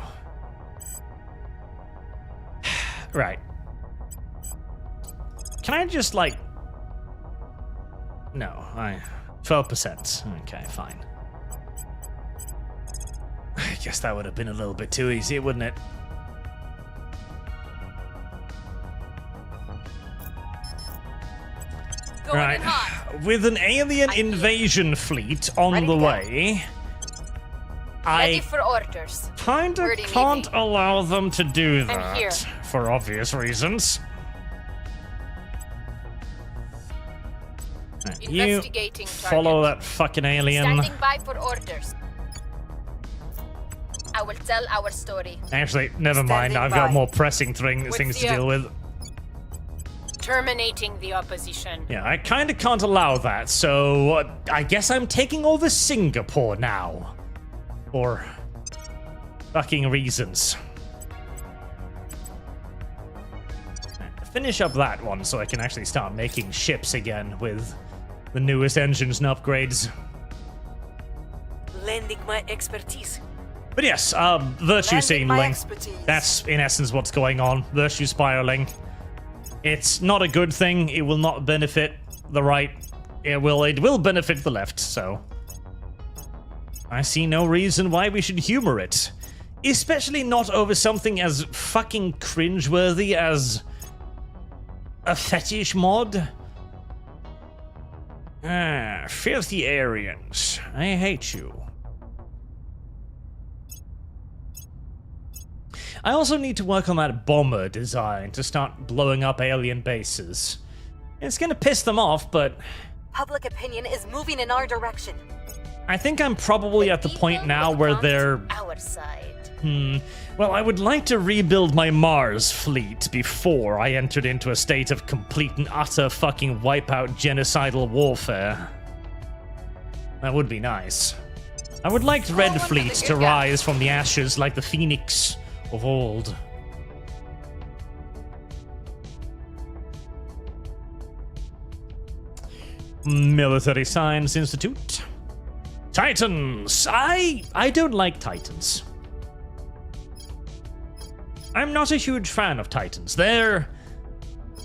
Right. Can I just, like... No, 12%. Okay, fine. I guess that would have been a little bit too easy, wouldn't it? Going Right. in hot. With an alien invasion fleet on the way, Ready I for orders. kinda Where do you need can't me? allow them to do I'm here. that for obvious reasons. Right, you Investigating follow target. that fucking alien. Standing by for orders. I will tell our story. Actually, never mind. Standing I've got by. more pressing things to the- deal with. Terminating the opposition. Yeah, I kinda can't allow that, so I guess I'm taking over Singapore now. For fucking reasons. Right, finish up that one so I can actually start making ships again with the newest engines and upgrades. Lending my expertise. But yes, virtue Lending my signaling. expertise. That's in essence what's going on. Virtue spiraling. It's not a good thing. It will not benefit the right. It will benefit the left, so I see no reason why we should humor it. Especially not over something as fucking cringeworthy as a fetish mod. Ah, filthy Aryans. I hate you. I also need to work on that bomber design to start blowing up alien bases. It's gonna piss them off, but Public opinion is moving in our direction. I think I'm probably at the point now where they're... Our side. Well, I would like to rebuild my Mars fleet before I entered into a state of complete and utter fucking wipeout genocidal warfare. That would be nice. I would like Red fleets to rise from the ashes like the Phoenix of old. Military Science Institute. Titans! I don't like Titans. I'm not a huge fan of Titans. They're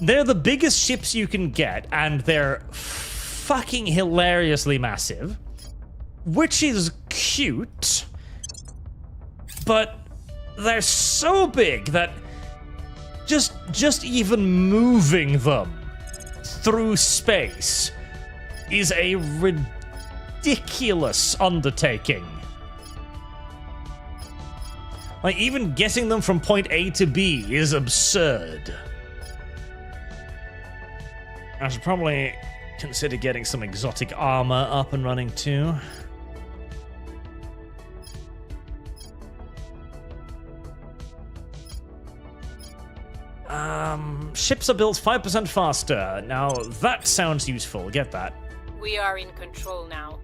the biggest ships you can get, and they're fucking hilariously massive, which is cute, but they're so big that just even moving them through space is a ridiculous undertaking. Like, even getting them from point A to B is absurd. I should probably consider getting some exotic armor up and running too. Ships are built 5% faster. Now, that sounds useful. Get that. We are in control now.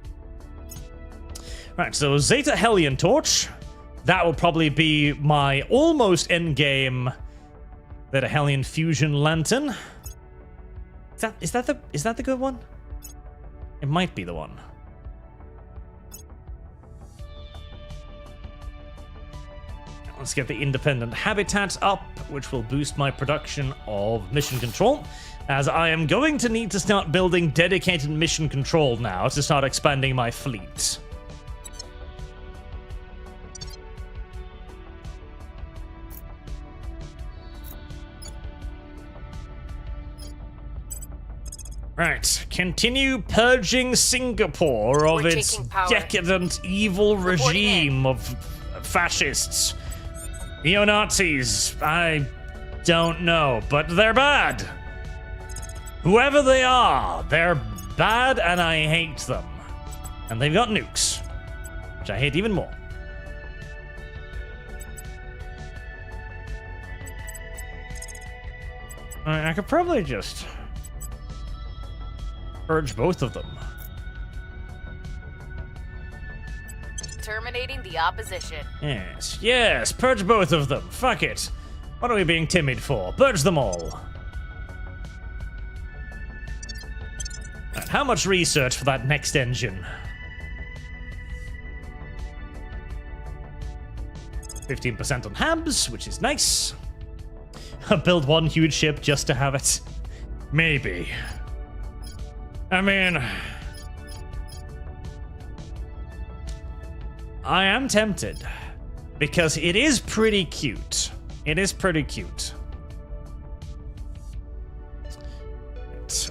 Right, so Zeta Hellion Torch. That will probably be my almost endgame Zeta Hellion Fusion Lantern. Is that the good one? It might be the one. Let's get the independent habitat up, which will boost my production of mission control, as I am going to need to start building dedicated mission control now to start expanding my fleet. Right, continue purging Singapore of We're its taking power. decadent, evil regime of fascists. Neo-Nazis, I don't know, but they're bad. Whoever they are, they're bad and I hate them. And they've got nukes, which I hate even more. I could probably just purge both of them. Terminating the opposition. Yes, yes, purge both of them. Fuck it. What are we being timid for? Purge them all. Right, how much research for that next engine? 15% on Habs, which is nice. Build one huge ship just to have it. Maybe. I mean, I am tempted because it is pretty cute. It is pretty cute.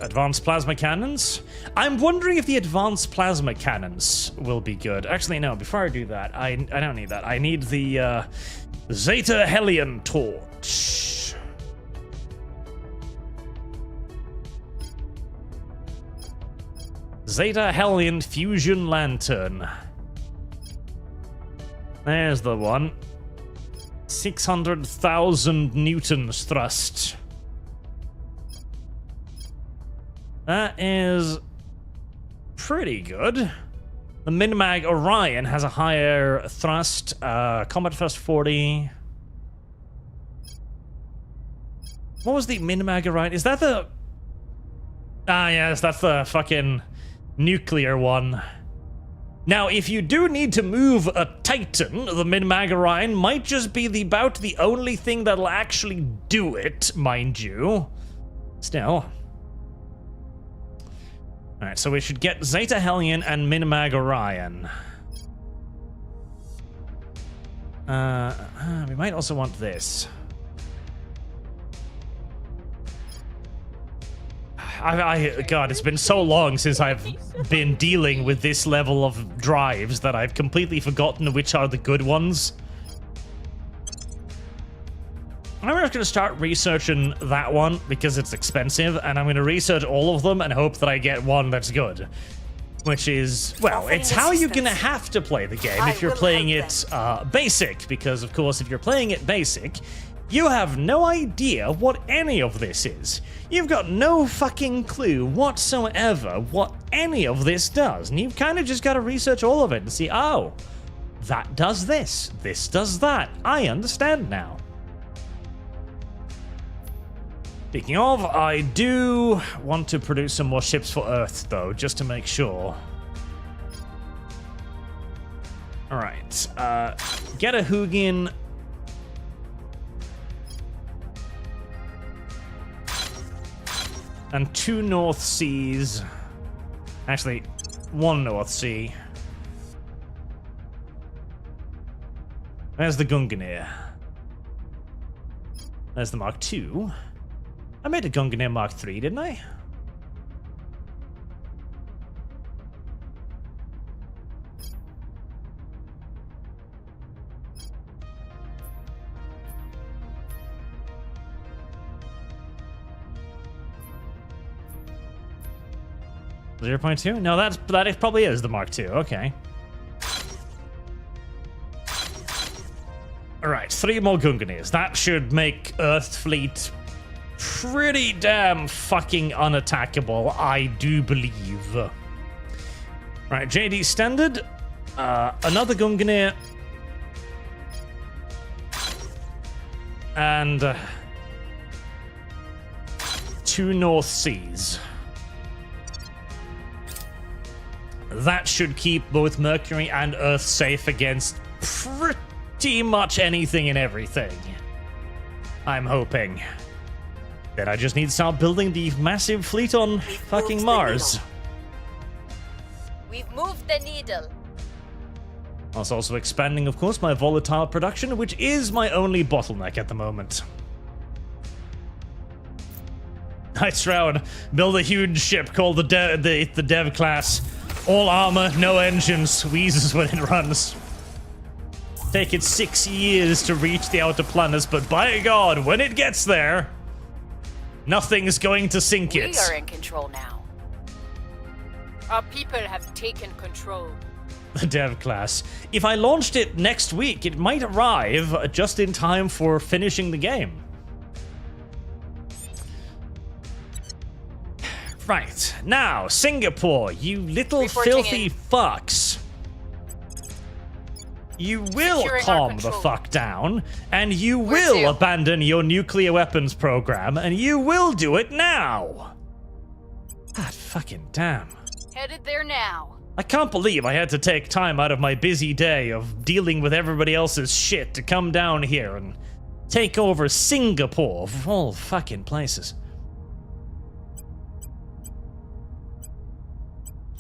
Advanced plasma cannons. I'm wondering if the advanced plasma cannons will be good. Actually, no. Before I do that, I don't need that. I need the Zeta Hellion torch. Zeta Hellion fusion lantern. There's the one. 600,000 newtons thrust. That is pretty good. The Min-Mag Orion has a higher thrust. Combat thrust 40. What was the Min-Mag Orion? Is that the... Ah, yes, that's the fucking nuclear one. Now, if you do need to move a Titan, the Min-Mag Orion might just be about the only thing that'll actually do it, mind you. Still. Alright, so we should get Zeta Hellion and Min-Mag Orion. We might also want this. God, it's been so long since I've been dealing with this level of drives that I've completely forgotten which are the good ones. I'm just going to start researching that one because it's expensive, and I'm going to research all of them and hope that I get one that's good. Which is, well, it's how you're going to have to play the game if you're playing it basic, because, of course, if you're playing it basic, you have no idea what any of this is. You've got no fucking clue whatsoever what any of this does, and you've kind of just got to research all of it and see, oh, that does this does that. I understand now. Speaking of, I do want to produce some more ships for Earth, though, just to make sure. Alright, get a Hugin. And 2 North Seas. Actually, 1 North Sea. There's the Gunganir. There's the Mark II. I made a Gunganir Mark III, didn't I? .2? No, that probably is the Mark II. Okay. Alright, 3 more Gunganirs. That should make Earth Fleet pretty damn fucking unattackable, I do believe. Right, JD Standard. Another Gunganir. And 2 North Seas. That should keep both Mercury and Earth safe against pretty much anything and everything. I'm hoping. Then I just need to start building the massive fleet on fucking Mars. We've moved the needle. I was also expanding, of course, my volatile production, which is my only bottleneck at the moment. Nice round. Build a huge ship called the Dev class. All armor, no engines, wheezes when it runs. Take it 6 years to reach the outer planets, but by God, when it gets there, nothing's going to sink it. We are in control now. Our people have taken control. The Dev class. If I launched it next week, it might arrive just in time for finishing the game. Right, now, Singapore, you little Reporting filthy in. fucks. You will Securing our calm the control. fuck down, and you Where will to? abandon your nuclear weapons program, and you will do it now. God fucking damn. Headed there now. I can't believe I had to take time out of my busy day of dealing with everybody else's shit to come down here and take over Singapore, of all fucking places.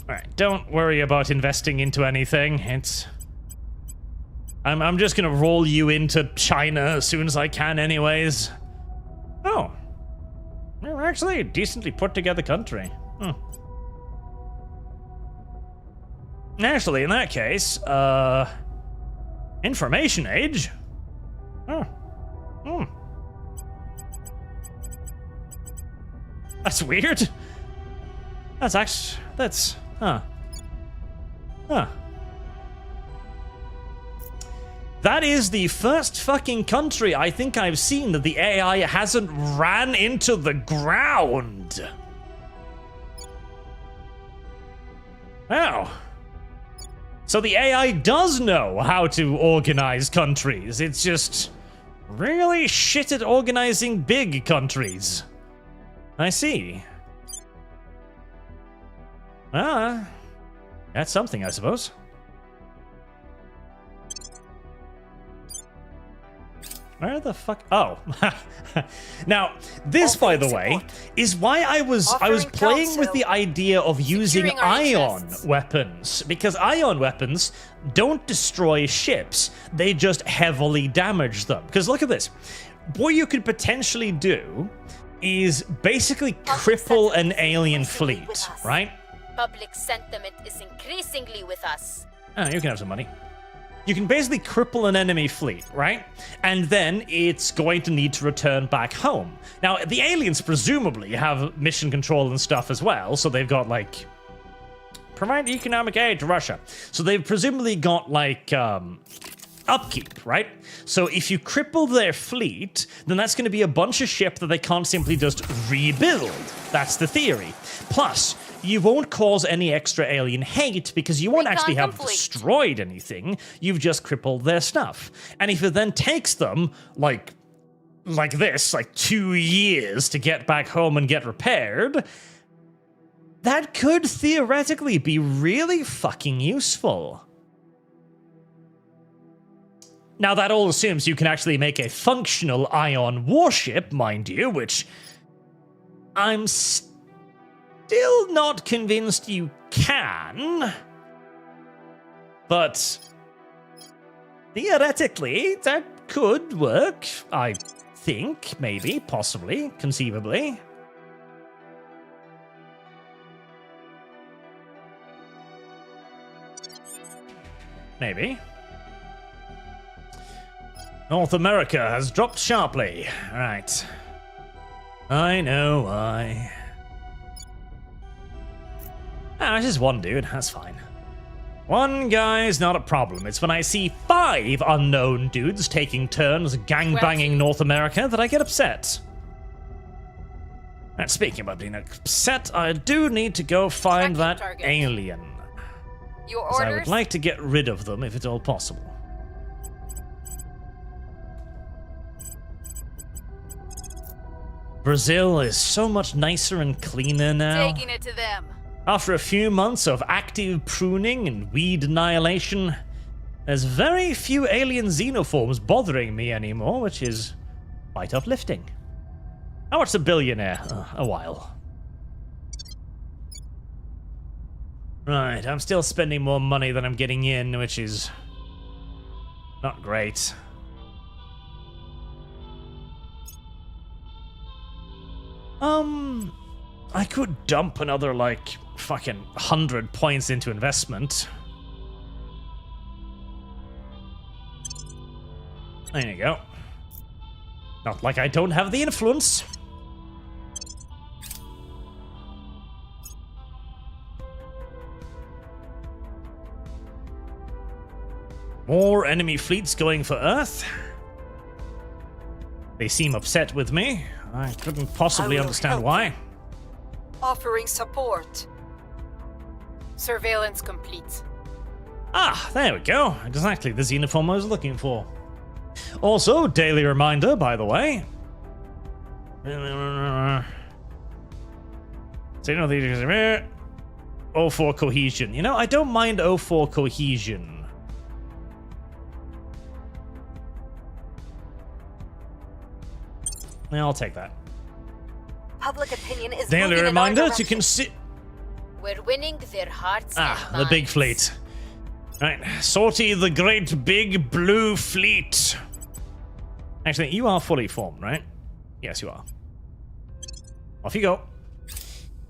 Alright, don't worry about investing into anything. I'm just gonna roll you into China as soon as I can anyways. Oh. You're actually a decently put together country. Actually, in that case, information age? That's weird. That is the first fucking country I think I've seen that the AI hasn't ran into the ground. Oh. So the AI does know how to organize countries. It's just really shit at organizing big countries. I see. That's something, I suppose. Where the fuck? Oh. Now, this, by the way, is why I was playing with the idea of using Securing our ion interests. weapons, because ion weapons don't destroy ships, they just heavily damage them. Because look at this. What you could potentially do is basically cripple an alien fleet, right? Public sentiment is increasingly with us. Oh, you can have some money. You can basically cripple an enemy fleet, right? And then it's going to need to return back home. Now, the aliens presumably have mission control and stuff as well, so they've got, like, provide economic aid to Russia. So they've presumably got, like, upkeep, right? So if you cripple their fleet, then that's going to be a bunch of ship that they can't simply just rebuild. That's the theory. Plus, you won't cause any extra alien hate because you won't actually have destroyed anything. You've just crippled their stuff. And if it then takes them, like this, like 2 years to get back home and get repaired, that could theoretically be really fucking useful. Now, that all assumes you can actually make a functional ion warship, mind you, which I'm still not convinced you can. But theoretically, that could work, I think, maybe, possibly, conceivably. Maybe. North America has dropped sharply. Right. I know why. Ah, it's just one dude. That's fine. One guy's not a problem. It's when I see 5 unknown dudes taking turns gangbanging North America that I get upset. And speaking about being upset, I do need to go find that alien. Your 'Cause orders? I would like to get rid of them if at all possible. Brazil is so much nicer and cleaner now. Taking it to them. After a few months of active pruning and weed annihilation, there's very few alien xenoforms bothering me anymore, which is quite uplifting. How much's a billionaire? A while. Right, I'm still spending more money than I'm getting in, which is not great. I could dump another, like, fucking 100 points into investment. There you go. Not like I don't have the influence. More enemy fleets going for Earth. They seem upset with me. I couldn't possibly understand why. Offering support. Surveillance complete. Ah, there we go. Exactly the xenophone I was looking for. Also, daily reminder, by the way. O4 cohesion. You know, I don't mind O4 cohesion. Yeah, I'll take that. Public opinion is Daily moving reminder in our to direction. consider. We're winning their hearts Ah, and the big minds. fleet. Right, sortie the great big blue fleet. Actually, you are fully formed, right? Yes, you are. Off you go.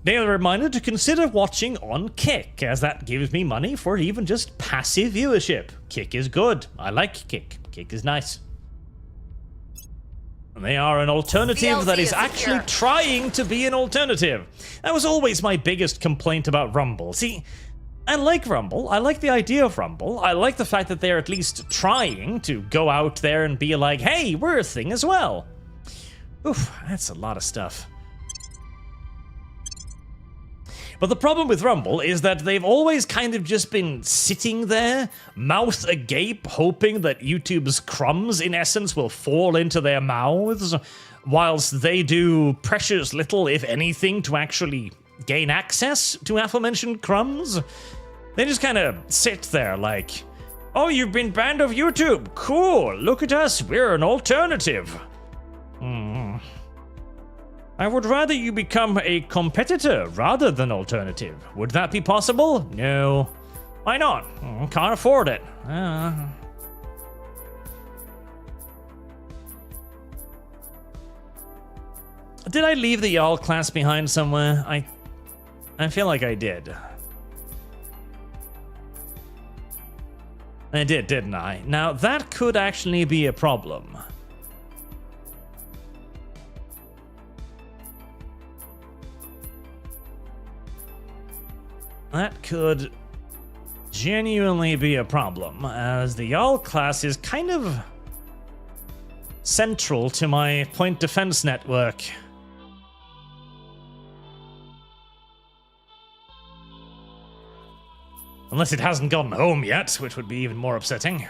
Daily reminder to consider watching on Kick, as that gives me money for even just passive viewership. Kick is good. I like Kick. Kick is nice. And they are an alternative that VLC is is actually secure. trying to be an alternative. That was always my biggest complaint about Rumble. See, I like Rumble. I like the idea of Rumble. I like the fact that they're at least trying to go out there and be like, hey, we're a thing as well. Oof, that's a lot of stuff. But the problem with Rumble is that they've always kind of just been sitting there, mouth agape, hoping that YouTube's crumbs, in essence, will fall into their mouths, whilst they do precious little, if anything, to actually gain access to aforementioned crumbs. They just kind of sit there like, oh, you've been banned off YouTube. Cool, look at us, we're an alternative. I would rather you become a competitor rather than alternative. Would that be possible? No. Why not? Can't afford it. Did I leave the Jarl class behind somewhere? I feel like I did. I did, didn't I? Now, that could actually be a problem. That could genuinely be a problem, as the Jarl class is kind of central to my point defense network. Unless it hasn't gotten home yet, which would be even more upsetting.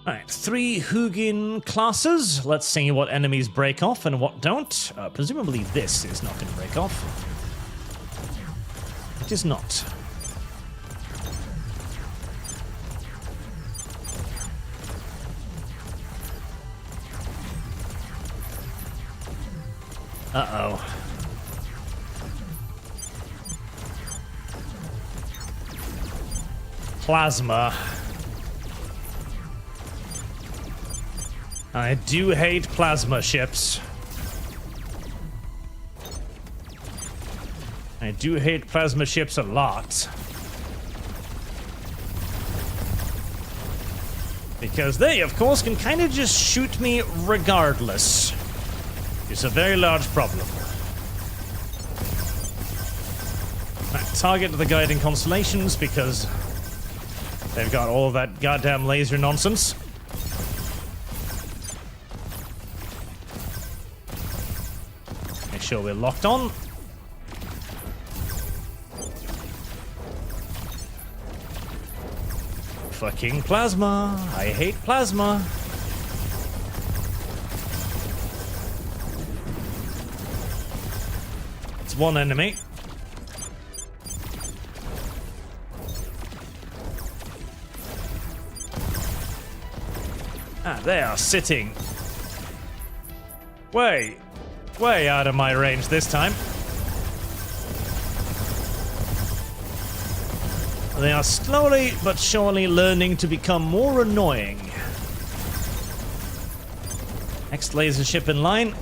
Alright, 3 Hugin classes. Let's see what enemies break off and what don't. Presumably this is not going to break off. It is not. Uh-oh. Plasma. I do hate plasma ships. I do hate plasma ships a lot. Because they, of course, can kind of just shoot me regardless. It's a very large problem. Right, target the guiding constellations because they've got all that goddamn laser nonsense. Make sure we're locked on. Fucking plasma. I hate plasma. It's one enemy. Ah, they are sitting way out of my range this time. They are slowly but surely learning to become more annoying. Next laser ship in line.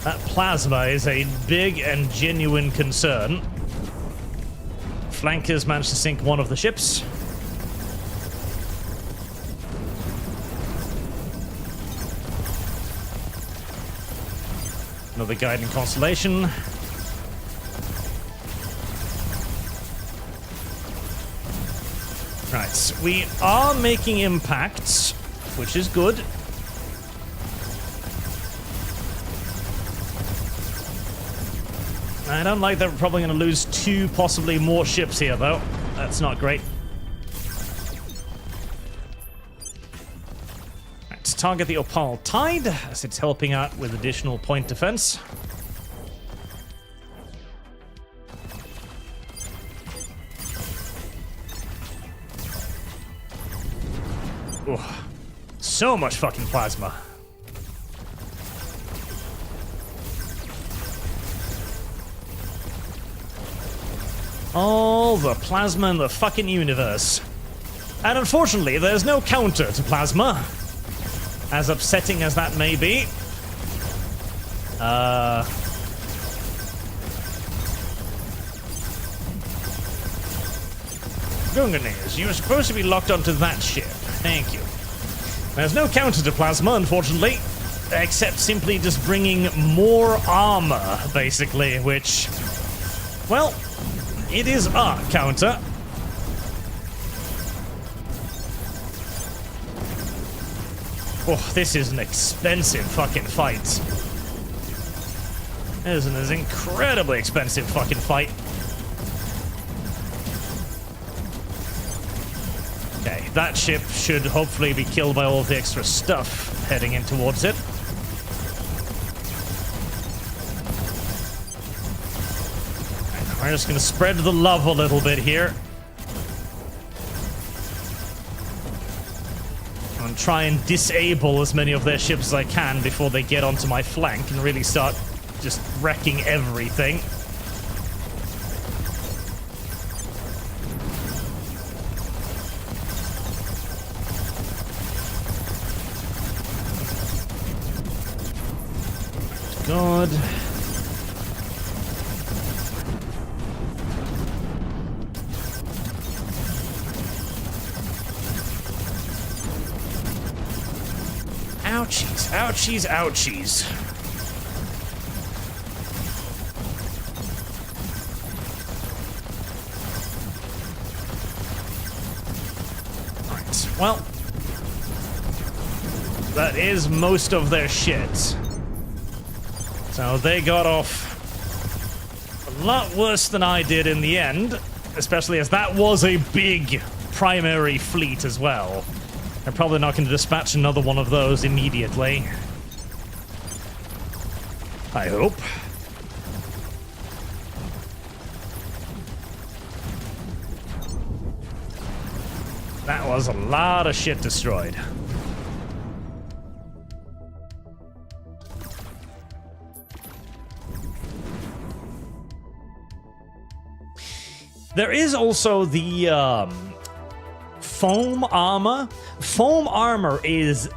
That plasma is a big and genuine concern. Flankers managed to sink one of the ships. Another guiding constellation. Right, we are making impacts, which is good. I don't like that we're probably going to lose 2, possibly more ships here, though. That's not great. Right, target the Opal Tide, as it's helping out with additional point defense. Ooh, so much fucking plasma. All the plasma in the fucking universe. And unfortunately, there's no counter to plasma. As upsetting as that may be. Gunganese, you were supposed to be locked onto that ship. Thank you. There's no counter to plasma, unfortunately. Except simply just bringing more armor, basically, which... well... it is our counter. Oh, this is an expensive fucking fight. This is an incredibly expensive fucking fight. Okay, that ship should hopefully be killed by all of the extra stuff heading in towards it. We're just going to spread the love a little bit here. And try and disable as many of their ships as I can before they get onto my flank and really start just wrecking everything. God. Ouchies, ouchies, ouchies. Right, well, that is most of their shit. So they got off a lot worse than I did in the end, especially as that was a big primary fleet as well. They're probably not going to dispatch another one of those immediately. I hope. That was a lot of shit destroyed. There is also the foam armor. Foam armor is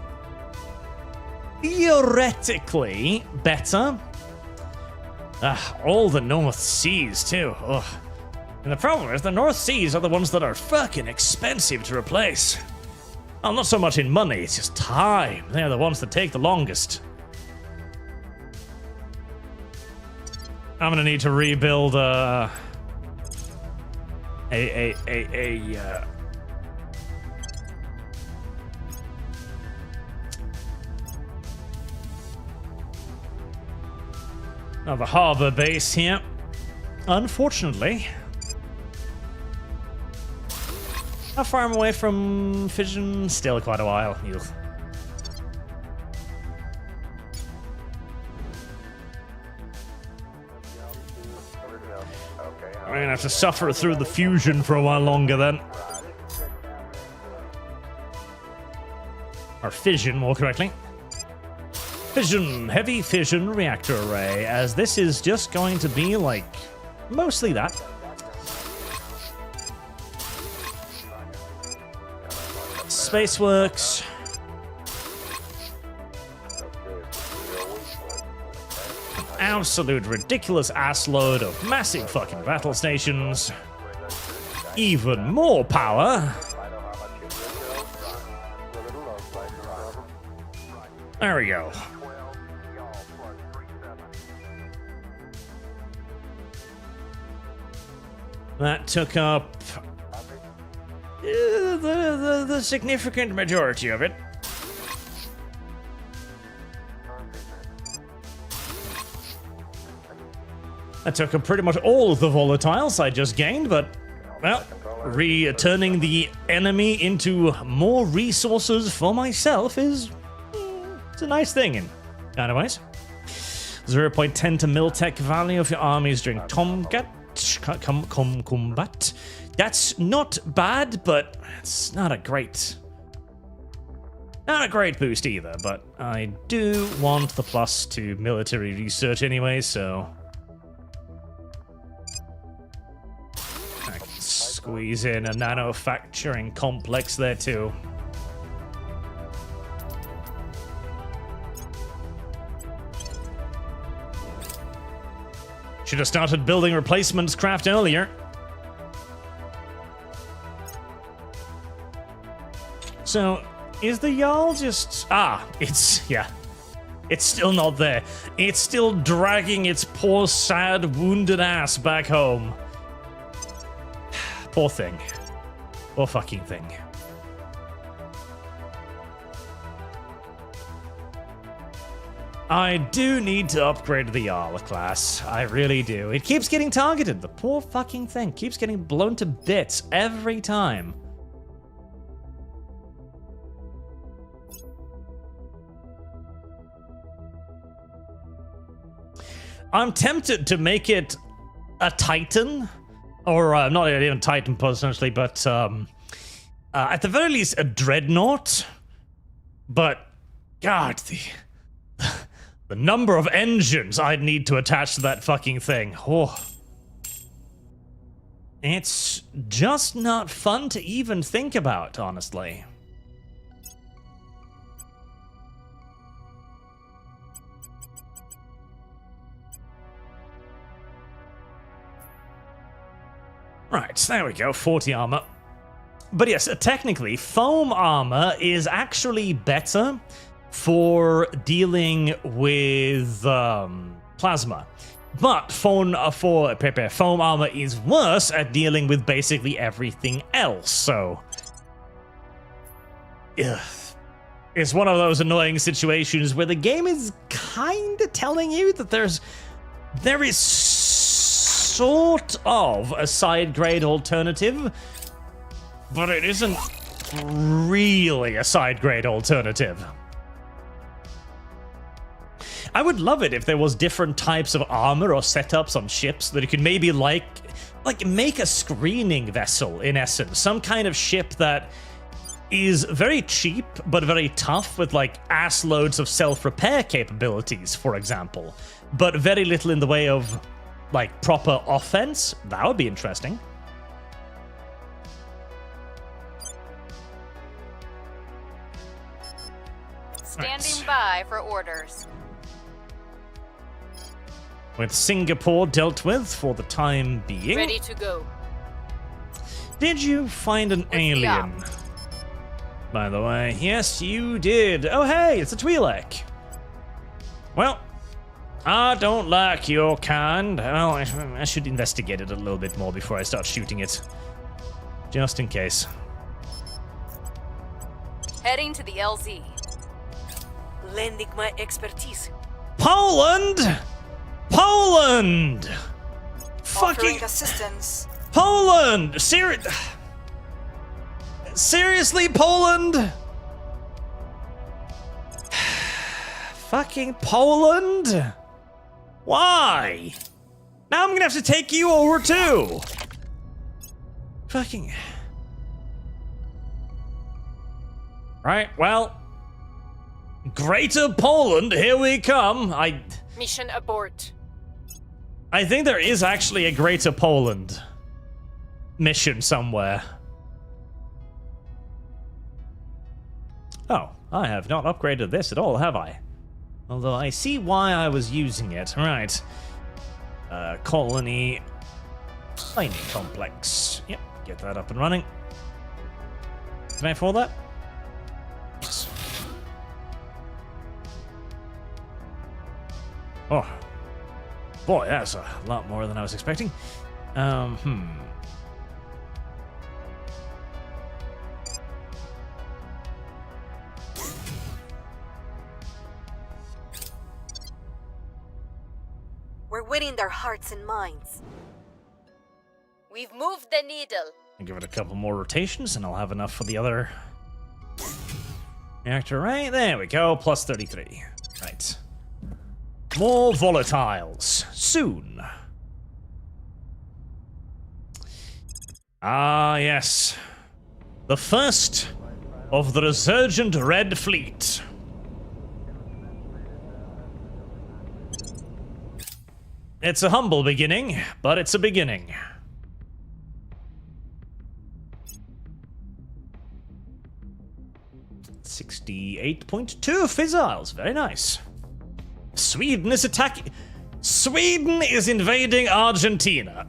theoretically better. All the North Seas too. Ugh. And the problem is the North Seas are the ones that are fucking expensive to replace. Well, not so much in money, it's just time. They're the ones that take the longest. I'm gonna need to rebuild now the harbor base here. Unfortunately. How far am I away from fission? Still quite a while. Ugh. I'm gonna have to suffer through the fusion for a while longer then. Or fission, more correctly. Fission, heavy fission reactor array, as this is just going to be like mostly that. Spaceworks. Absolute ridiculous assload of massive fucking battle stations. Even more power. There we go. That took up the significant majority of it. I took pretty much all of the volatiles I just gained, but, well, returning the enemy into more resources for myself is it's a nice thing in kind of ways. 0.10 to mil-tech value of your armies during combat. That's not bad, but it's not a great boost either. But I do want the plus to military research anyway, so I can squeeze in a manufacturing complex there too. Should have started building replacements craft earlier. So, is the Jarl just... it's still not there. It's still dragging its poor, sad, wounded ass back home. Poor thing. Poor fucking thing. I do need to upgrade the Jarl class. I really do. It keeps getting targeted. The poor fucking thing keeps getting blown to bits every time. I'm tempted to make it a Titan, or not even Titan potentially, but at the very least a Dreadnought. But God, the number of engines I'd need to attach to that fucking thing. Oh. It's just not fun to even think about, honestly. Right, there we go, 40 armor. But yes, technically, foam armor is actually better for dealing with plasma. But foam armor is worse at dealing with basically everything else, so... Ugh. It's one of those annoying situations where the game is kinda telling you that there is sort of a side grade alternative, but it isn't really a side grade alternative. I would love it if there was different types of armor or setups on ships that you could maybe like make a screening vessel in essence, some kind of ship that is very cheap but very tough with like ass loads of self-repair capabilities, for example, but very little in the way of like proper offense. That would be interesting. Standing by for orders. With Singapore dealt with for the time being. Ready to go. Did you find an alien? By the way, yes, you did. Oh, hey, it's a Twi'lek. Well, I don't like your kind. Well, I should investigate it a little bit more before I start shooting it. Just in case. Heading to the LZ. Lending my expertise. Poland! Poland! Offering Fucking assistance. Poland! Seriously, Poland? Fucking Poland? Why? Now I'm gonna have to take you over too. Fucking... Right, well... Greater Poland, here we come. Mission abort. I think there is actually a Greater Poland mission somewhere. Oh, I have not upgraded this at all, have I? Although I see why I was using it. Right. Colony mining complex. Yep, get that up and running. Can I afford that? Yes. Oh. Boy, that's a lot more than I was expecting. We're winning their hearts and minds. We've moved the needle. I'll give it a couple more rotations and I'll have enough for the other reactor. Right, there we go, plus 33. Right. More volatiles. Soon. Ah, yes. The first of the resurgent Red Fleet. It's a humble beginning, but it's a beginning. $68.2 fizzles, very nice. Sweden is attacking. Sweden is invading Argentina.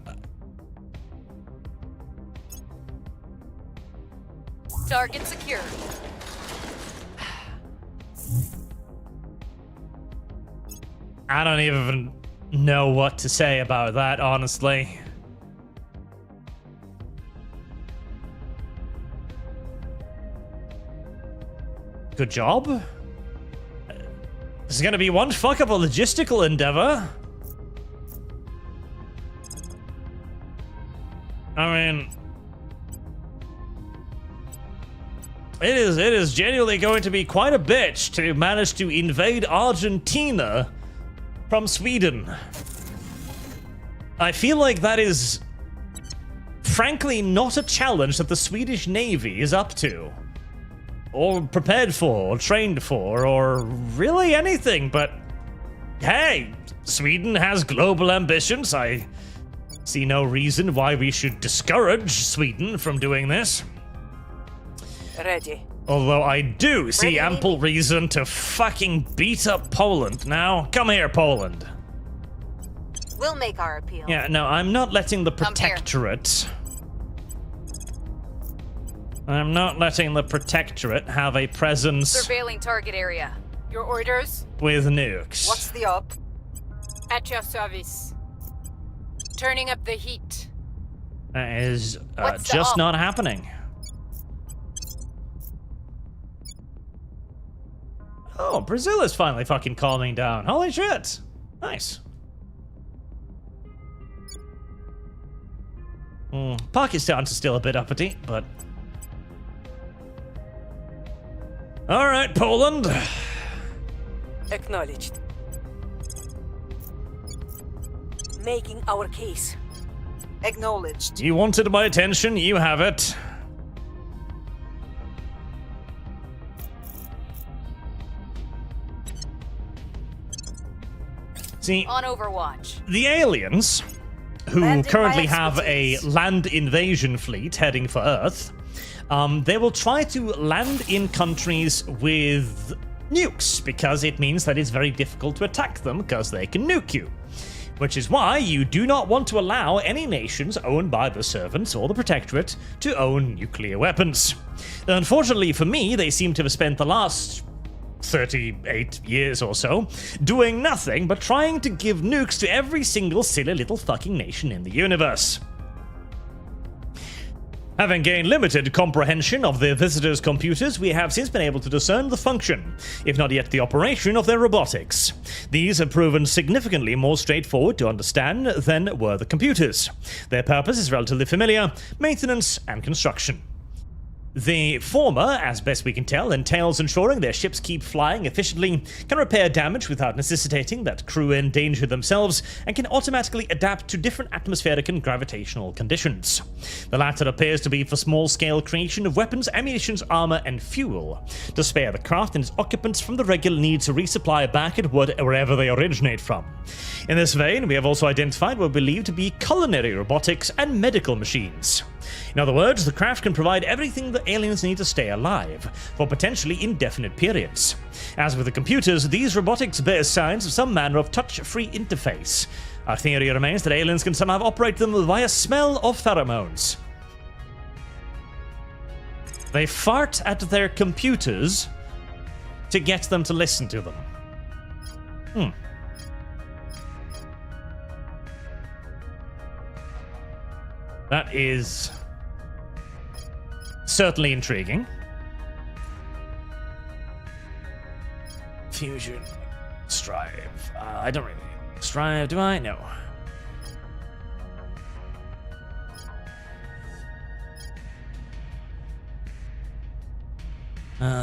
Target secured. I don't even know what to say about that, honestly. Good job. This is gonna be one fuck up a logistical endeavor. I mean, it is genuinely going to be quite a bitch to manage to invade Argentina from Sweden. I feel like that is frankly not a challenge that the Swedish Navy is up to, or prepared for, or trained for, or really anything, but hey, Sweden has global ambitions. I see no reason why we should discourage Sweden from doing this. Ready. Although I do see ample reason to fucking beat up Poland now. Come here, Poland. We'll make our appeal. Yeah, no, I'm not letting the Protectorate... I'm not letting the Protectorate have a presence Surveilling target area. Your orders? with nukes. What's the up? At your service. Turning up the heat. That is What's the just op? not happening. Oh, Brazil is finally fucking calming down. Holy shit. Nice. Pakistan's still a bit uppity, but... Alright, Poland. Acknowledged. Making our case. Acknowledged. You wanted my attention, you have it. See, On Overwatch. the aliens, who Landing currently my have a expertise. land invasion fleet heading for Earth, they will try to land in countries with nukes, because it means that it's very difficult to attack them, because they can nuke you. Which is why you do not want to allow any nations owned by the Servants or the Protectorate to own nuclear weapons. Unfortunately for me, they seem to have spent the last 38 years or so doing nothing but trying to give nukes to every single silly little fucking nation in the universe. Having gained limited comprehension of the visitors' computers, we have since been able to discern the function, if not yet the operation, of their robotics. These have proven significantly more straightforward to understand than were the computers. Their purpose is relatively familiar: maintenance and construction. The former, as best we can tell, entails ensuring their ships keep flying efficiently, can repair damage without necessitating that crew endanger themselves, and can automatically adapt to different atmospheric and gravitational conditions. The latter appears to be for small-scale creation of weapons, ammunition, armor, and fuel, to spare the craft and its occupants from the regular need to resupply back at wherever they originate from. In this vein, we have also identified what we believe to be culinary robotics and medical machines. In other words, the craft can provide everything the aliens need to stay alive, for potentially indefinite periods. As with the computers, these robotics bear signs of some manner of touch-free interface. Our theory remains that aliens can somehow operate them via smell of pheromones. They fart at their computers to get them to listen to them. That is certainly intriguing. Fusion, strive. I don't really Strive, do I? No.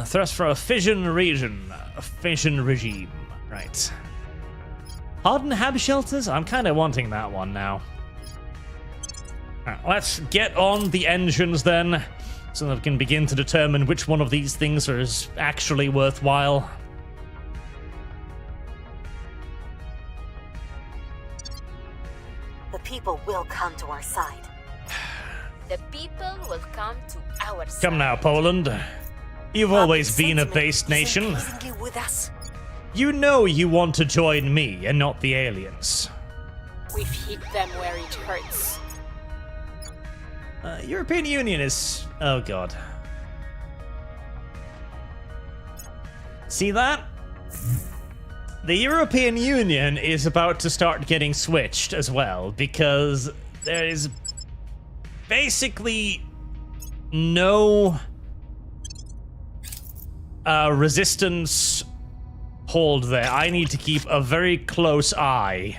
Thrust for a fission region. A fission regime. Right. Harden Hab shelters? I'm kind of wanting that one now. Alright, let's get on the engines then, so that we can begin to determine which one of these things is actually worthwhile. The people will come to our side. The people will come to our side. Come now, Poland. You've always been a based nation. Increasingly with us. You know you want to join me and not the aliens. We've hit them where it hurts. European Union is... oh god. See that? The European Union is about to start getting switched as well, because there is basically no resistance hold there. I need to keep a very close eye.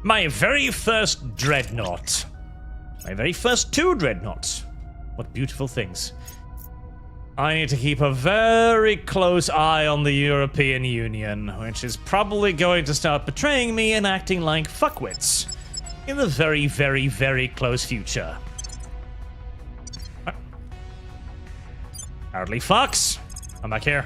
My very first dreadnought. My very first 2 dreadnoughts. What beautiful things. I need to keep a very close eye on the European Union, which is probably going to start betraying me and acting like fuckwits in the very, very, very close future. Hardly fucks. I'm back here.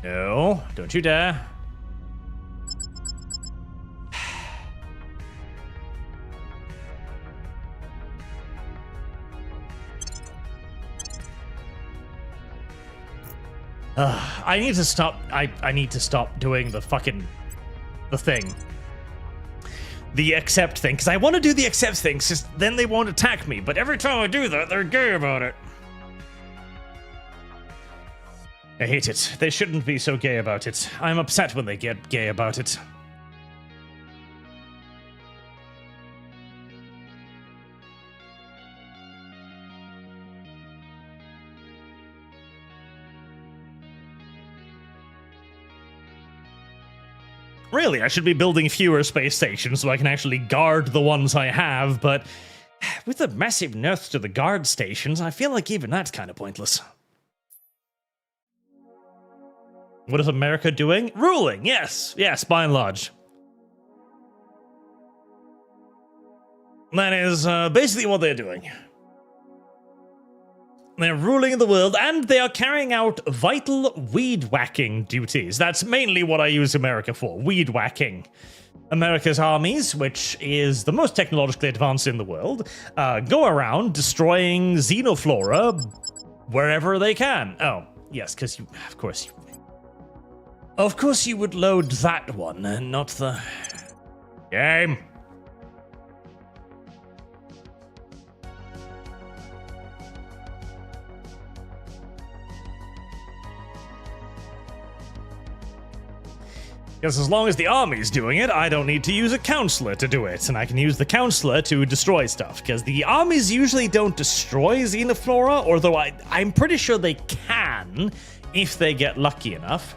No, don't you dare. I need to stop. I need to stop doing the thing. The accept thing, because I want to do the accept thing, because then they won't attack me. But every time I do that, they're gay about it. I hate it. They shouldn't be so gay about it. I'm upset when they get gay about it. Really, I should be building fewer space stations so I can actually guard the ones I have, but with the massive nerfs to the guard stations, I feel like even that's kind of pointless. What is America doing? Ruling, yes, by and large. That is basically what they're doing. They're ruling the world, and they are carrying out vital weed-whacking duties. That's mainly what I use America for, weed-whacking. America's armies, which is the most technologically advanced in the world, go around destroying xenoflora wherever they can. Oh, yes, because you, of course you would load that one, and not the game. Because as long as the army's doing it, I don't need to use a counselor to do it, and I can use the counselor to destroy stuff, because the armies usually don't destroy xenoflora, although I'm pretty sure they can if they get lucky enough.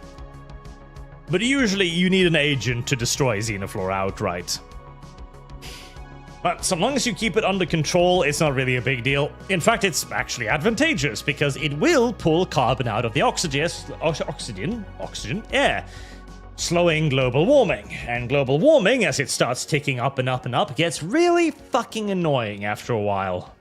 But usually you need an agent to destroy xenoflora outright. But so long as you keep it under control, it's not really a big deal. In fact, it's actually advantageous, because it will pull carbon out of the oxygen air, slowing global warming. And global warming, as it starts ticking up and up and up, gets really fucking annoying after a while.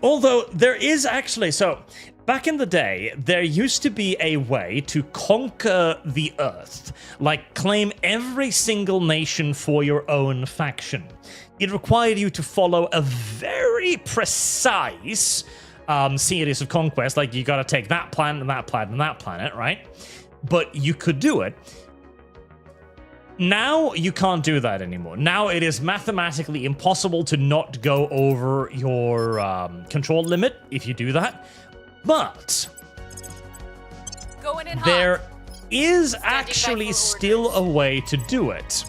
Although there is actually, so back in the day, there used to be a way to conquer the Earth, like claim every single nation for your own faction. It required you to follow a very precise series of conquest, like you gotta take that planet and that planet and that planet, right? But you could do it. Now you can't do that anymore. Now it is mathematically impossible to not go over your control limit if you do that. But there is actually still a way to do it.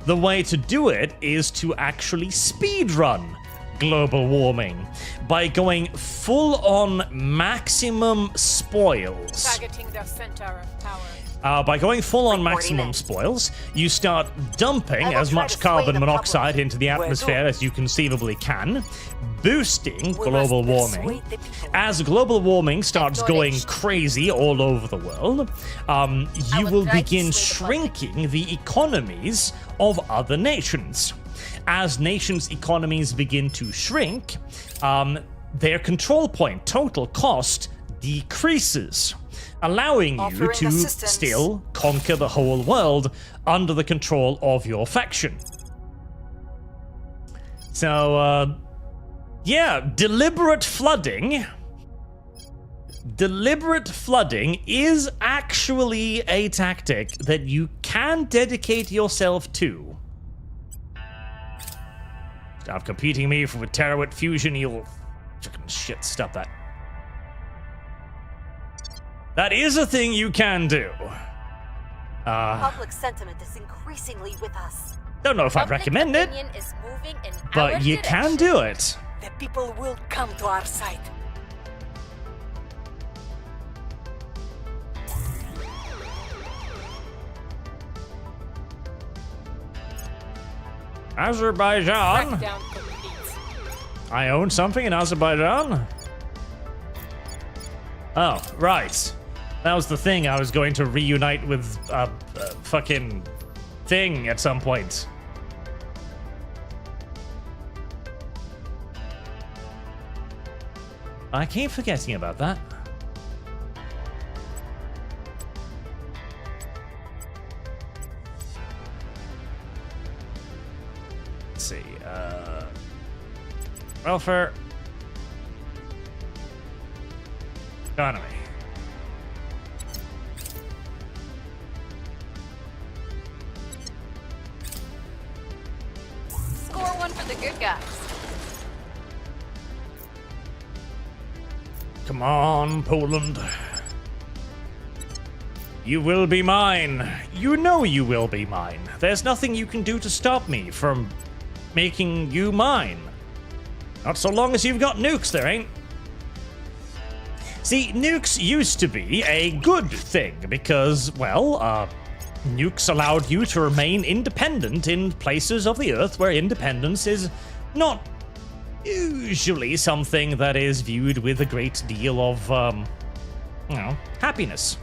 The way to do it is to actually speedrun global warming by going full-on maximum spoils. Targeting the center of power. By going full-on Reporting maximum in. spoils, you start dumping I will as try much to sway carbon the monoxide public. into the Will atmosphere do. as you conceivably can, boosting We global must warming. persuade the people. As global warming starts going Acknowledged. crazy all over the world, you will will try to begin sway the public. shrinking the economies of other nations. As nations' economies begin to shrink, their control point, total cost, decreases, allowing you Offering to assistance. still conquer the whole world under the control of your faction. So, yeah, deliberate flooding is actually a tactic that you can dedicate yourself to. Stop competing me with Terrawit Fusion, you fucking shit, stop that. That is a thing you can do. Public sentiment is increasingly with us. Don't know if I'd Public recommend it, opinion is moving in our but you can direction. do it. The people will come to our side. Azerbaijan? Crackdown complete. I own something in Azerbaijan? Oh, right. That was the thing. I was going to reunite with a fucking thing at some point. I keep forgetting about that. Let's see. Welfare. Economy. Score one for the good guys. Come on, Poland. You will be mine. You know you will be mine. There's nothing you can do to stop me from making you mine. Not so long as you've got nukes, there ain't. See, nukes used to be a good thing because, well, nukes allowed you to remain independent in places of the Earth where independence is not usually something that is viewed with a great deal of, happiness.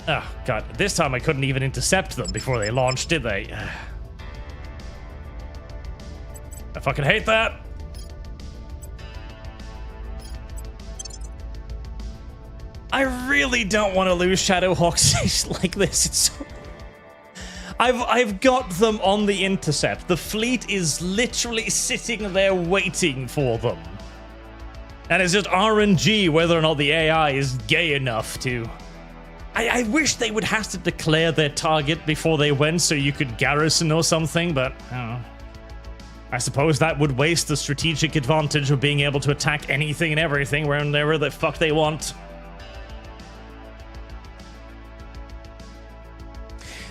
Oh, God, this time I couldn't even intercept them before they launched, did they? I fucking hate that. I really don't want to lose Shadowhawks like this. It's so... I've got them on the intercept. The fleet is literally sitting there waiting for them. And it's just RNG whether or not the AI is gay enough to... I wish they would have to declare their target before they went so you could garrison or something, but I don't know. I suppose that would waste the strategic advantage of being able to attack anything and everything wherever the fuck they want.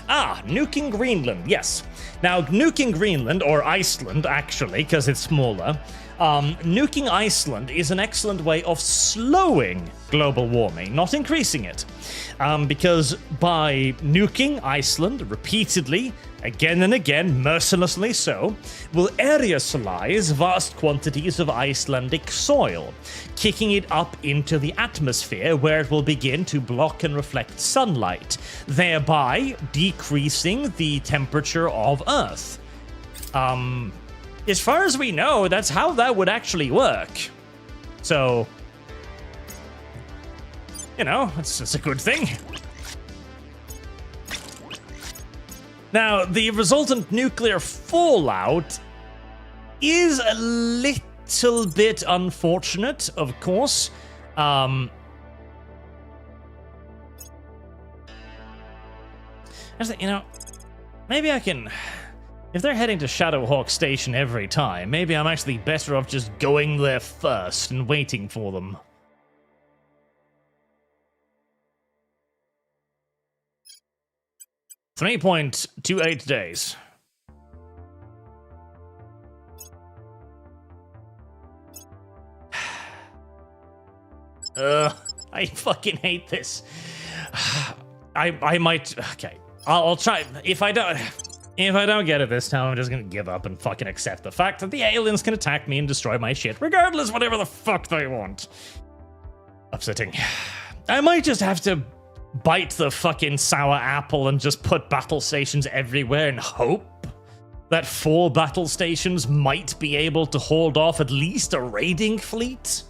Ah, nuking Greenland, yes. Now, nuking Greenland, or Iceland, actually, because it's smaller, nuking Iceland is an excellent way of slowing global warming, not increasing it. Because by nuking Iceland repeatedly, again and again, mercilessly so, will aerosolize vast quantities of Icelandic soil, kicking it up into the atmosphere where it will begin to block and reflect sunlight, thereby decreasing the temperature of Earth. As far as we know, that's how that would actually work. So, you know, it's a good thing. Now, the resultant nuclear fallout is a little bit unfortunate, of course. Actually, you know, maybe I can... If they're heading to Shadowhawk Station every time, maybe I'm actually better off just going there first and waiting for them. .28 days. I fucking hate this. I might. Okay, I'll try. If I don't get it this time, I'm just gonna give up and fucking accept the fact that the aliens can attack me and destroy my shit, regardless, whatever the fuck they want. Upsetting. I might just have to bite the fucking sour apple and just put battle stations everywhere and hope that 4 battle stations might be able to hold off at least a raiding fleet.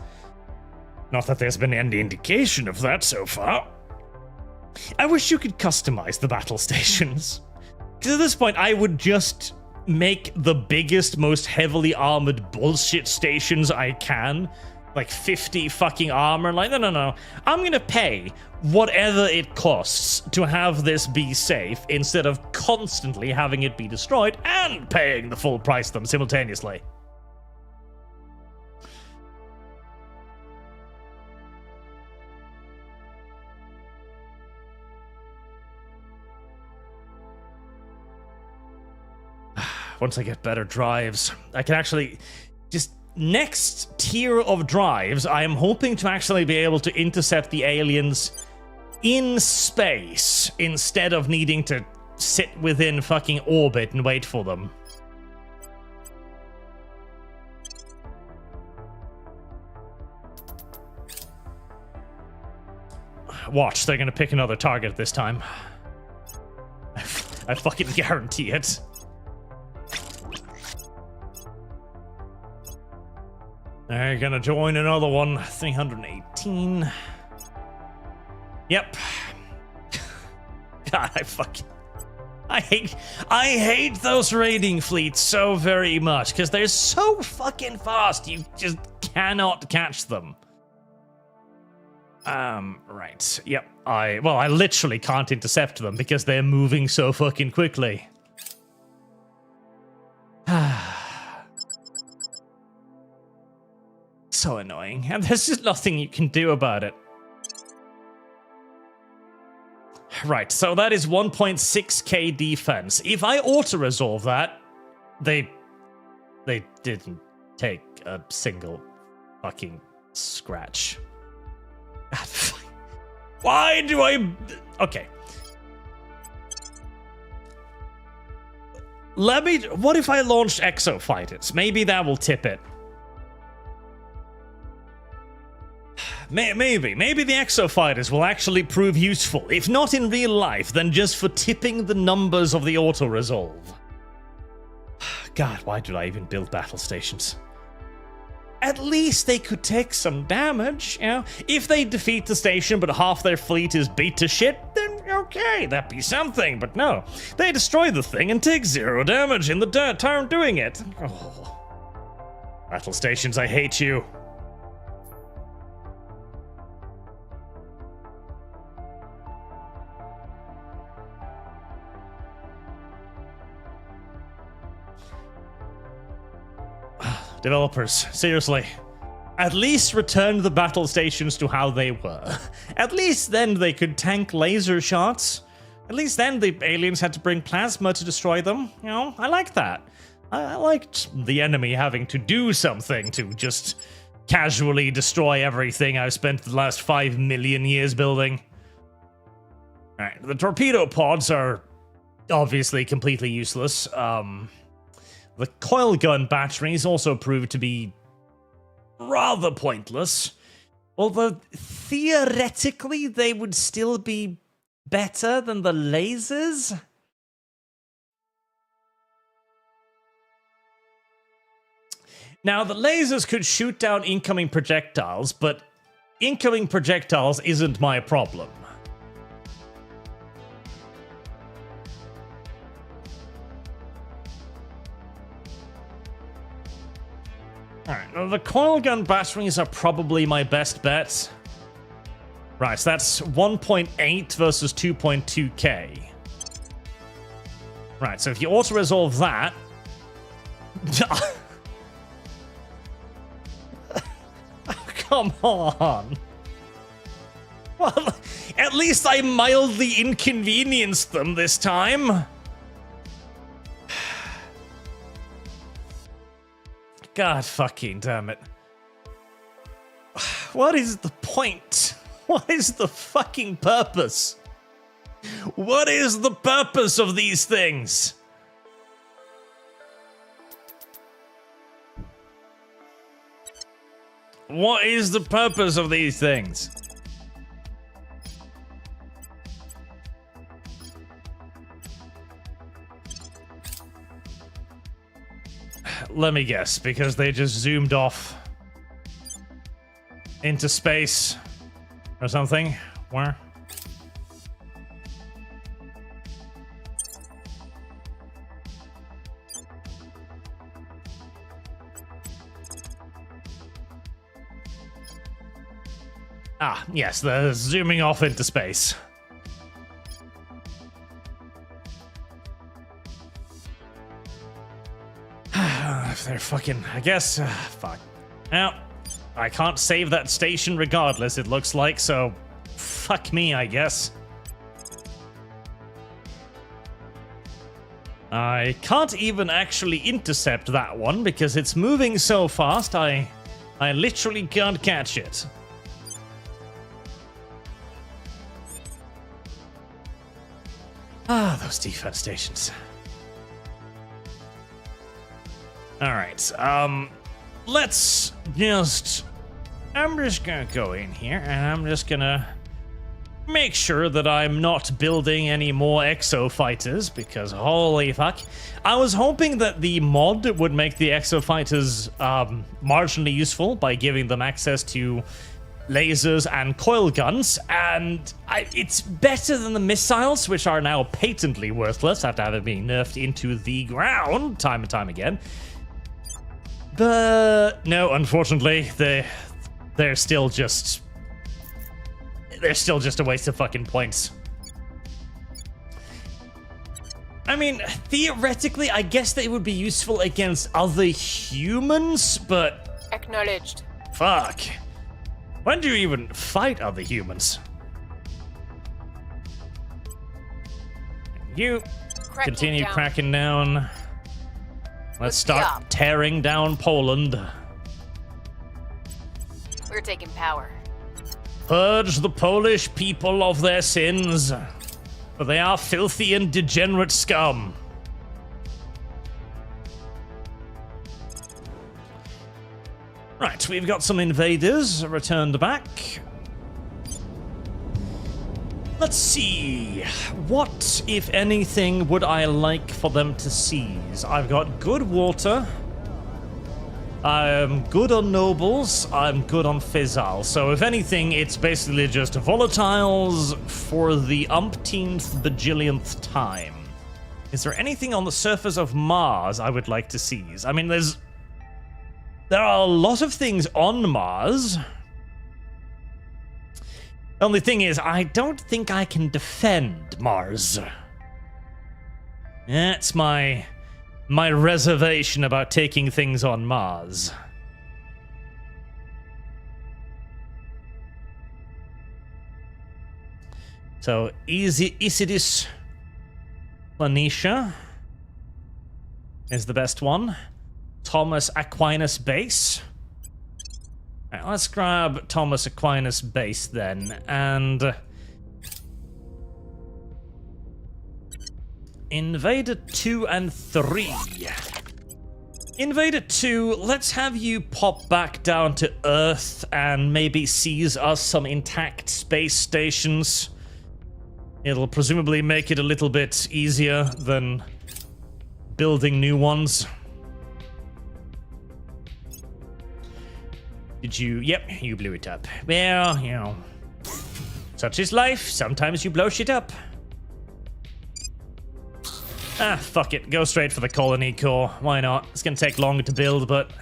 Not that there's been any indication of that so far. I wish you could customize the battle stations. Because at this point, I would just make the biggest, most heavily armored bullshit stations I can. Like 50 fucking armor. Like, no. I'm gonna pay whatever it costs to have this be safe instead of constantly having it be destroyed and paying the full price of them simultaneously. Once I get better drives, I can actually just next tier of drives, I am hoping to actually be able to intercept the aliens in space instead of needing to sit within fucking orbit and wait for them. Watch, they're gonna pick another target this time. I fucking guarantee it. They're gonna join another one. 318. Yep. God, I hate those raiding fleets so very much because they're so fucking fast. You just cannot catch them. Right. Yep. I literally can't intercept them because they're moving so fucking quickly. So annoying, and there's just nothing you can do about it. Right, so that is 1.6k defense. If I auto-resolve that, they didn't take a single fucking scratch. Why do I... Okay. What if I launched Exo-fighters? Maybe that will tip it. Maybe the Exo-fighters will actually prove useful, if not in real life, then just for tipping the numbers of the auto-resolve. God, why did I even build battle stations? At least they could take some damage, you know? If they defeat the station but half their fleet is beat to shit, then okay, that'd be something, but no. They destroy the thing and take 0 damage in the turn doing it. Oh. Battle stations, I hate you. Developers, seriously. At least return the battle stations to how they were. At least then they could tank laser shots. At least then the aliens had to bring plasma to destroy them. You know, I like that. I liked the enemy having to do something to just casually destroy everything I've spent the last 5 million years building. Alright, the torpedo pods are obviously completely useless. The coil gun batteries also proved to be rather pointless, although theoretically they would still be better than the lasers. Now, the lasers could shoot down incoming projectiles, but incoming projectiles isn't my problem. Alright, well, the coil gun batteries are probably my best bet. Right, so that's 1.8 versus 2.2k. Right, so if you auto-resolve that... Come on! Well, at least I mildly inconvenienced them this time. God fucking damn it. What is the point? What is the fucking purpose? What is the purpose of these things? What is the purpose of these things? Let me guess, because they just zoomed off into space or something. Where? Ah, yes, they're zooming off into space. If they're fucking, I guess, fuck. Well, I can't save that station regardless, it looks like, so fuck me, I guess. I can't even actually intercept that one because it's moving so fast, I literally can't catch it. Ah, those defense stations. Alright, let's just... I'm just gonna go in here, and I'm just gonna make sure that I'm not building any more Exo-fighters, because holy fuck. I was hoping that the mod would make the Exo-fighters marginally useful by giving them access to lasers and coil guns, and it's better than the missiles, which are now patently worthless after having been nerfed into the ground time and time again. But no, unfortunately, they're still just a waste of fucking points. I mean, theoretically, I guess they would be useful against other humans, but Acknowledged. fuck. When do you even fight other humans? You continue cracking down. Let's start tearing down Poland. We're taking power. Purge the Polish people of their sins, for they are filthy and degenerate scum. Right, we've got some invaders returned back. Let's see. What, if anything, would I like for them to seize? I've got good water. I'm good on nobles. I'm good on fissile. So if anything, it's basically just volatiles for the umpteenth bajillionth time. Is there anything on the surface of Mars I would like to seize? I mean, there are a lot of things on Mars. The only thing is, I don't think I can defend Mars. That's my reservation about taking things on Mars. So, Isidis Planitia is the best one. Thomas Aquinas base. Alright, let's grab Thomas Aquinas base then, and Invader 2 and 3. Invader 2, let's have you pop back down to Earth and maybe seize us some intact space stations. It'll presumably make it a little bit easier than building new ones. Did you? Yep, you blew it up. Well, you know, such is life. Sometimes you blow shit up. Ah, fuck it. Go straight for the colony core. Why not? It's gonna take longer to build, but...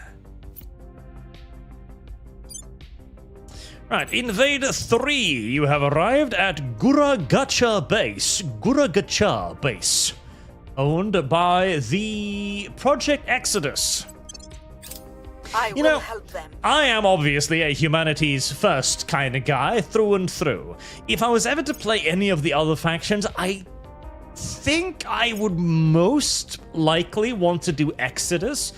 Right, Invader 3, you have arrived at Guragacha Base, owned by the Project Exodus. I will help them. I am obviously a humanities first kind of guy through and through. If I was ever to play any of the other factions, I think I would most likely want to do Exodus,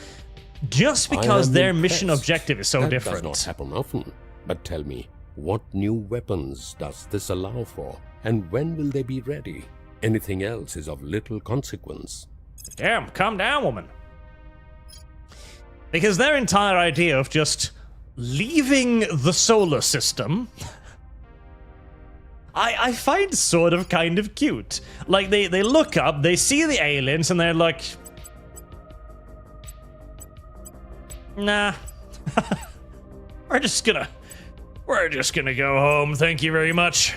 just because their mission objective is so different. That does not happen often. But tell me, what new weapons does this allow for? And when will they be ready? Anything else is of little consequence. Damn, calm down, woman. Because their entire idea of just leaving the solar system, I find sort of kind of cute. Like, they look up, they see the aliens, and they're like, nah. We're just gonna go home, thank you very much.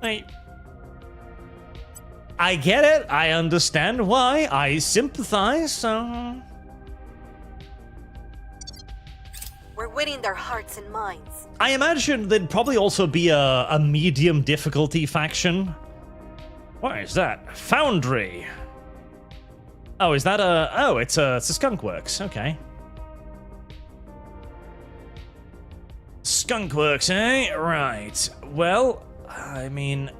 I get it, I understand why, I sympathize, so... We're winning their hearts and minds. I imagine there'd probably also be a medium difficulty faction. What is that? Foundry. Oh, is that a... Oh, it's a Skunkworks, okay. Skunkworks, eh? Right. Well, I mean...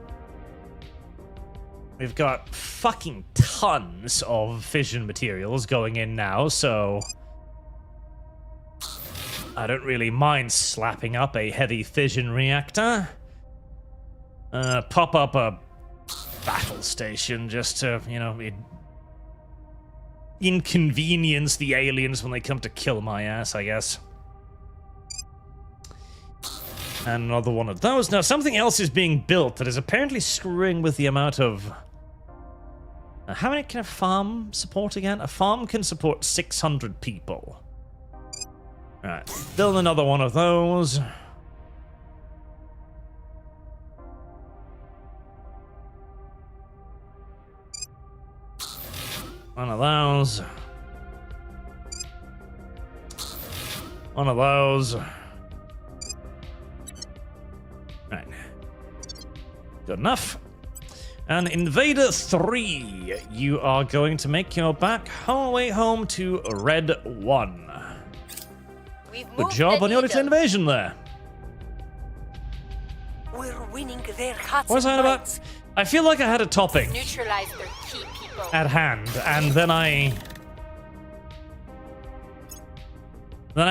We've got fucking tons of fission materials going in now, so... I don't really mind slapping up a heavy fission reactor. Pop up a battle station just to, you know, inconvenience the aliens when they come to kill my ass, I guess. And another one of those. Now, something else is being built that is apparently screwing with the amount of... how many can a farm support again? A farm can support 600 people. Alright, build another one of those. One of those. One of those. Right. Good enough. And Invader 3, you are going to make your back way home to Red 1. Good job on your little invasion there. We're winning their hearts. What was I on about? I feel like I had a topic Neutralize their key people. at hand, and then I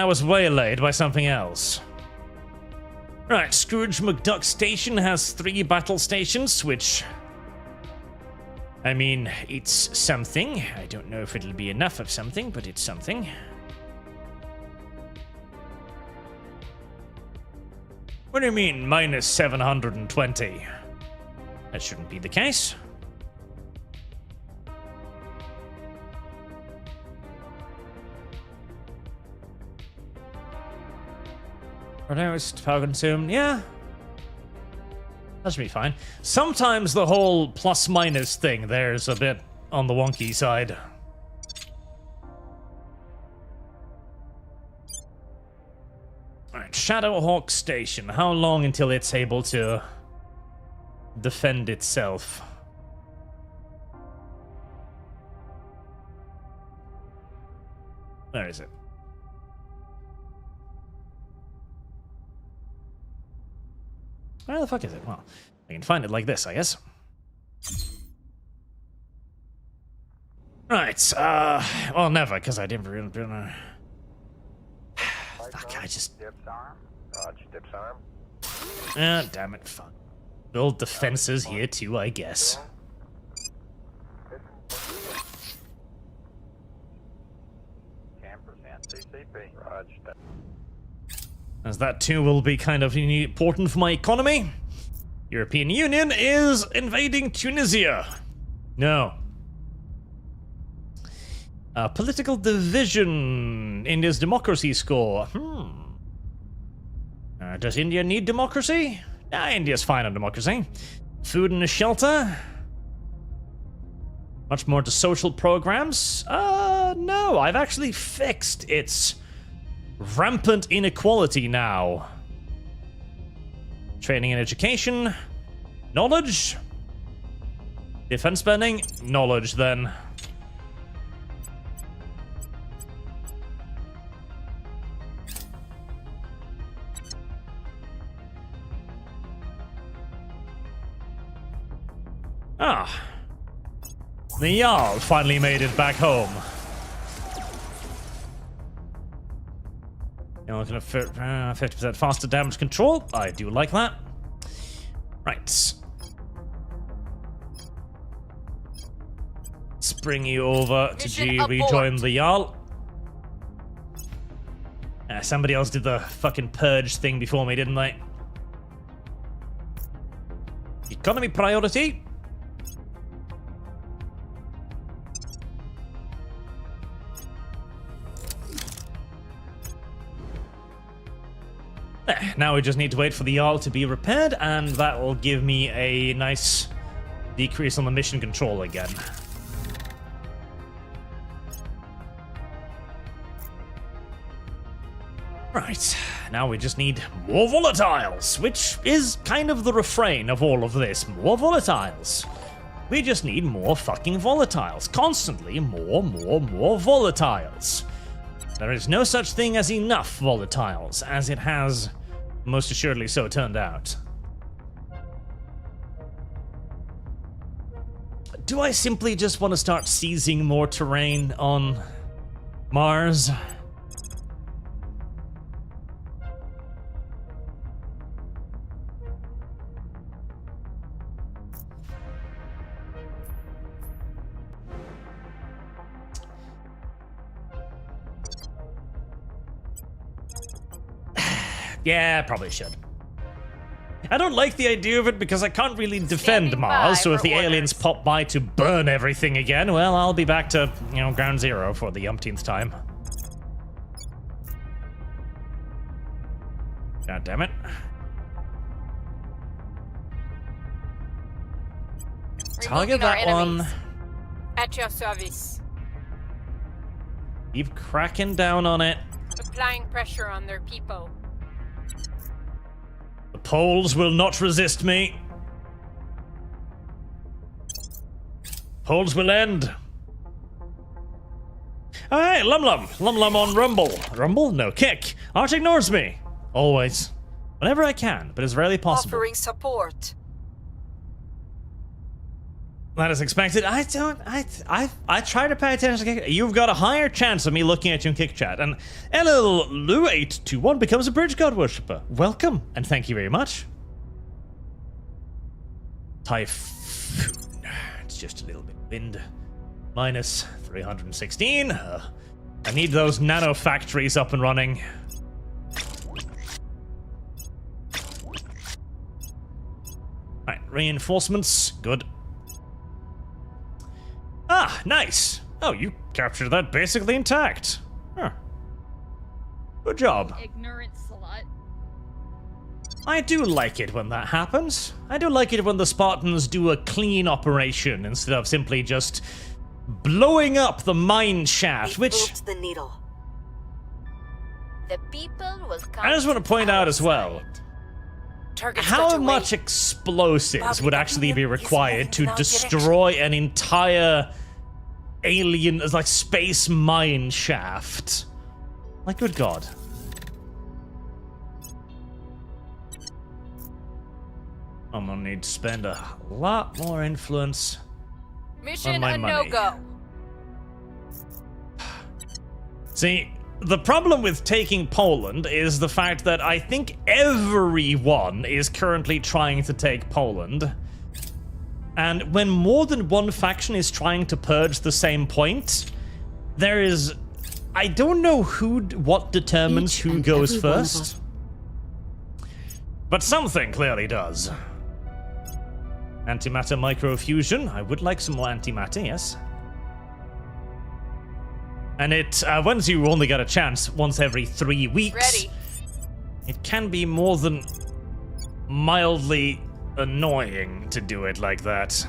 was waylaid by something else. Right, Scrooge McDuck Station has 3 battle stations, which... I mean, it's something. I don't know if it'll be enough of something, but it's something. What do you mean, minus 720? That shouldn't be the case. Reduced power consumed, yeah. That should be fine. Sometimes the whole plus-minus thing there's a bit on the wonky side. Alright, Shadowhawk Station. How long until it's able to defend itself? Where is it? Where the fuck is it? Well, I can find it like this, I guess. Right, well, never, because I didn't really... Fuck, I just... Dips arm. Ah, damn it, fuck. Build defenses here too, I guess. 10% CCP. Roger. As that too will be kind of important for my economy. European Union is invading Tunisia. No. Political division. India's democracy score. Does India need democracy? India's fine on democracy. Food and shelter. Much more to social programs. No, I've actually fixed its rampant inequality now. Training and education. Knowledge. Defense spending. Knowledge, then. Ah. The Jarl finally made it back home. You're looking at 50% faster damage control. I do like that. Right. Let's bring you over to Mission rejoin abort. the Jarl. Somebody else did the fucking purge thing before me, didn't they? Economy priority. Now we just need to wait for the Jarl to be repaired, and that will give me a nice decrease on the mission control again. Right, now we just need more volatiles, which is kind of the refrain of all of this. More volatiles. We just need more fucking volatiles. Constantly more volatiles. There is no such thing as enough volatiles, as it has most assuredly so turned out. Do I simply just want to start seizing more terrain on Mars? Yeah, probably should. I don't like the idea of it because I can't really defend Standing Mars, by so if for the aliens orders. pop by to burn everything again, well, I'll be back to, ground zero for the umpteenth time. God damn it. Target Removing our that one. enemies. At your service. Keep cracking down on it. Applying pressure on their people. The Poles will not resist me. Poles will end. Oh, hey, Lum Lum on Rumble. Rumble? No, Kick. Arch ignores me. Always. Whenever I can, but it's rarely possible. Offering support. That is expected. I try to pay attention to Kick. You've got a higher chance of me looking at you in Kick Chat. And LLLu821 becomes a Bridge God Worshipper. Welcome, and thank you very much. Typhoon. It's just a little bit of wind. Minus 316. I need those nano factories up and running. Right, reinforcements. Good. Ah, nice. Oh, you captured that basically intact. Huh. Good job. Ignorant slut. I do like it when that happens. I do like it when the Spartans do a clean operation instead of simply just blowing up the mine shaft, We've which moved the needle. The people will come. I just want to point out as well. Target's How got much away. explosives would actually be He's required moving to in our destroy an entire alien, like, space mine shaft? Like, good God. I'm gonna need to spend a lot more influence. Mission my a money. no-go. See, the problem with taking Poland is the fact that I think everyone is currently trying to take Poland. And when more than one faction is trying to purge the same point, there is... I don't know what determines Each who and goes every one of first. us. But something clearly does. Antimatter microfusion. I would like some more antimatter, yes. And it, once you only get a chance once every 3 weeks, Ready. it can be more than mildly annoying to do it like that.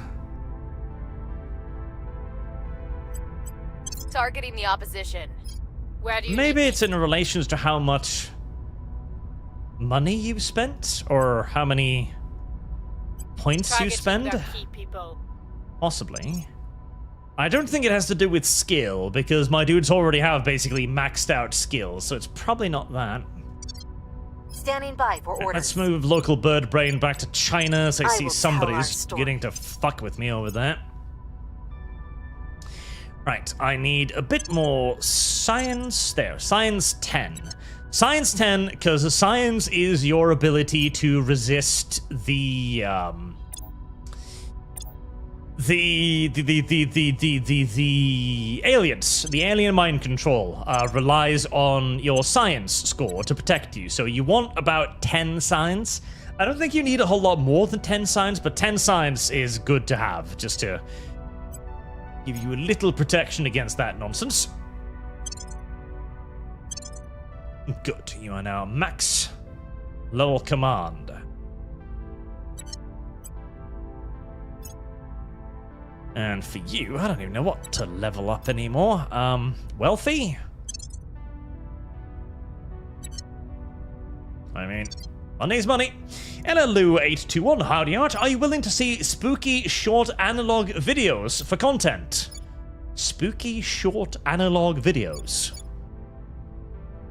Targeting the opposition. Where do you Maybe need it's in relation to how much money you've spent, or how many points you targeting spend. their key people? Possibly. I don't think it has to do with skill, because my dudes already have basically maxed out skills, so it's probably not that. Standing by for orders. Let's move local bird brain back to China, so I I see will tell our somebody's story. getting to fuck with me over there. Right, I need a bit more science. There, science 10. Science 10, because science is your ability to resist the aliens. The alien mind control relies on your science score to protect you. So you want about 10 science. I don't think you need a whole lot more than 10 science, but 10 science is good to have, just to give you a little protection against that nonsense. Good, you are now max level command. And for you, I don't even know what to level up anymore. Wealthy? I mean, money's money. LLU821, howdy art. Are you willing to see spooky short analog videos for content? Spooky short analog videos.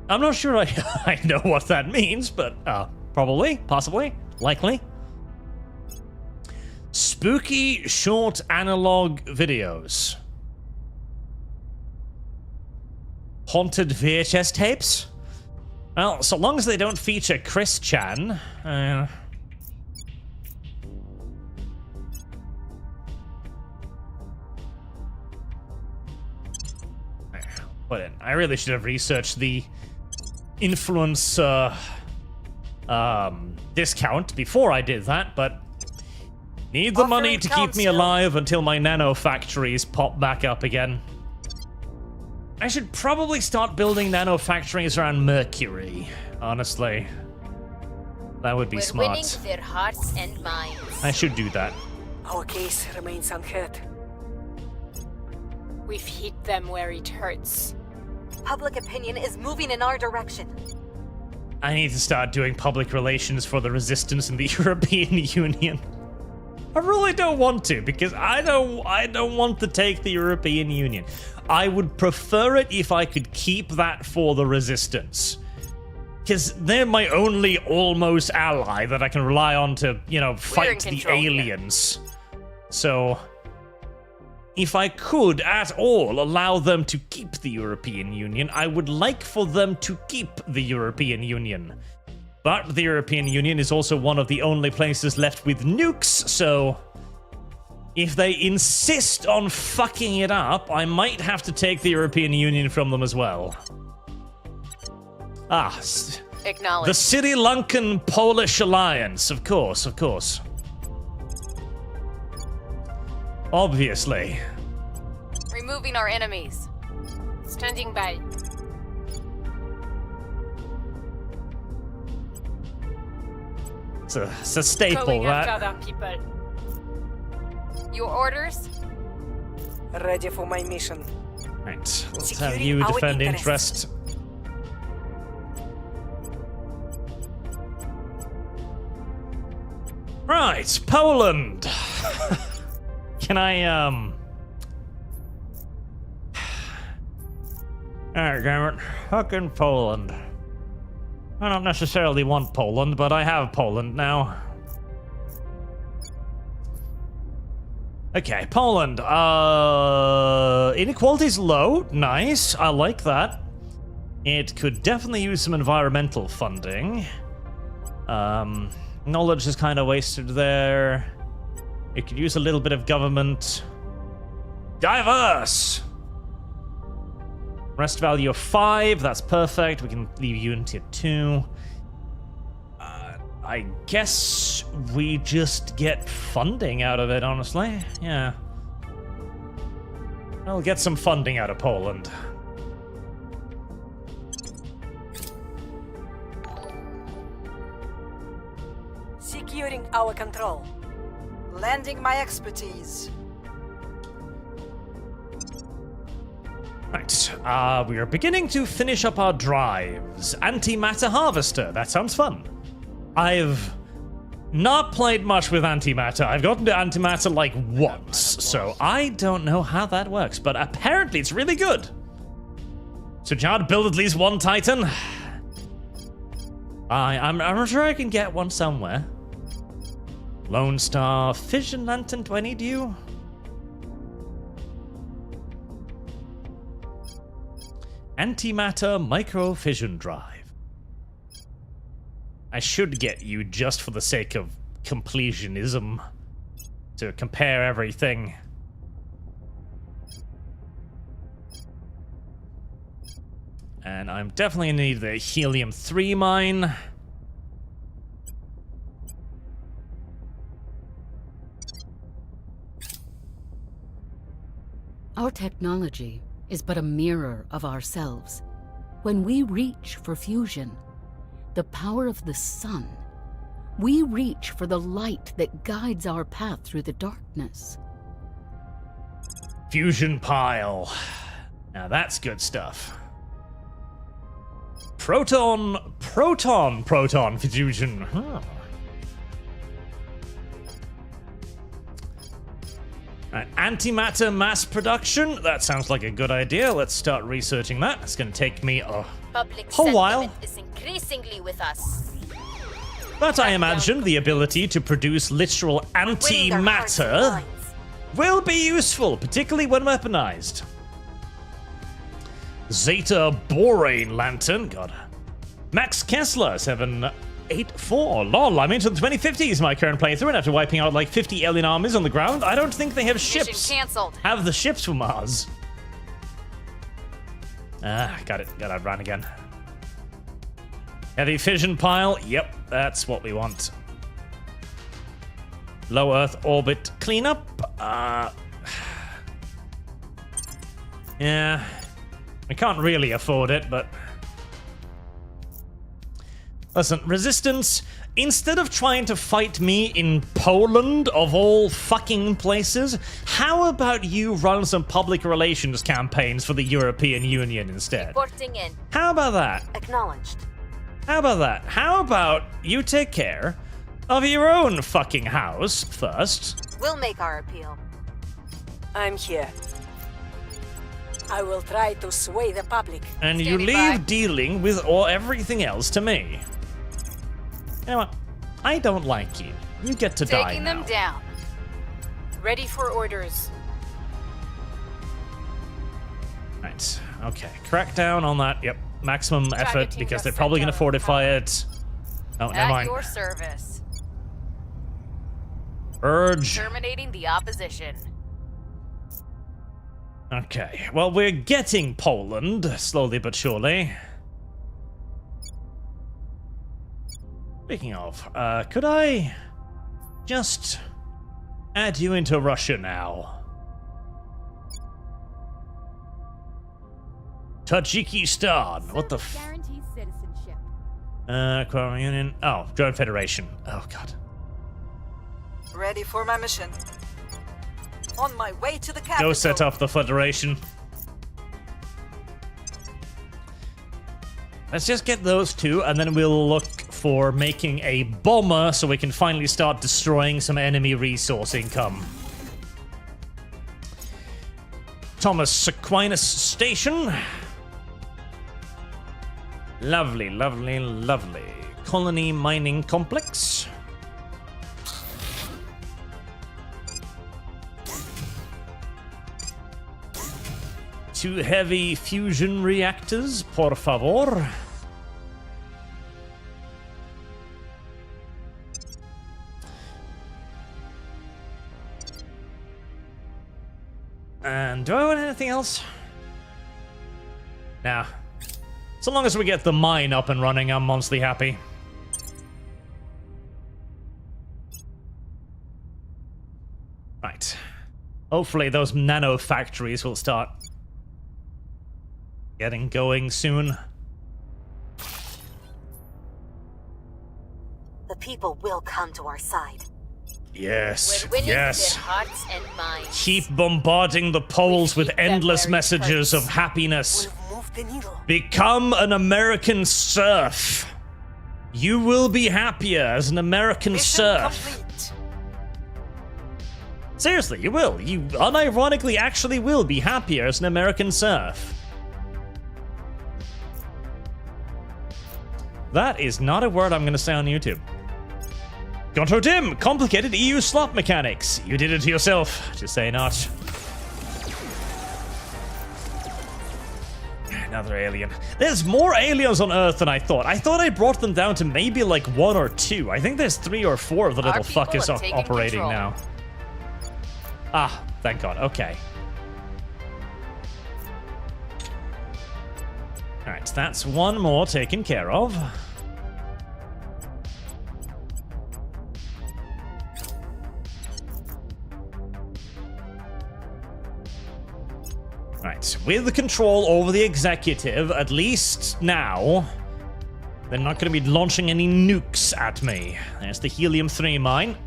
I'm not sure I know what that means, but probably, possibly, likely. Spooky short analog videos. Haunted VHS tapes? Well, so long as they don't feature Chris Chan. Put in. I really should have researched the influence discount before I did that, but need the money to keep me alive until my nano factories pop back up again. I should probably start building nano factories around Mercury, honestly. That would be smart. We're winning their hearts and minds. I should do that. Our case remains unhurt. We've hit them where it hurts. Public opinion is moving in our direction. I need to start doing public relations for the resistance in the European Union. I really don't want to, because I don't want to take the European Union. I would prefer it if I could keep that for the resistance. Because they're my only almost ally that I can rely on to, you know, fight the aliens. So if I could at all allow them to keep the European Union, I would like for them to keep the European Union. But the European Union is also one of the only places left with nukes, so if they insist on fucking it up, I might have to take the European Union from them as well. Acknowledge. The Sri Lankan Polish Alliance, of course, of course. Obviously. Removing our enemies. Standing by. It's a staple, Going that. after other people. Your orders? Ready for my mission. Right, let's have Securing you our defend interests. interest. Right, Poland. Can I, Ah, damn it. Fucking Poland. I don't necessarily want Poland, but I have Poland now. Okay, Poland. Inequality's low. Nice. I like that. It could definitely use some environmental funding. Knowledge is kind of wasted there. It could use a little bit of government. Diverse! Rest value of 5, that's perfect. We can leave unity at 2. I guess we just get funding out of it, honestly. Yeah. I'll get some funding out of Poland. Securing our control. Lending my expertise. Right, we are beginning to finish up our drives. Antimatter Harvester, that sounds fun. I've not played much with Antimatter. I've gotten to Antimatter like once, so I don't know how that works, but apparently it's really good. So Jard, build at least one Titan. I'm sure I can get one somewhere. Lone Star, Fission Lantern, do I need you? Antimatter Micro Fission Drive. I should get you just for the sake of completionism to compare everything. And I'm definitely gonna need the helium-3 mine. Our technology is but a mirror of ourselves. When we reach for fusion, the power of the sun, we reach for the light that guides our path through the darkness. Fusion pile. Now that's good stuff. Proton fusion. Huh. Right, antimatter mass production. That sounds like a good idea. Let's start researching that. It's going to take me a Public whole while. sentiment is increasingly with us. But I imagine the ability to produce literal Winning their hearts and antimatter minds. will be useful, particularly when weaponized. Zeta Borane Lantern, God. Max Kessler, 784. Lol, I'm into the 2050s, my current playthrough, and after wiping out like 50 alien armies on the ground, I don't think they have Mission ships. cancelled. Have the ships for Mars. Ah, got it. Gotta run again. Heavy fission pile. Yep, that's what we want. Low Earth orbit cleanup. Yeah. I can't really afford it, but... Listen, Resistance, instead of trying to fight me in Poland, of all fucking places, how about you run some public relations campaigns for the European Union instead? Reporting in. How about that? Acknowledged. How about that? How about you take care of your own fucking house first? We'll make our appeal. I'm here. I will try to sway the public. And you Standing leave by. dealing with everything else to me. You know what? I don't like you. You get to die Taking now. them down. Ready for orders. Right. Okay. Crack down on that. Yep. Maximum effort Targeting because the they're probably going to center of fortify power. it. Oh, never At mind. your service. Urge. Terminating the opposition. Okay. Well, we're getting Poland slowly but surely. Speaking of, could I just add you into Russia now? Tajikistan. What the f... Guarantees citizenship. Quarrel Union. Oh, Drone Federation. Oh, God. Ready for my mission. On my way to the capital. Go set up the Federation. Let's just get those two, and then we'll look for making a bomber so we can finally start destroying some enemy resource income. Thomas Aquinas Station. Lovely, lovely, lovely. Colony Mining Complex. Two heavy fusion reactors, por favor. And do I want anything else? Nah. So long as we get the mine up and running, I'm monthly happy. Right. Hopefully those nano factories will start getting going soon. The people will come to our side. Yes, We're winning yes. their hearts and minds. Keep bombarding the Poles with keep them endless very messages close. of happiness. We've moved the needle. Become an American serf. You will be happier as an American Mission serf. complete. Seriously, you will. You unironically actually will be happier as an American serf. That is not a word I'm going to say on YouTube. Gonto Dim, complicated EU slot mechanics. You did it yourself, to say not. Another alien. There's more aliens on Earth than I thought. I thought I brought them down to maybe like 1 or 2. I think there's 3 or 4 of the little fuckers operating now. Ah, thank God. Okay. Alright, that's 1 more taken care of. Right, with control over the executive, at least now, they're not going to be launching any nukes at me. There's the helium-3 mine.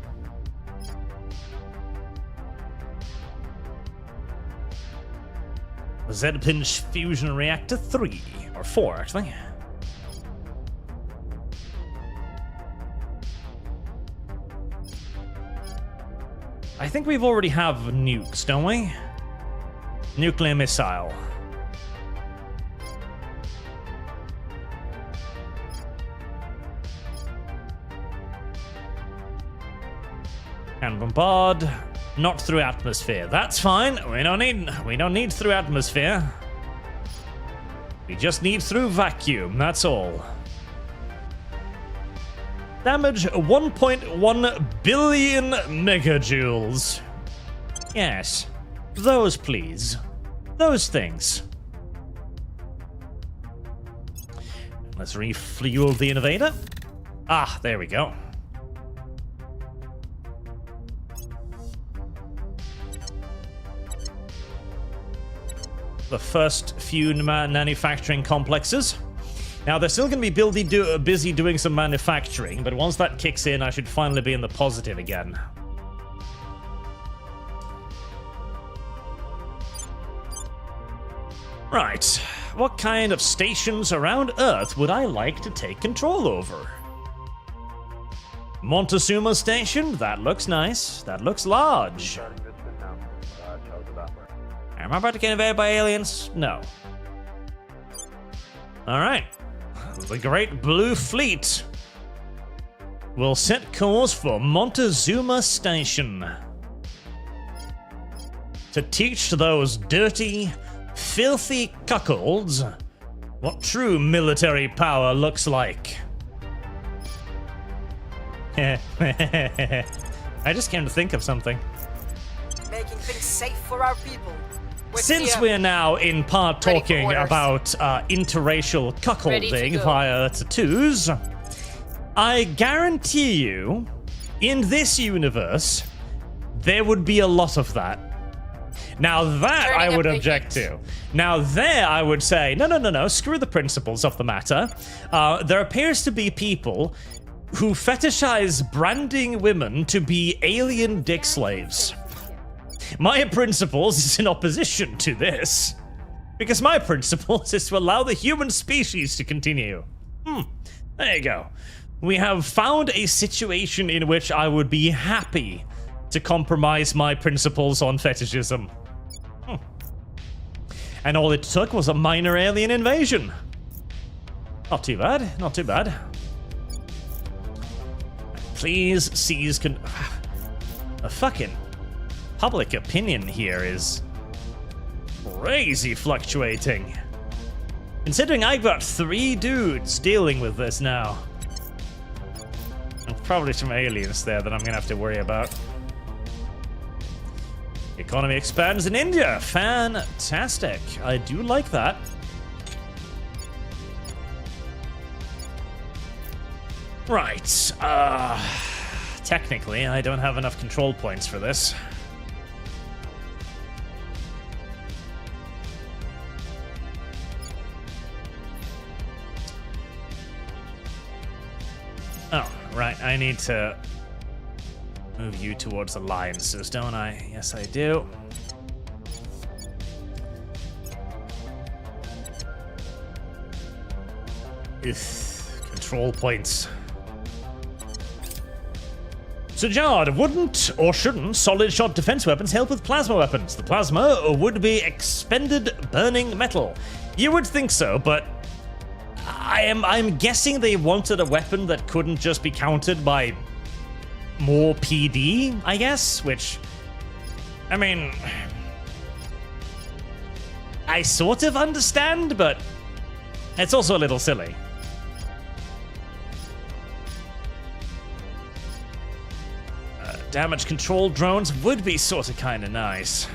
Z-Pinch fusion reactor 3, or 4 actually. I think we've already have nukes, don't we? Nuclear missile. And bombard. Not through atmosphere. That's fine. We don't need through atmosphere. We just need through vacuum. That's all. Damage 1.1 billion megajoules. Yes. Those, please. Those things. Let's refuel the innovator. Ah, there we go. The first few manufacturing complexes. Now, they're still going to be busy doing some manufacturing, but once that kicks in, I should finally be in the positive again. Right, what kind of stations around Earth would I like to take control over? Montezuma Station? That looks nice. That looks large. Am I about to get invaded by aliens? No. Alright. The Great Blue Fleet will set course for Montezuma Station to teach those dirty, filthy cuckolds what true military power looks like. I just came to think of something. Making things safe for our people. Since we're now in part talking about interracial cuckolding via tattoos, I guarantee you, in this universe, there would be a lot of that. Now that I would object to. Now there I would say, no, screw the principles of the matter. There appears to be people who fetishize branding women to be alien dick slaves. My principles is in opposition to this, because my principles is to allow the human species to continue. There you go. We have found a situation in which I would be happy to compromise my principles on fetishism. And all it took was a minor alien invasion. Not too bad, not too bad. Please seize a fucking public opinion here is crazy fluctuating. Considering I've got 3 dudes dealing with this now. And probably some aliens there that I'm gonna have to worry about. Economy expands in India. Fantastic. I do like that. Right. Technically, I don't have enough control points for this. Oh, right. I need to move you towards alliances, don't I? Yes, I do. Control points. So, Jard, wouldn't or shouldn't solid shot defense weapons help with plasma weapons? The plasma would be expended burning metal. You would think so, but I'm guessing they wanted a weapon that couldn't just be countered by more PD, I guess, which, I mean, I sort of understand, but It's also a little silly. Damage control drones would be sort of kind of nice.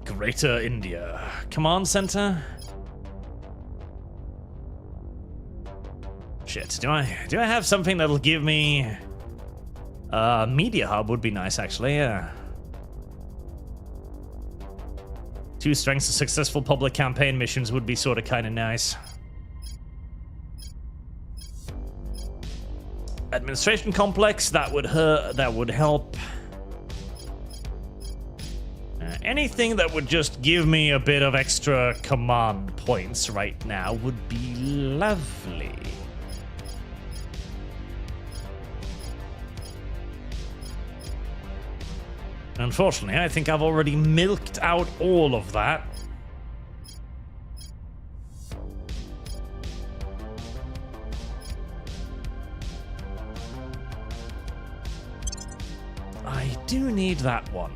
Greater India. Command center. Shit. Do I have something that'll give me media hub would be nice actually, yeah. 2 strengths of successful public campaign missions would be sort of kind of nice. Administration complex, that would help. Anything that would just give me a bit of extra command points right now would be lovely. Unfortunately, I think I've already milked out all of that. I do need that one.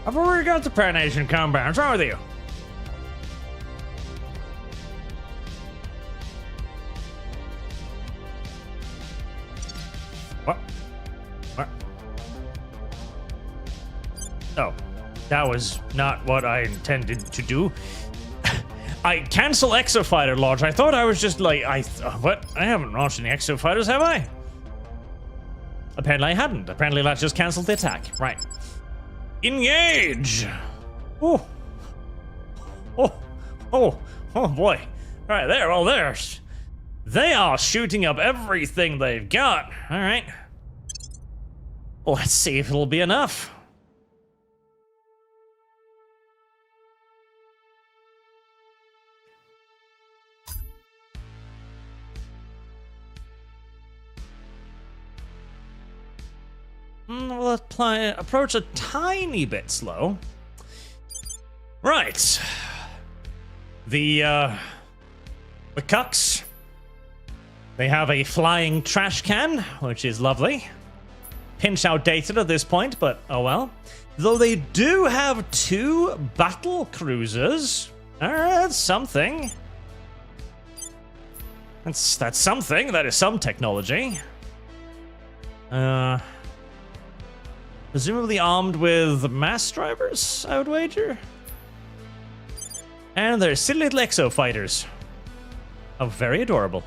I've already got the Paranation compound. What's wrong with you? What? What? Oh, that was not what I intended to do. I cancel Exo-fighter launch. I thought I was just like, what? I haven't launched any Exo-fighters, have I? Apparently I hadn't. Apparently that just canceled the attack. Right. Engage! Oh. Oh. Oh. Oh boy. Right there, well there's... They are shooting up everything they've got. Alright. Let's see if it'll be enough. We'll approach a tiny bit slow. Right. The cucks. They have a flying trash can, which is lovely. Pinch outdated at this point, but oh well. Though they do have 2 battle cruisers. That's something. That's something. That is some technology. Presumably armed with mass drivers, I would wager. And they're silly little Exo-fighters. Oh, very adorable.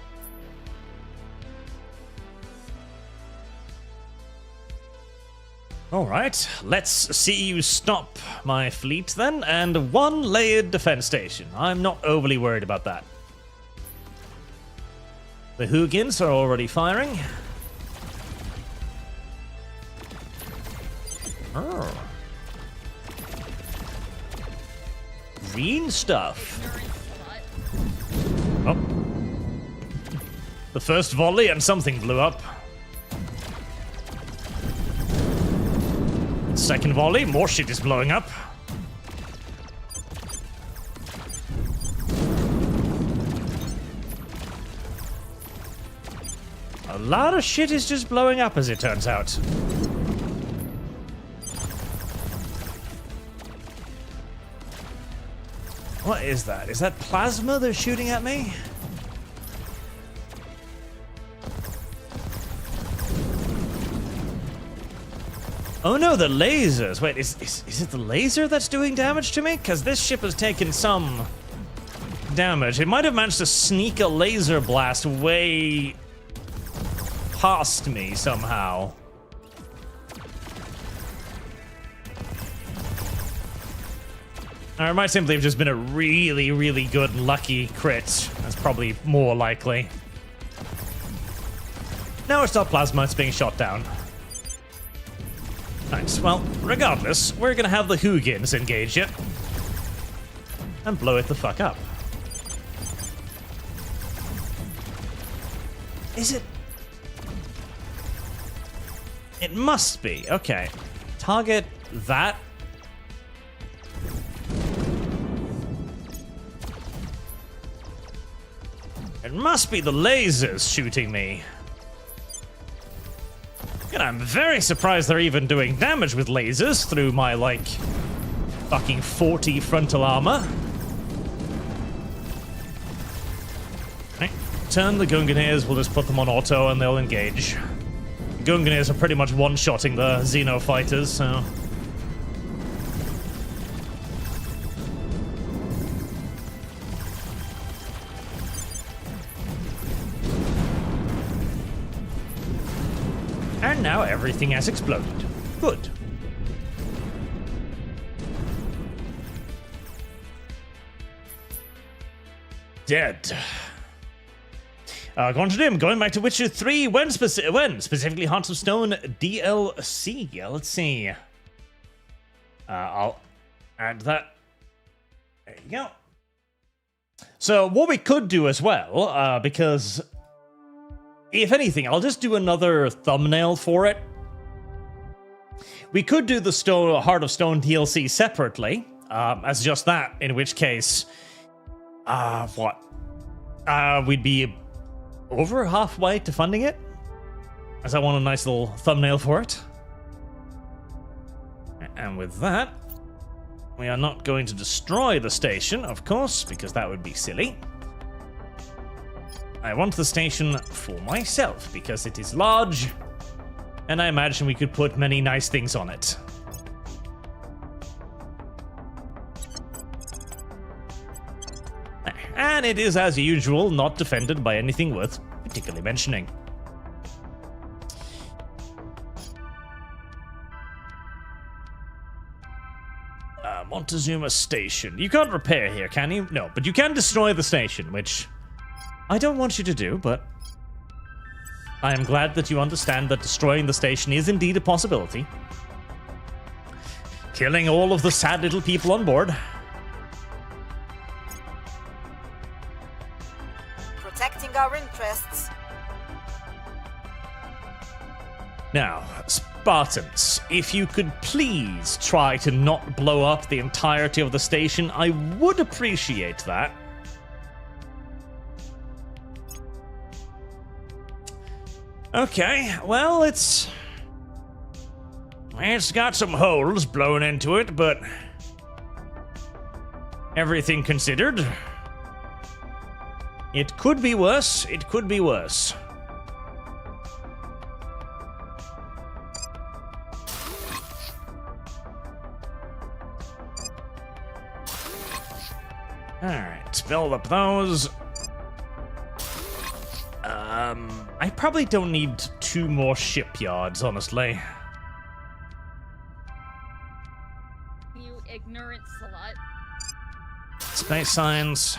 Alright, let's see you stop my fleet then, and 1 layered defense station. I'm not overly worried about that. The Hugins are already firing. Oh. Green stuff. Oh. The first volley and something blew up. Second volley, more shit is blowing up. A lot of shit is just blowing up as it turns out. What is that? Is that plasma they're shooting at me? Oh no, the lasers. Wait, is it the laser that's doing damage to me? Because this ship has taken some damage. It might have managed to sneak a laser blast way past me somehow. Or it might simply have just been a really, really good lucky crit. That's probably more likely. No, it's not plasma, it's being shot down. Nice. Well, regardless, we're gonna have the Hugins engage it. And blow it the fuck up. Is it... It must be. Okay. Target that. It must be the lasers shooting me. And I'm very surprised they're even doing damage with lasers through my, like, fucking 40 frontal armor. Right. Turn the Gunganiers, we'll just put them on auto and they'll engage. Gunganiers are pretty much one-shotting the Exo-fighters, so... And now everything has exploded. Good. Dead. Going back to Witcher 3, when specifically Hearts of Stone DLC. Yeah, let's see. I'll add that. There you go. So what we could do as well, because if anything, I'll just do another thumbnail for it. We could do the Heart of Stone DLC separately, as just that, in which case, we'd be over halfway to funding it, as I want a nice little thumbnail for it. And with that, we are not going to destroy the station, of course, because that would be silly. I want the station for myself, because it is large, and I imagine we could put many nice things on it. And it is, as usual, not defended by anything worth particularly mentioning. Montezuma Station. You can't repair here, can you? No, but you can destroy the station, which I don't want you to do, but I am glad that you understand that destroying the station is indeed a possibility. Killing all of the sad little people on board. Protecting our interests. Now, Spartans, if you could please try to not blow up the entirety of the station, I would appreciate that. Okay, well, it's got some holes blown into it, but everything considered, it could be worse. It could be worse. Alright, build up those. I probably don't need 2 more shipyards, honestly. You ignorant slut. Space signs.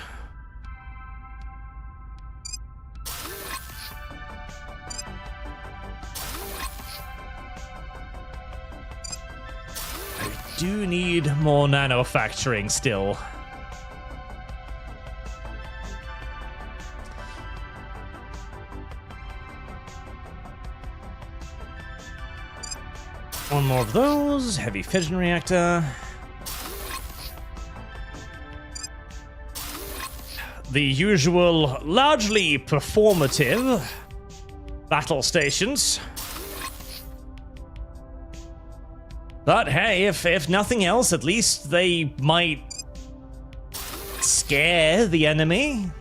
I do need more manufacturing still. One more of those. Heavy fission reactor. The usual, largely performative battle stations. But hey, if nothing else, at least they might scare the enemy.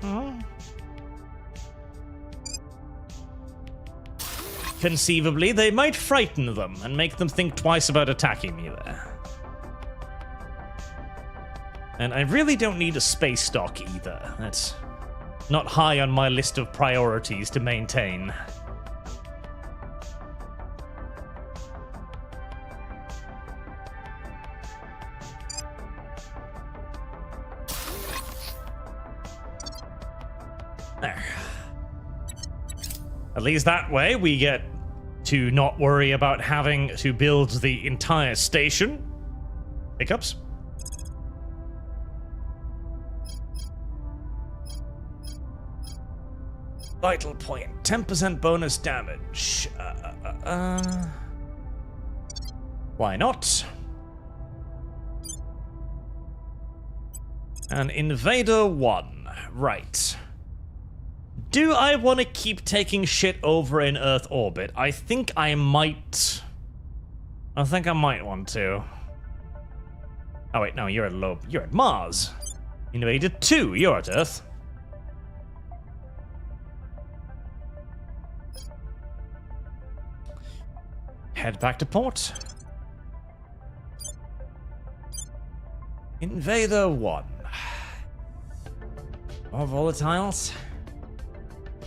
Conceivably, they might frighten them and make them think twice about attacking me there. And I really don't need a space dock either. That's not high on my list of priorities to maintain. There. At least that way we get to not worry about having to build the entire station. Hiccups. Vital point. 10% bonus damage. Why not? And Invader 1. Right. Do I want to keep taking shit over in Earth orbit? I think I might. I think I might want to. Oh wait, no, you're at Mars. Invader 2, you're at Earth. Head back to port. Invader 1. More volatiles.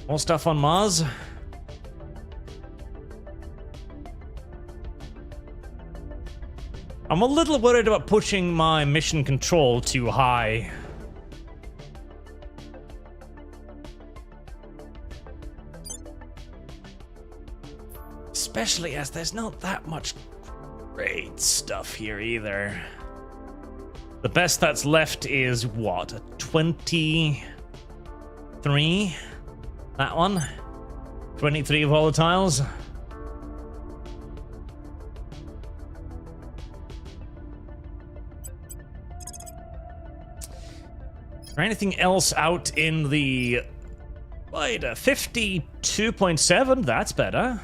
More stuff on Mars. I'm a little worried about pushing my mission control too high. Especially as there's not that much great stuff here either. The best that's left is what? 23? That one? 23 volatiles? Is there anything else out in the... Wait, 52.7? That's better.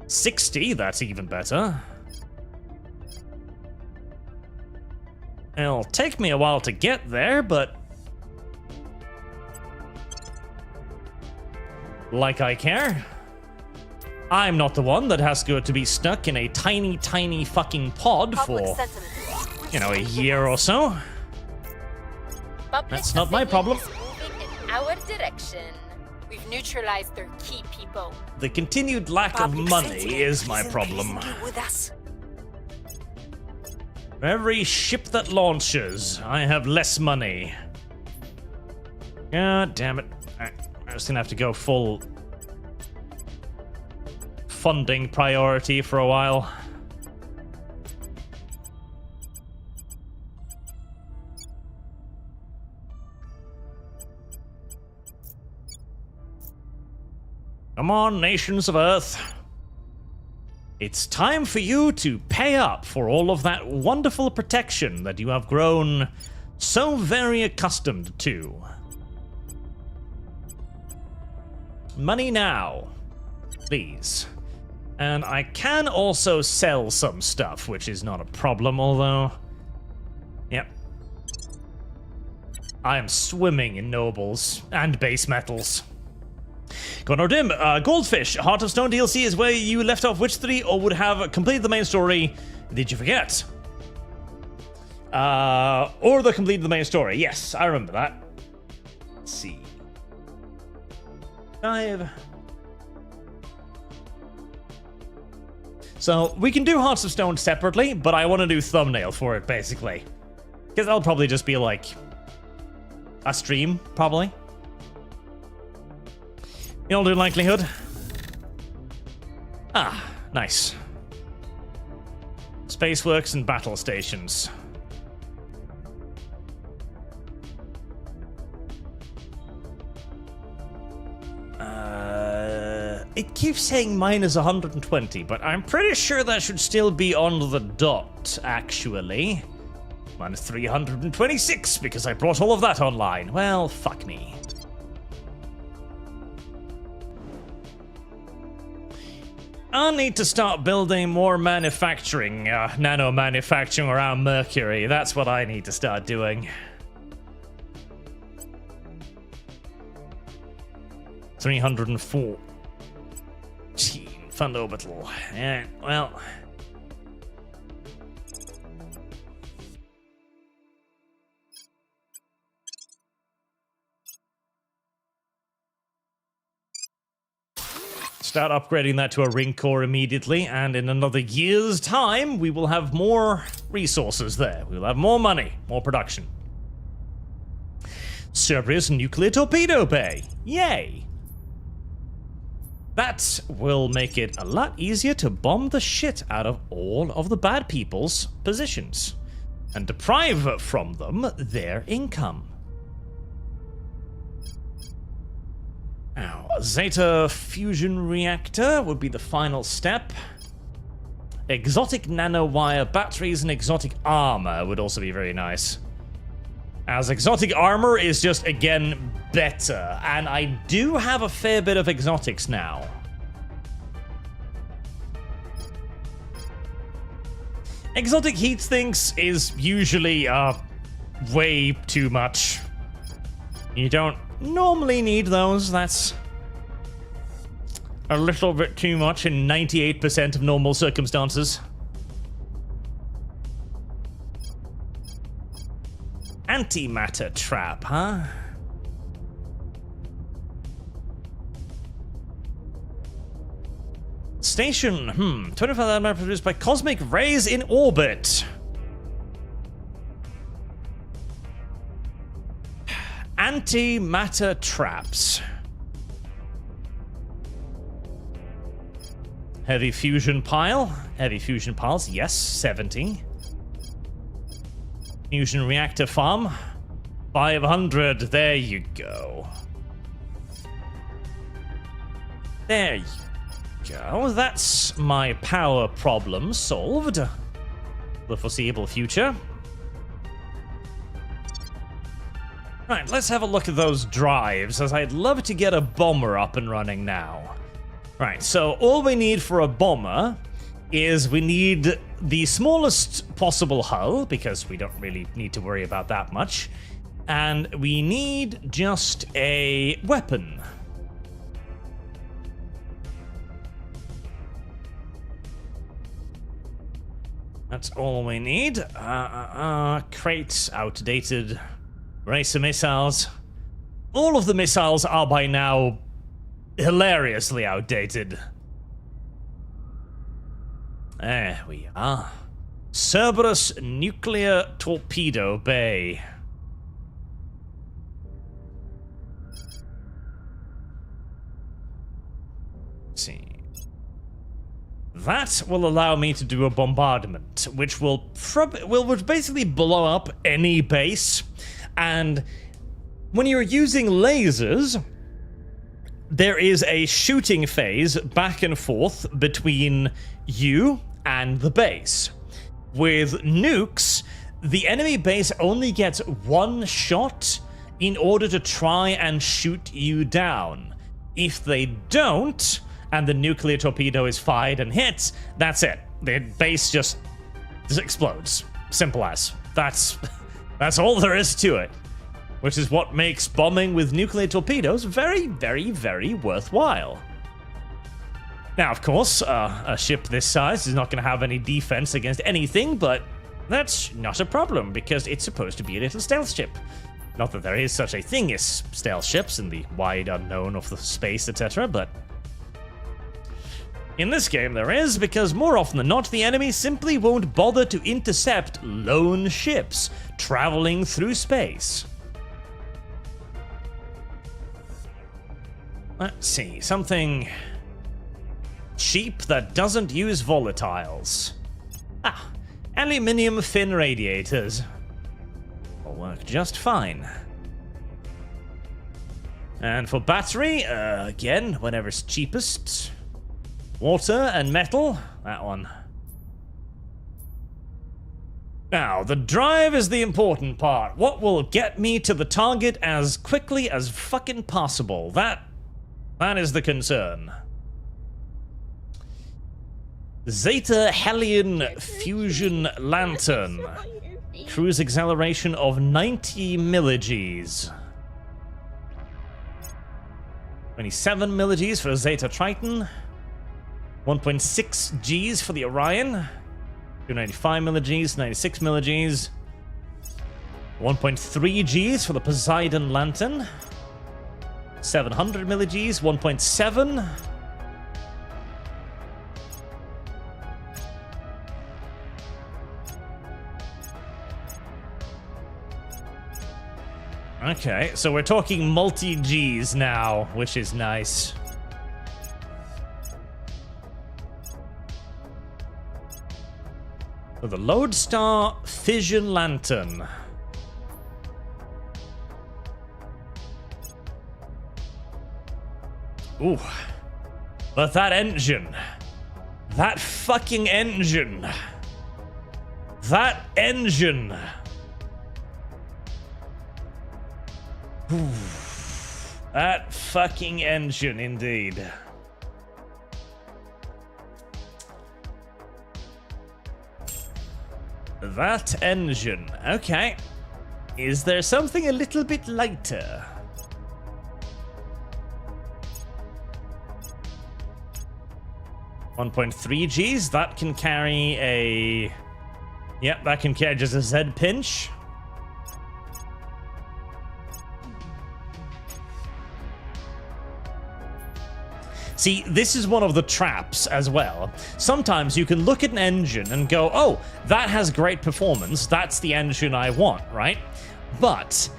60? That's even better. It'll take me a while to get there, but... Like I care. I'm not the one that has to be stuck in a tiny, tiny fucking pod for, you know, a year or so. That's not my problem. Moving in our direction. We've neutralized their key people. The continued lack of money is my problem. With us. For every ship that launches, I have less money. God damn it. I'm just gonna have to go full funding priority for a while. Come on, nations of Earth. It's time for you to pay up for all of that wonderful protection that you have grown so very accustomed to. Money now, please. And I can also sell some stuff, which is not a problem, although... Yep. I am swimming in nobles and base metals. Connor Dim, Goldfish, Heart of Stone DLC is where you left off which 3 or would have completed the main story. Did you forget? Or the completed the main story. Yes, I remember that. Let's see. 5. So, we can do Hearts of Stone separately, but I want to do thumbnail for it, basically. Because that'll probably just be like... a stream, probably. In all due likelihood. Ah, nice. Spaceworks and battle stations. It keeps saying minus 120, but I'm pretty sure that should still be on the dot, actually. Minus 326, because I brought all of that online. Well, fuck me. I need to start building more manufacturing, nano manufacturing around Mercury. That's what I need to start doing. 304. Fund orbital. Yeah, well. Start upgrading that to a ring core immediately, and in another year's time, we will have more resources there. We'll have more money, more production. Cerberus nuclear torpedo bay. Yay! That will make it a lot easier to bomb the shit out of all of the bad people's positions and deprive from them their income. Now, a Zeta fusion reactor would be the final step. Exotic nanowire batteries and exotic armor would also be very nice. As exotic armor is just, again, better. And I do have a fair bit of exotics now. Exotic heat sinks is usually, way too much. You don't normally need those. That's a little bit too much in 98% of normal circumstances. Antimatter trap, huh? Station, 25 matter produced by cosmic rays in orbit. Antimatter traps. Heavy fusion pile. Heavy fusion piles, yes, 70. Fusion reactor farm. 500, there you go. There you go. That's my power problem solved. The foreseeable future. Right, let's have a look at those drives, as I'd love to get a bomber up and running now. Right, so all we need for a bomber is we need the smallest possible hull, because we don't really need to worry about that much, and we need just a weapon. That's all we need. Crates, outdated. Racer missiles. All of the missiles are by now hilariously outdated. There we are. Cerberus Nuclear Torpedo Bay. Let's see. That will allow me to do a bombardment, which will basically blow up any base. And when you're using lasers, there is a shooting phase back and forth between you and the base. With nukes, the enemy base only gets one shot in order to try and shoot you down. If they don't, and the nuclear torpedo is fired and hits, that's it. The base just explodes. Simple as. That's all there is to it. Which is what makes bombing with nuclear torpedoes very, very, very worthwhile. Now, of course, a ship this size is not going to have any defense against anything, but that's not a problem, because it's supposed to be a little stealth ship. Not that there is such a thing as stealth ships in the wide unknown of the space, etc., but in this game there is, because more often than not, the enemy simply won't bother to intercept lone ships traveling through space. Let's see, something cheap that doesn't use volatiles. Aluminium fin radiators. Will work just fine. And for battery, again, whatever's cheapest. Water and metal, that one. Now, the drive is the important part. What will get me to the target as quickly as fucking possible? That is the concern. Zeta Hellion Fusion Lantern. Cruise acceleration of 90 millig's. 27 millig's for a Zeta Triton. 1.6 Gs for the Orion. 295 millig's, 96 millig's. 1.3 Gs for the Poseidon Lantern. 700 millig's, 1.7. Okay, so we're talking multi-Gs now, which is nice. So the Lodestar Fission Lantern. Ooh. But that engine. That fucking engine. That engine. That fucking engine, indeed. That engine. Okay. Is there something a little bit lighter? $1.3 Gs. That can carry a... Yep, that can carry just a Z pinch. See, this is one of the traps as well. Sometimes you can look at an engine and go, oh, that has great performance. That's the engine I want, right? But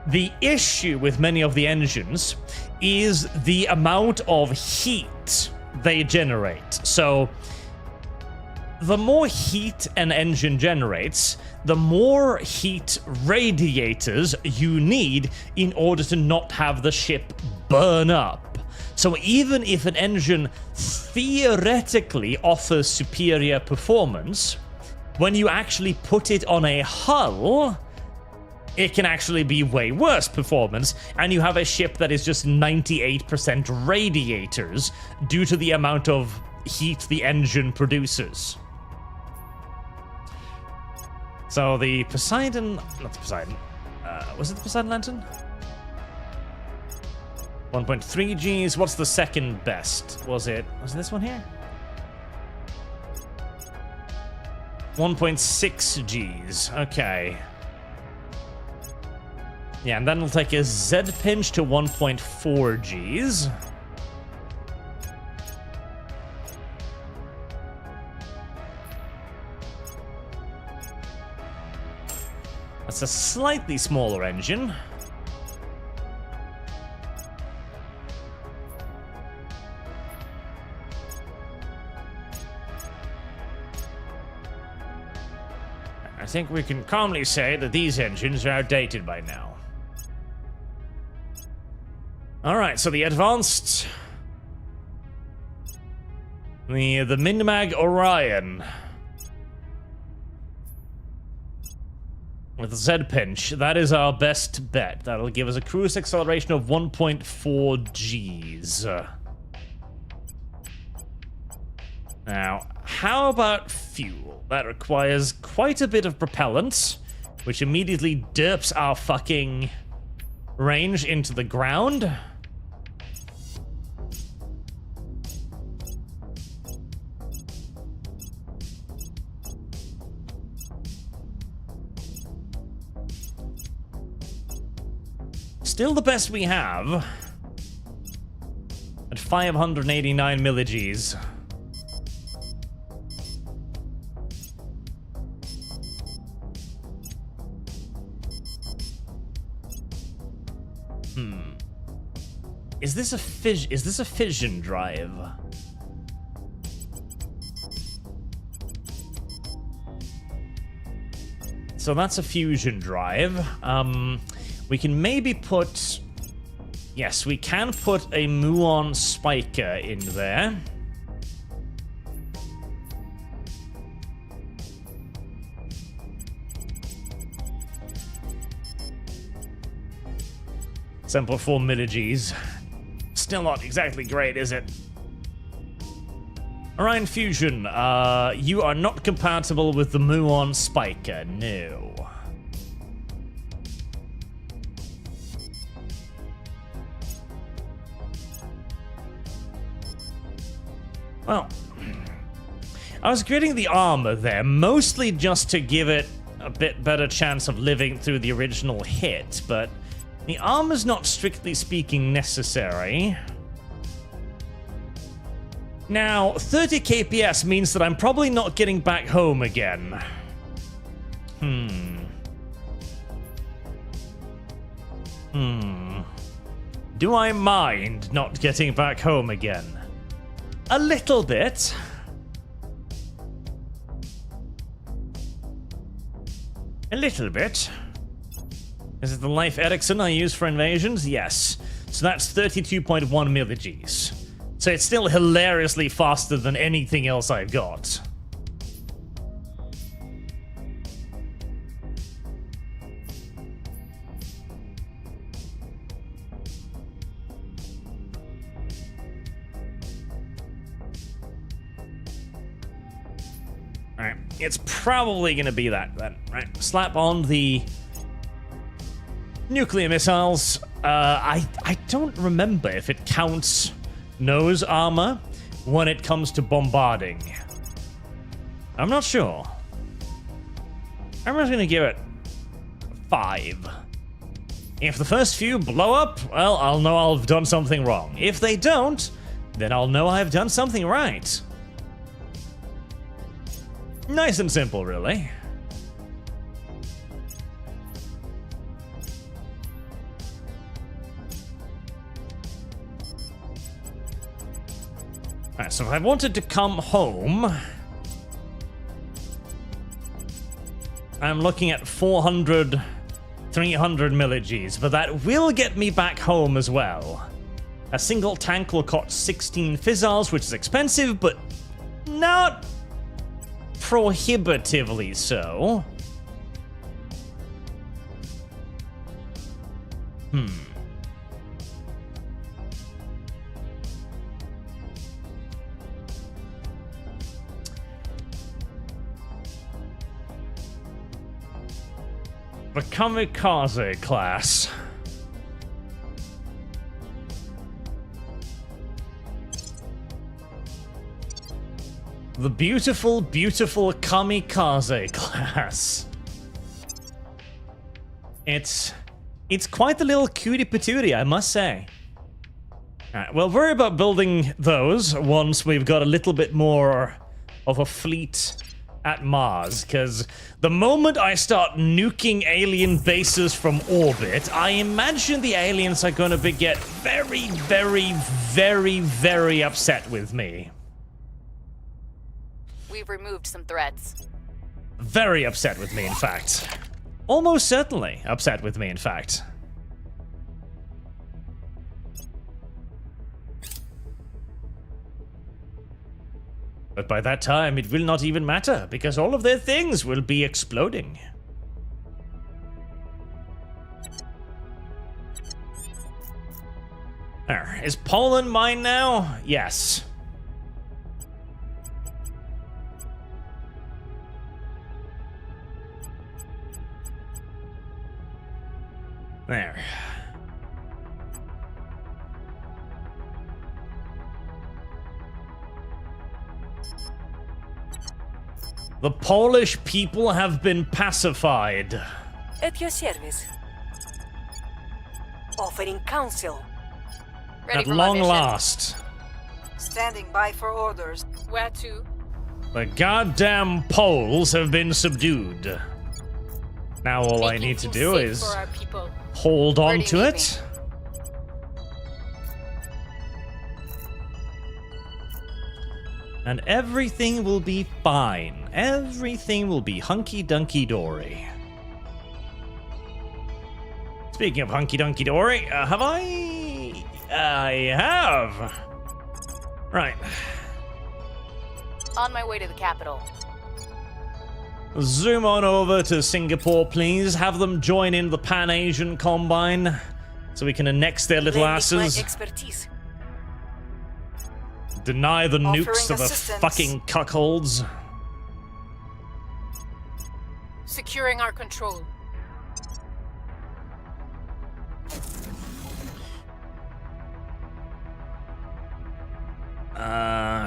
the issue with many of the engines is the amount of heat they generate. So the more heat an engine generates, the more heat radiators you need in order to not have the ship burn up. So even if an engine theoretically offers superior performance, when you actually put it on a hull, it can actually be way worse performance, and you have a ship that is just 98% radiators due to the amount of heat the engine produces. So the Poseidon... Not the Poseidon. Was it the Poseidon Lantern? 1.3 Gs. What's the second best? Was it this one here? 1.6 Gs. Okay. Yeah, and then we'll take a Z pinch to 1.4 Gs. That's a slightly smaller engine. I think we can calmly say that these engines are outdated by now. Alright, so the advanced... The Minimag Orion. With Z pinch, that is our best bet. That'll give us a cruise acceleration of 1.4 Gs. Now, how about fuel? That requires quite a bit of propellant, which immediately derps our fucking range into the ground. Still the best we have at 589 milligs. Is this a fission drive? So that's a fusion drive. We can maybe put... Yes, we can put a muon spiker in there. Sample 4 milligs. Still not exactly great, is it? Orion Fusion, you are not compatible with the muon spiker, no. Well, I was creating the armor there, mostly just to give it a bit better chance of living through the original hit, but the armor's not strictly speaking necessary. Now, 30 KPS means that I'm probably not getting back home again. Do I mind not getting back home again? A little bit. A little bit. Is it the Life Ericsson I use for invasions? Yes. So that's 32.1 milligs. So it's still hilariously faster than anything else I've got. Alright, it's probably gonna be that then. Right, slap on the nuclear missiles. I don't remember if it counts nose armor when it comes to bombarding. I'm not sure. I'm just gonna give it 5. If the first few blow up, well, I'll know I've done something wrong. If they don't, then I'll know I've done something right. Nice and simple, really. Alright, so if I wanted to come home, I'm looking at 400, 300 milligs, but that will get me back home as well. A single tank will cost 16 fizzles, which is expensive, but not prohibitively so. The Kamikaze class. The beautiful, beautiful Kamikaze class. It's quite the little cutie patootie, I must say. Alright, we'll worry about building those once we've got a little bit more of a fleet at Mars, because the moment I start nuking alien bases from orbit, I imagine the aliens are going to get very, very, very, very upset with me. We've removed some threats. Very upset with me, in fact. Almost certainly upset with me, in fact. But by that time, it will not even matter, because all of their things will be exploding. There. Is Poland mine now? Yes. There. The Polish people have been pacified. At your service. Offering counsel. Ready At for my long mission. last. Standing by for orders. Where to? The goddamn Poles have been subdued. Now all I Making need to things do safe is for our people. hold on Where do to you need it. And everything will be fine. Everything will be hunky-dunky-dory. Speaking of hunky-dunky-dory, have I... I have! Right. On my way to the capital. Zoom on over to Singapore, please. Have them join in the Pan-Asian Combine so we can annex their little Lend me my asses. expertise. Deny the Offering nukes to the assistance. fucking cuckolds. Securing our control.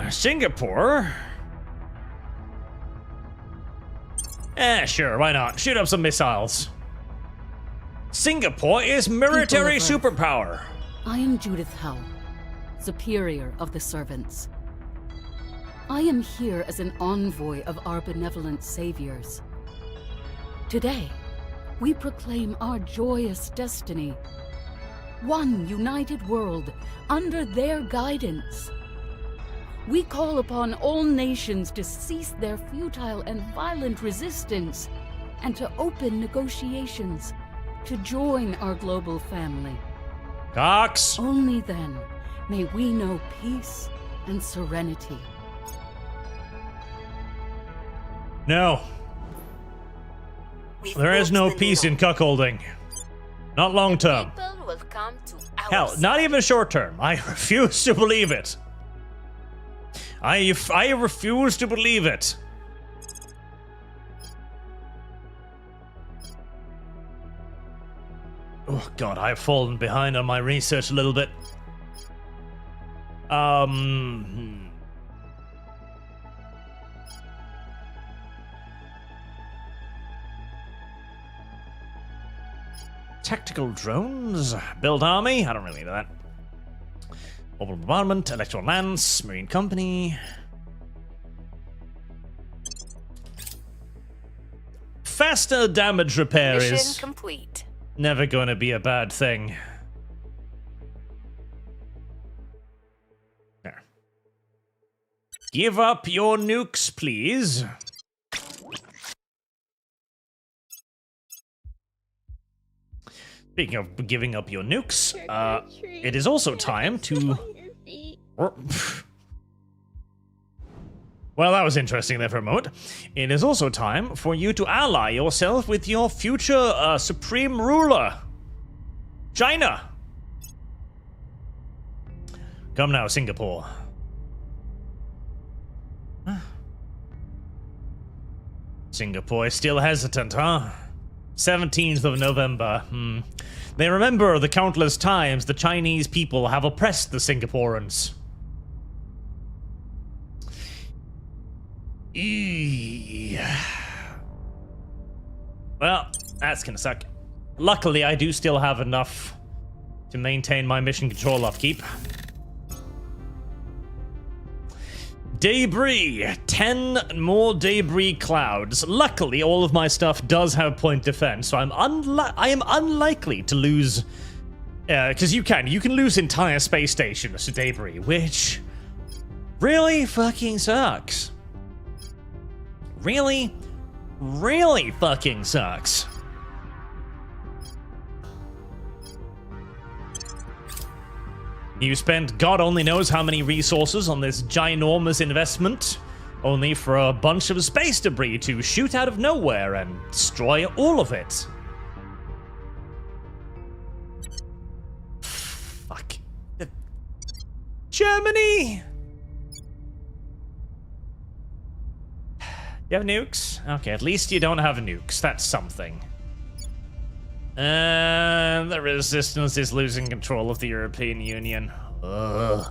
Singapore? Sure, why not? Shoot up some missiles. Singapore is military People of Earth. superpower. I am Judith Howe, superior of the servants. I am here as an envoy of our benevolent saviors. Today, we proclaim our joyous destiny. One united world under their guidance. We call upon all nations to cease their futile and violent resistance and to open negotiations to join our global family. Cox. Only then May we know peace and serenity. No. There is no peace in cuckolding. Not long term. People will come to our Hell, not even short term. I refuse to believe it. I refuse to believe it. Oh god, I've fallen behind on my research a little bit. Tactical drones, build army. I don't really know that. Orbital bombardment, electron lance, marine company. Faster damage repair Mission is complete. never going to be a bad thing. There. Give up your nukes, please. Speaking of giving up your nukes, it is also time to... Well, that was interesting there for a moment. It is also time for you to ally yourself with your future supreme ruler, China. Come now, Singapore. Singapore is still hesitant, huh? 17th of November. They remember the countless times the Chinese people have oppressed the Singaporeans. Well, that's gonna suck. Luckily, I do still have enough to maintain my mission control upkeep. Debris. 10 more debris clouds. Luckily, all of my stuff does have point defense, so I am unlikely to lose... because you can lose entire space stations to debris, which really fucking sucks. Really, really fucking sucks. You spent God only knows how many resources on this ginormous investment, only for a bunch of space debris to shoot out of nowhere and destroy all of it. Fuck. Germany! You have nukes? Okay, at least you don't have nukes. That's something. And the resistance is losing control of the European Union. Ugh.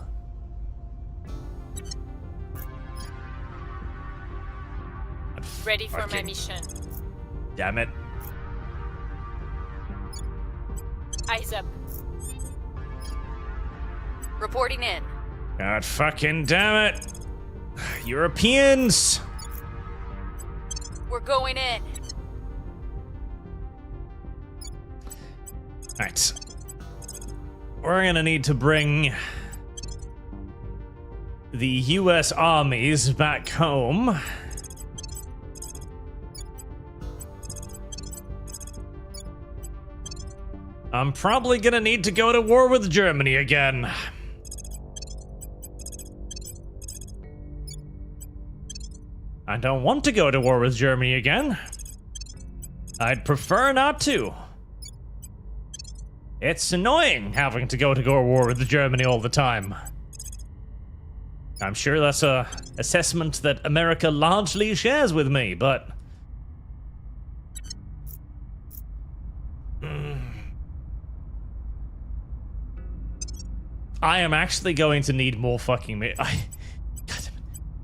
Ready for my mission. Damn it. Eyes up. Reporting in. God fucking damn it. Europeans! We're going in. Alright. We're gonna need to bring the US armies back home. I'm probably gonna need to go to war with Germany again. I don't want to go to war with Germany again. I'd prefer not to. It's annoying having to go to war with Germany all the time. I'm sure that's a assessment that America largely shares with me, but... I am actually going to need more fucking...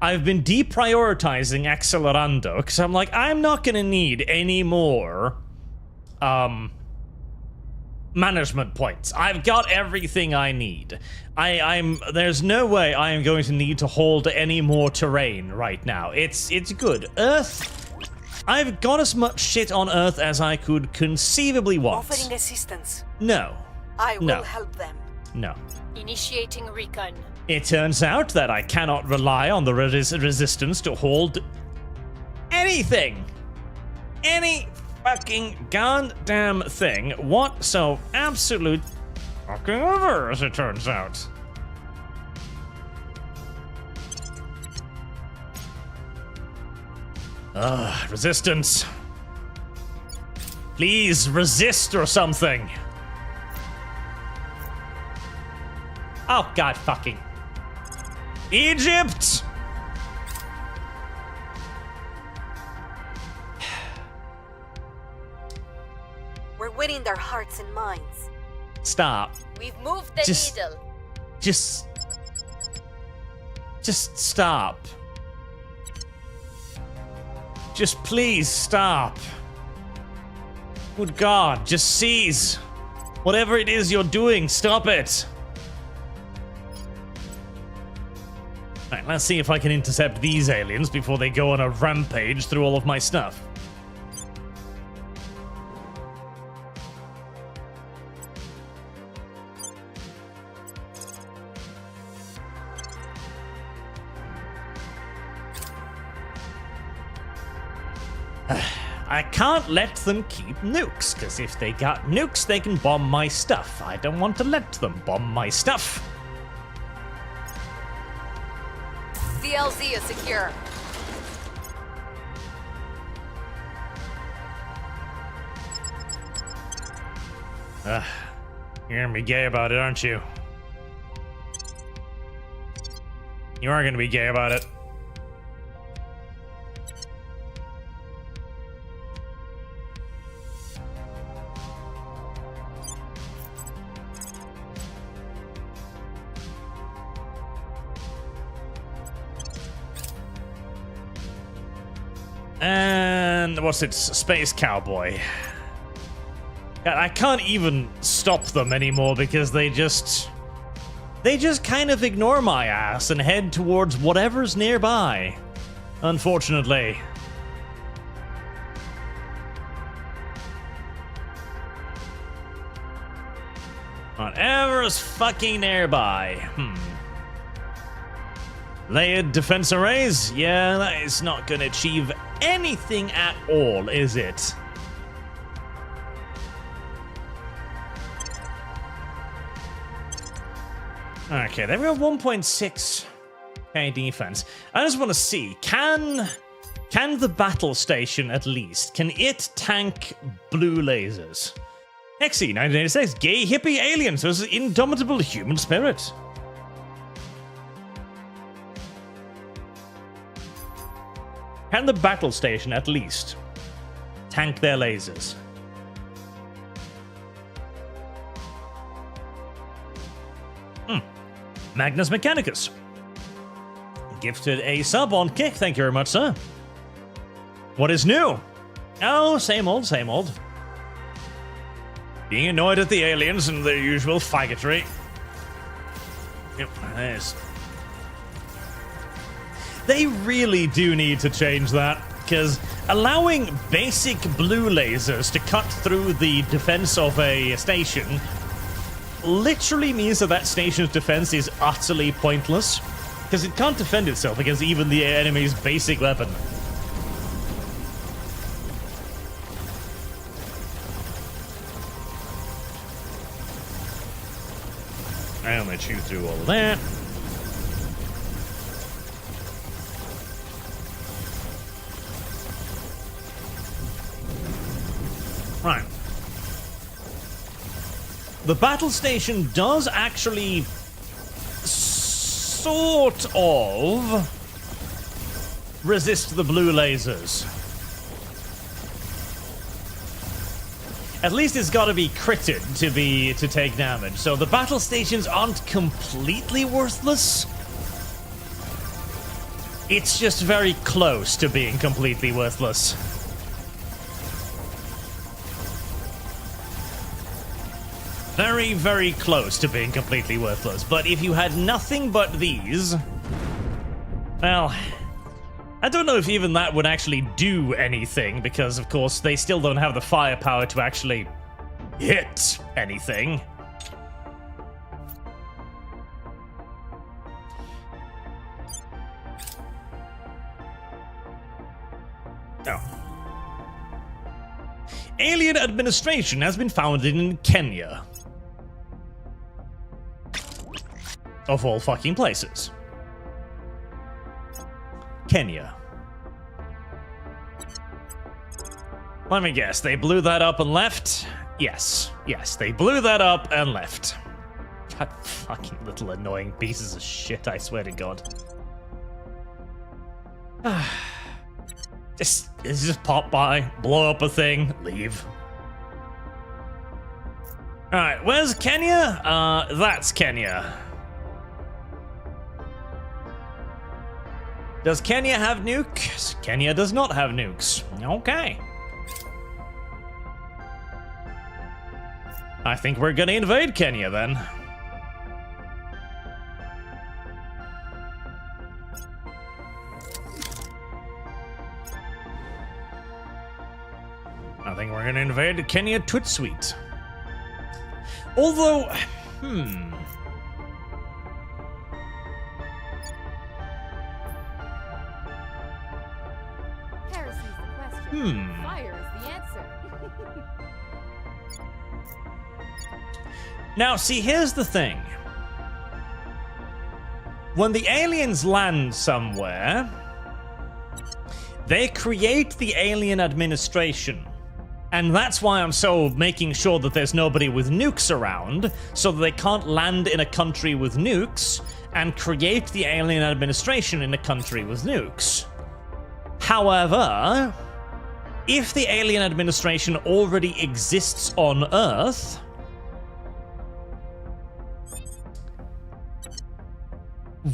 I've been deprioritizing Accelerando, because I'm like, I'm not gonna need any more... management points. I've got everything I need. There's no way I am going to need to hold any more terrain right now. It's good. Earth, I've got as much shit on Earth as I could conceivably want. Offering assistance. No. I will No. help them. No. Initiating recon. It turns out that I cannot rely on the resistance to hold anything. Any fucking goddamn thing. What so absolute fucking ever, as it turns out. Resistance. Please resist or something. Oh, God fucking. Egypt! We're winning their hearts and minds. Stop. We've moved the needle. Just stop. Just please stop. Good God, just seize. Whatever it is you're doing, stop it. Alright, let's see if I can intercept these aliens before they go on a rampage through all of my stuff. I can't let them keep nukes, because if they got nukes, they can bomb my stuff. I don't want to let them bomb my stuff. CLZ is secure. You're gonna be gay about it, aren't you? You are gonna be gay about it. And what's it? Space Cowboy. God, I can't even stop them anymore because they just kind of ignore my ass and head towards whatever's nearby. Unfortunately. Whatever's fucking nearby. Layered defense arrays? Yeah, that is not gonna achieve anything at all, is it? Okay, they've got 1.6k defense. I just want to see, can the battle station at least, can it tank blue lasers? XE 1986, gay hippie aliens versus indomitable human spirit. Can the battle station at least tank their lasers? Magnus Mechanicus. Gifted a sub on Kick, thank you very much, sir. What is new? Oh, same old, same old. Being annoyed at the aliens and their usual faggotry. Yep, there's... They really do need to change that, because allowing basic blue lasers to cut through the defense of a station literally means that that station's defense is utterly pointless, because it can't defend itself against even the enemy's basic weapon. And they chew through all of that. Right. The battle station does actually sort of resist the blue lasers. At least it's got to be critted to take damage. So the battle stations aren't completely worthless. It's just very close to being completely worthless. Very, very close to being completely worthless. But if you had nothing but these, well, I don't know if even that would actually do anything, because, of course, they still don't have the firepower to actually hit anything. Oh. Alien administration has been founded in Kenya. Of all fucking places. Kenya. Let me guess, they blew that up and left? Yes, they blew that up and left. That fucking little annoying pieces of shit, I swear to God. Just pop by, blow up a thing, leave. Alright, where's Kenya? That's Kenya. Does Kenya have nukes? Kenya does not have nukes. Okay. I think we're gonna invade Kenya then. I think we're gonna invade Kenya Twitsuite. Although, Heresy's the question. Fire is the answer. Now, see, here's the thing. When the aliens land somewhere, they create the alien administration. And that's why I'm so making sure that there's nobody with nukes around, so that they can't land in a country with nukes and create the alien administration in a country with nukes. However, if the alien administration already exists on Earth,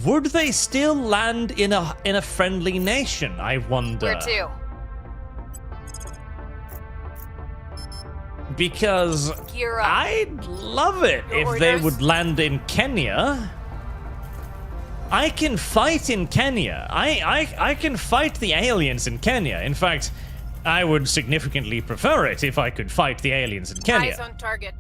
would they still land in a friendly nation, I wonder? Where to? Because Gear up. I'd love it Your if they orders? would land in Kenya. I can fight in Kenya. I can fight the aliens in Kenya. In fact, I would significantly prefer it if I could fight the aliens in Kenya. Eyes on target.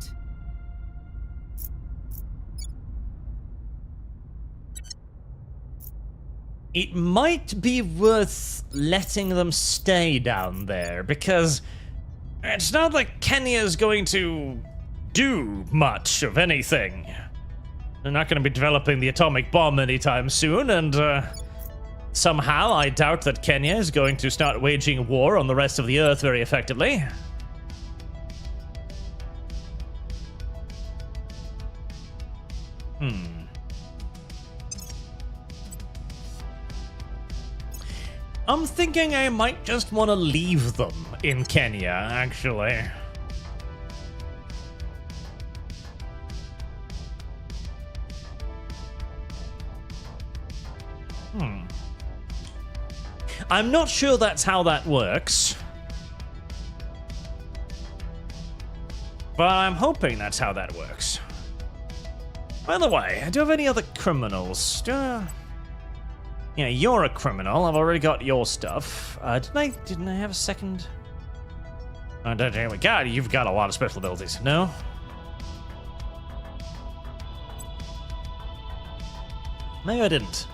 It might be worth letting them stay down there, because it's not like Kenya's going to do much of anything. They're not going to be developing the atomic bomb anytime soon, and somehow I doubt that Kenya is going to start waging war on the rest of the Earth very effectively. I'm thinking I might just want to leave them in Kenya, actually. I'm not sure that's how that works. But I'm hoping that's how that works. By the way, do you have any other criminals? Yeah, you're a criminal. I've already got your stuff. Didn't I have a second? Oh, God, you've got a lot of special abilities. No? Maybe I didn't.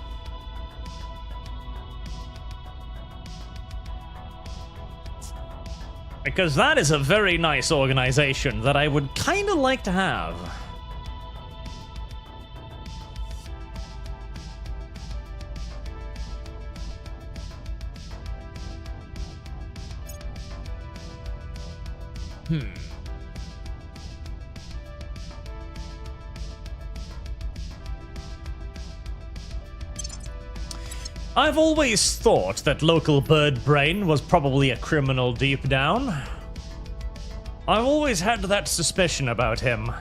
Because that is a very nice organization that I would kind of like to have. I've always thought that local bird brain was probably a criminal deep down. I've always had that suspicion about him.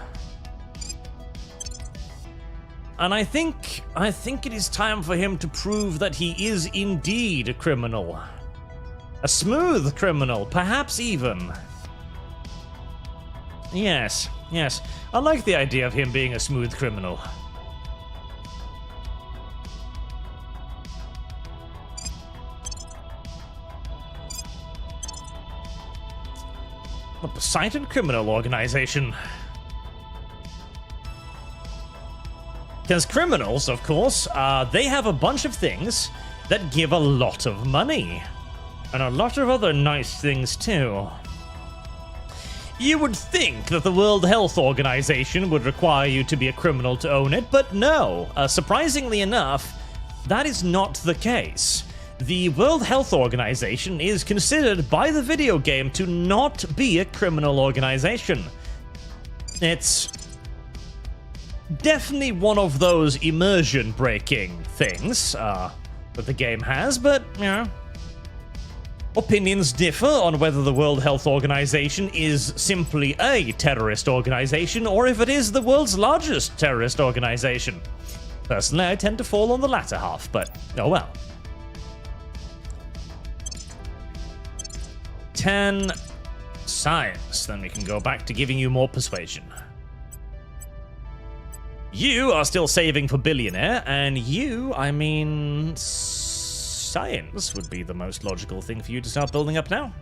And I think it is time for him to prove that he is indeed a criminal. A smooth criminal, perhaps even. Yes. I like the idea of him being a smooth criminal. The Poseidon Criminal Organization. Because criminals, of course, they have a bunch of things that give a lot of money. And a lot of other nice things, too. You would think that the World Health Organization would require you to be a criminal to own it, but no. Surprisingly enough, that is not the case. the World Health Organization is considered by the video game to not be a criminal organization. It's definitely one of those immersion-breaking things that the game has, but, you know, opinions differ on whether the World Health Organization is simply a terrorist organization or if it is the world's largest terrorist organization. Personally, I tend to fall on the latter half, but oh well. 10 science, then we can go back to giving you more persuasion. You are still saving for billionaire, and you, I mean, science would be the most logical thing for you to start building up now.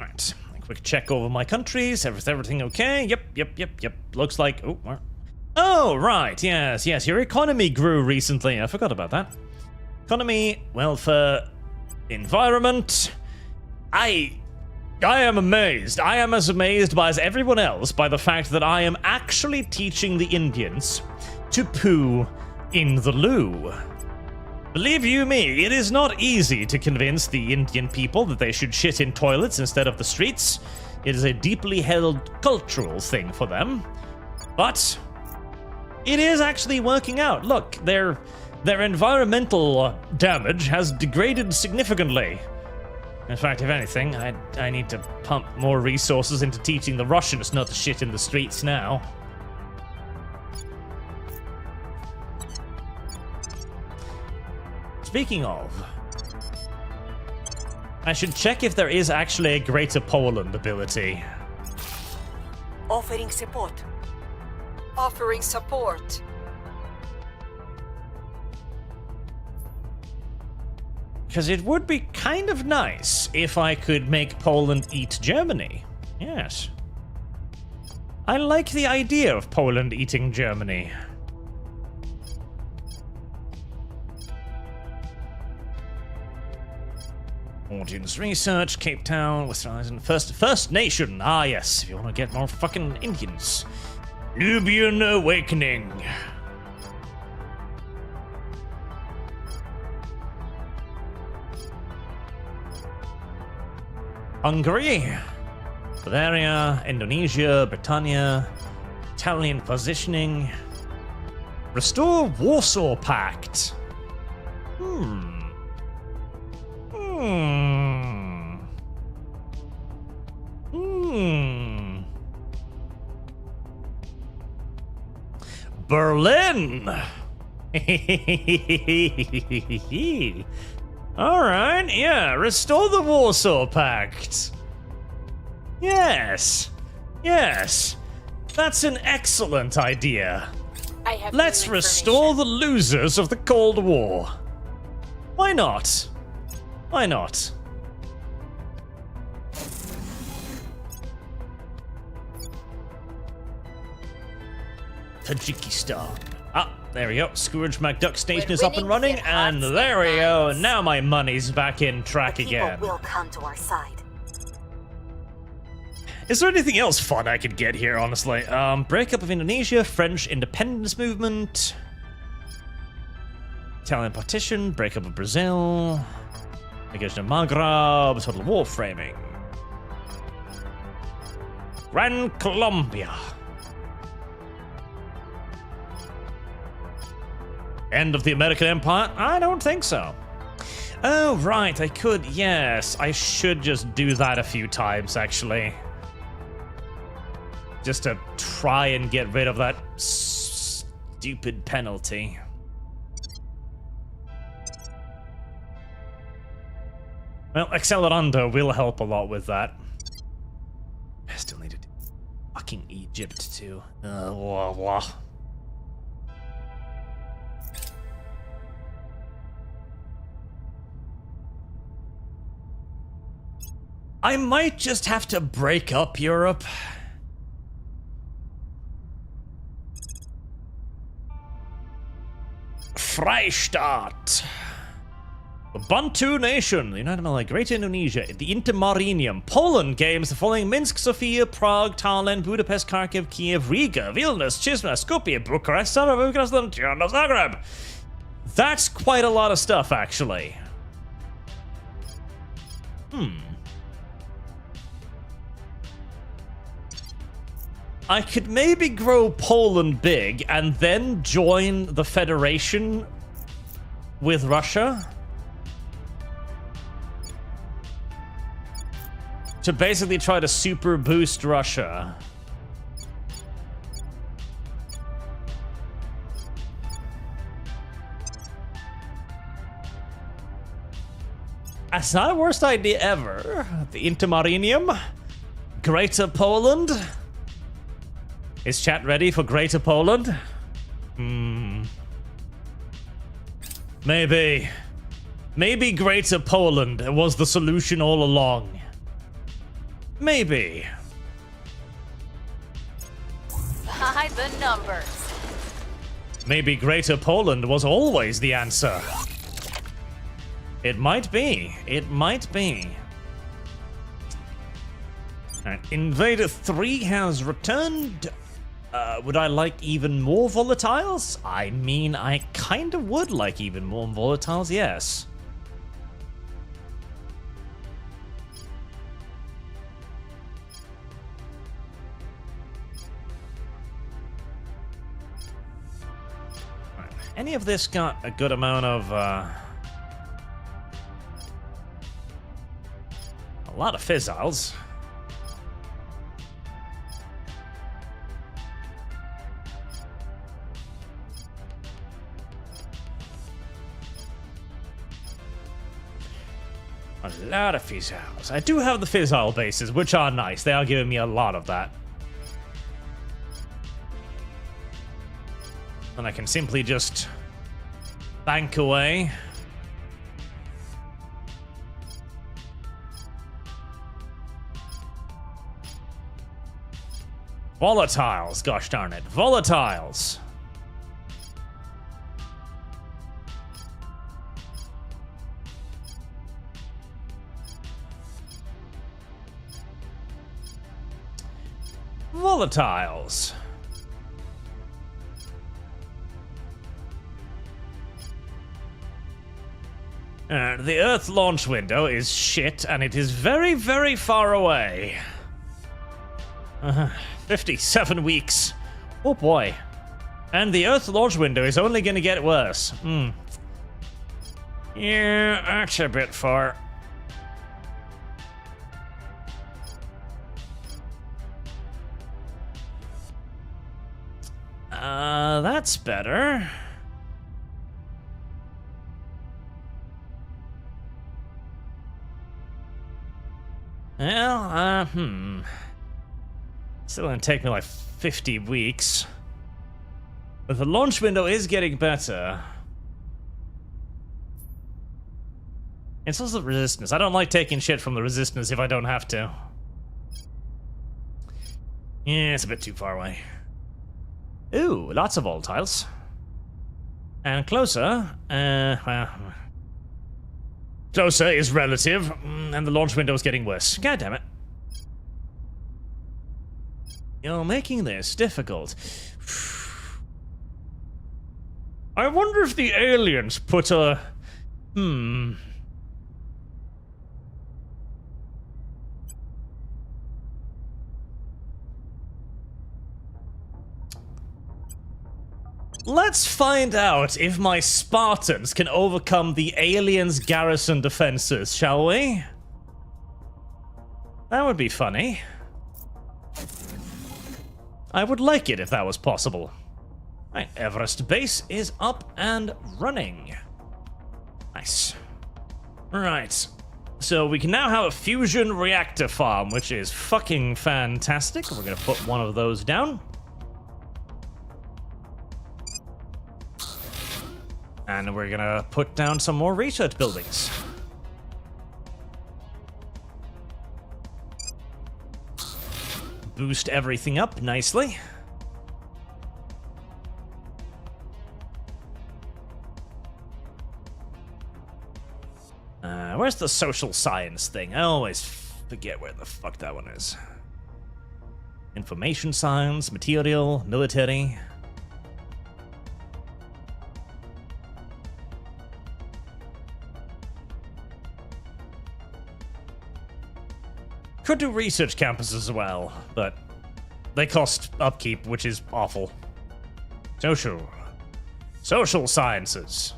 Right, a quick check over my countries. Everything okay? Yep. Looks like... Oh, right, yes. Your economy grew recently. I forgot about that. Economy, welfare, environment. I am amazed. I am as amazed as everyone else by the fact that I am actually teaching the Indians to poo in the loo. Believe you me, it is not easy to convince the Indian people that they should shit in toilets instead of the streets. It is a deeply held cultural thing for them. But it is actually working out. Look, their environmental damage has degraded significantly. In fact, if anything, I need to pump more resources into teaching the Russians not to shit in the streets now. Speaking of, I should check if there is actually a Greater Poland ability. Offering support. Offering support. Because it would be kind of nice if I could make Poland eat Germany. Yes. I like the idea of Poland eating Germany. Audience research, Cape Town, Western Island, First Nation. Ah, yes, if you want to get more fucking Indians. Nubian Awakening. Hungary, Bavaria, Indonesia, Britannia, Italian positioning. Restore Warsaw Pact. Berlin. Alright, yeah, restore the Warsaw Pact. Yes. That's an excellent idea. Let's restore the losers of the Cold War. Why not? Tajikistan. Ah, there we go. Scourge McDuck Station is up and running, and there we go. Now my money's back in track again. People will come to our side. Is there anything else fun I could get here, honestly? Breakup of Indonesia, French independence movement, Italian partition, breakup of Brazil, negation of Maghreb, total war framing, Gran Colombia. End of the American Empire? I don't think so. Oh, right, I could, yes. I should just do that a few times, actually. Just to try and get rid of that stupid penalty. Well, Accelerando will help a lot with that. I still need to do fucking Egypt, too. Blah, blah. I might just have to break up Europe. Freistaat. The Bantu Nation, the United Malay, Great Indonesia, the Intermarinium, Poland games the following: Minsk, Sofia, Prague, Tallinn, Budapest, Kharkiv, Kiev, Riga, Vilnius, Chisna, Skopje, Bucharest, Sarajevo, Krasnodar, Zagreb. That's quite a lot of stuff, actually. I could maybe grow Poland big and then join the Federation with Russia to basically try to super boost Russia. That's not the worst idea ever. The Intermarinium, Greater Poland. Is chat ready for Greater Poland? Maybe Greater Poland was the solution all along. Maybe. By the numbers. Maybe Greater Poland was always the answer. It might be. It might be. Alright, Invader 3 has returned. Would I like even more volatiles? I mean, I kind of would like even more volatiles, yes. Right. Any of this got a good amount of, a lot of fizzles. A lot of fizzles. I do have the fizzle bases, which are nice. They are giving me a lot of that. And I can simply just bank away. Volatiles, gosh darn it. Volatiles. Volatiles. The Earth launch window is shit, and it is very, very far away. 57 weeks. Oh boy. And the Earth launch window is only going to get worse. Yeah, that's a bit far. That's better. Well, still gonna take me like 50 weeks. But the launch window is getting better. It's also the resistance. I don't like taking shit from the resistance if I don't have to. Yeah, it's a bit too far away. Ooh, lots of volatiles. And closer, well, closer is relative, and the launch window is getting worse. God damn it. You're making this difficult. I wonder if the aliens put a... Let's find out if my Spartans can overcome the aliens' garrison defenses, shall we? That would be funny. I would like it if that was possible. Right, Everest base is up and running. Nice. Right. So we can now have a fusion reactor farm, which is fucking fantastic. We're gonna put one of those down. And we're gonna put down some more research buildings. Boost everything up nicely. Where's the social science thing? I always forget where the fuck that one is. Information science, material, military. Could do research campuses as well, but they cost upkeep, which is awful. Social sciences.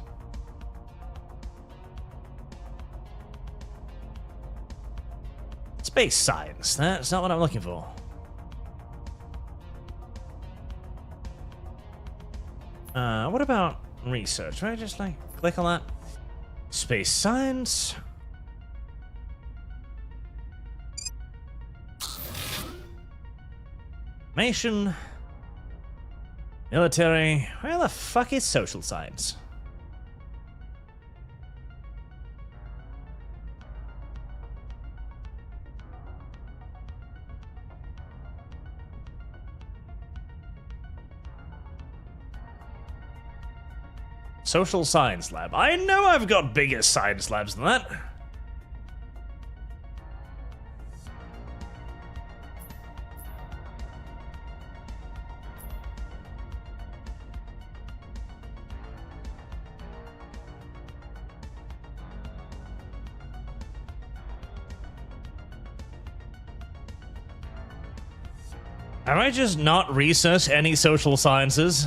Space science. That's not what I'm looking for. What about research? Right, just like click on that. Space science. Information. Military. Where the fuck is social science? Social science lab. I know I've got bigger science labs than that. Have I just not researched any social sciences?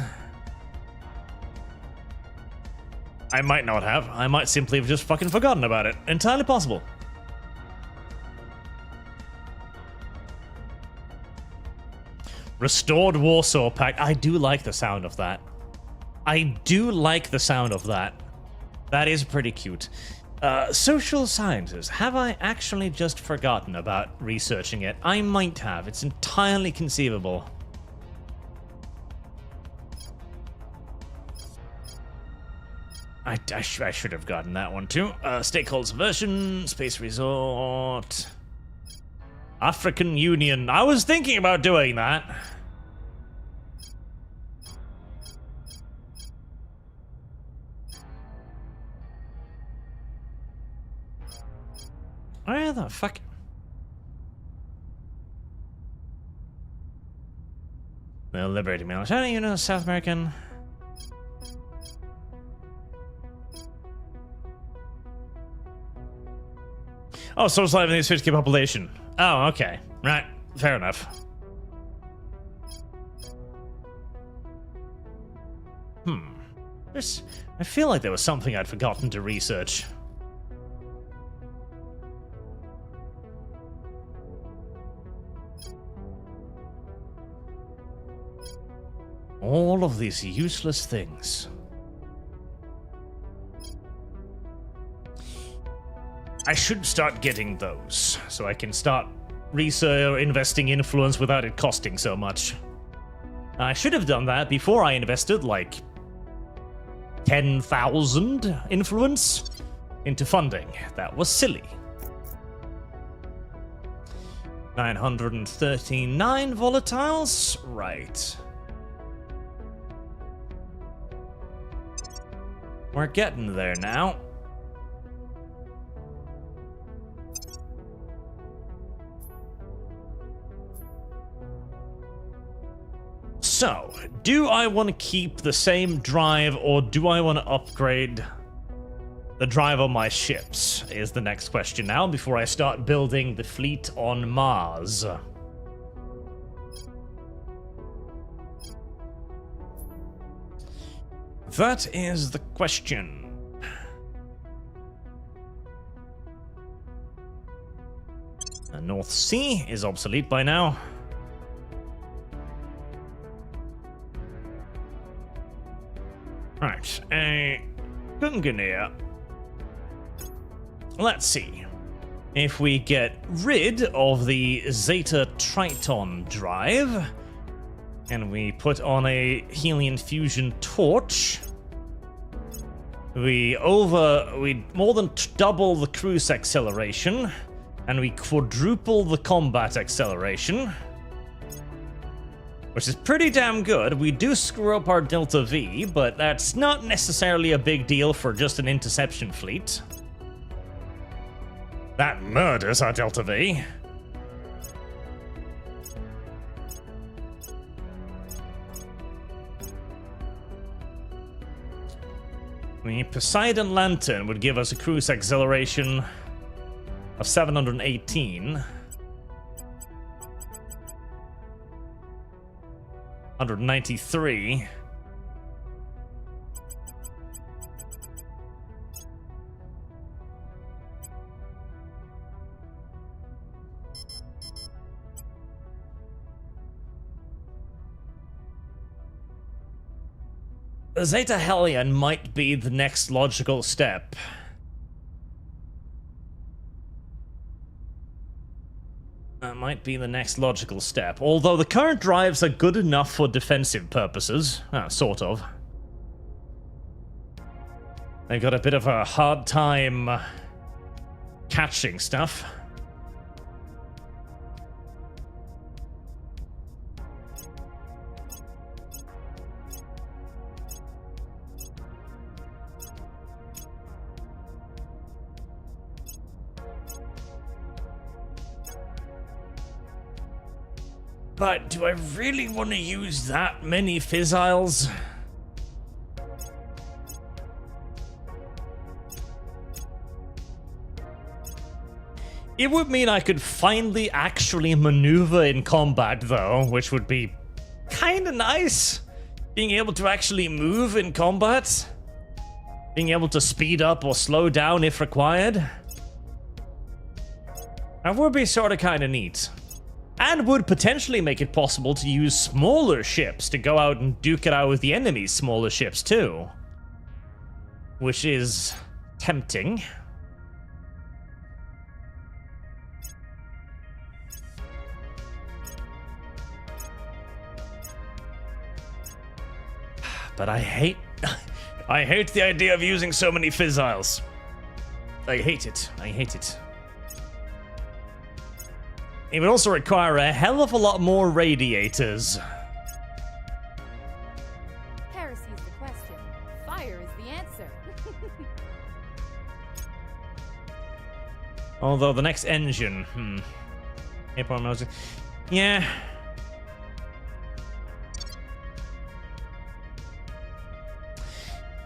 I might not have. I might simply have just fucking forgotten about it. Entirely possible. Restored Warsaw Pact. I do like the sound of that. I do like the sound of that. That is pretty cute. Social sciences. Have I actually just forgotten about researching it? I might have. It's entirely conceivable. I should have gotten that one too. Stakeholder subversion, space resort, African Union. I was thinking about doing that. Where the fuck? The Liberating Military, you know, South American. Oh, so it's like in the 50K population. Oh, okay. Right. Fair enough. I feel like there was something I'd forgotten to research. All of these useless things. I should start getting those, so I can start investing influence without it costing so much. I should have done that before I invested, like, 10,000 influence into funding. That was silly. 939 volatiles? Right. We're getting there now. So, do I want to keep the same drive, or do I want to upgrade the drive on my ships, is the next question now, before I start building the fleet on Mars. That is the question. The North Sea is obsolete by now. Right, Gunganir. Let's see. If we get rid of the Zeta Triton drive, and we put on a helium fusion torch, we more than double the cruise acceleration, and we quadruple the combat acceleration, which is pretty damn good. We do screw up our Delta V, but that's not necessarily a big deal for just an interception fleet. That murders our Delta V. The Poseidon Lantern would give us a cruise acceleration of 718. 193. Zeta Hellion might be the next logical step. That might be the next logical step. Although the current drives are good enough for defensive purposes. Sort of. They've got a bit of a hard time catching stuff. But do I really want to use that many fissiles? It would mean I could finally actually maneuver in combat, though, which would be kind of nice. Being able to actually move in combat. Being able to speed up or slow down if required. That would be sort of kind of neat. And would potentially make it possible to use smaller ships to go out and duke it out with the enemy's smaller ships too. Which is tempting. But I hate the idea of using so many fissiles. I hate it. I hate it. It would also require a hell of a lot more radiators. Heresy is the question. Fire is the answer. Although the next engine, April Moses. Yeah.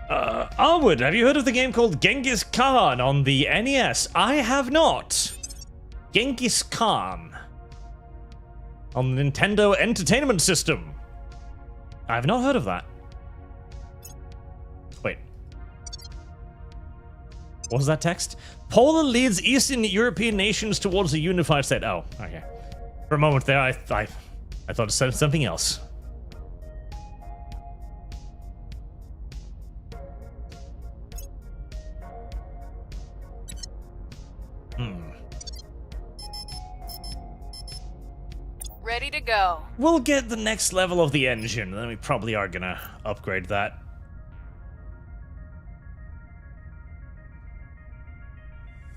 Arwood, have you heard of the game called Genghis Khan on the NES? I have not. Genghis Khan. On the Nintendo Entertainment System. I have not heard of that. Wait. What was that text? Poland leads Eastern European nations towards a unified state. Oh, okay. For a moment there, I thought it said something else. Ready to go. We'll get the next level of the engine, then we probably are gonna upgrade that.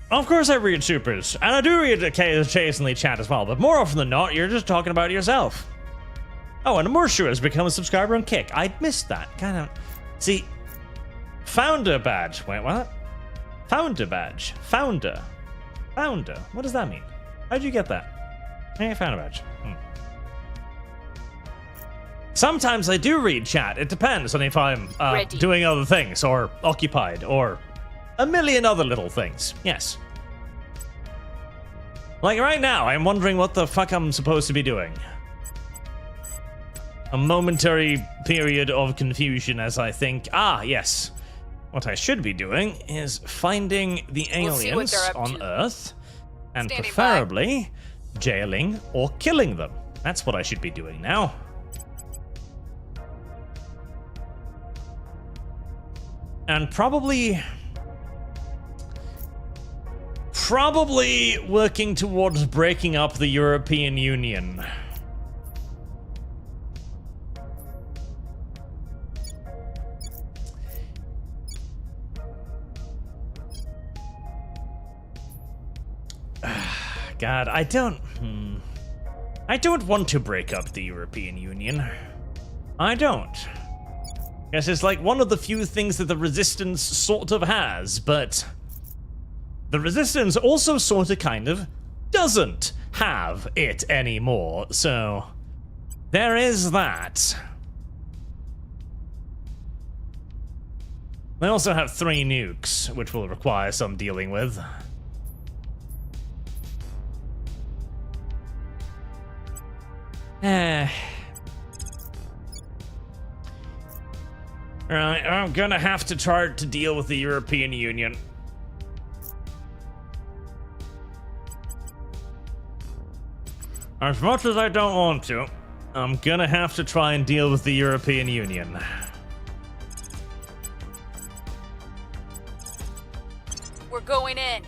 Of course I read supers, and I do read occasionally chat as well, but more often than not, you're just talking about yourself. Oh, and Morshu has become a subscriber on Kick. I missed that. Kind of. See, founder badge. Wait, what? Founder badge. Founder. Founder. What does that mean? How'd you get that? Hey, founder badge. Sometimes I do read chat. It depends on if I'm doing other things, or occupied, or a million other little things. Yes. Like right now, I'm wondering what the fuck I'm supposed to be doing. A momentary period of confusion as I think, yes. What I should be doing is finding the aliens on Earth, and preferably jailing or killing them. That's what I should be doing now. And probably working towards breaking up the European Union. God, I don't want to break up the European Union. I don't. Guess it's like one of the few things that the Resistance sort of has, but The Resistance also sort of kind of doesn't have it anymore, so there is that. They also have 3 nukes, which will require some dealing with. Right, I'm gonna have to try to deal with the European Union. As much as I don't want to, I'm gonna have to try and deal with the European Union. We're going in.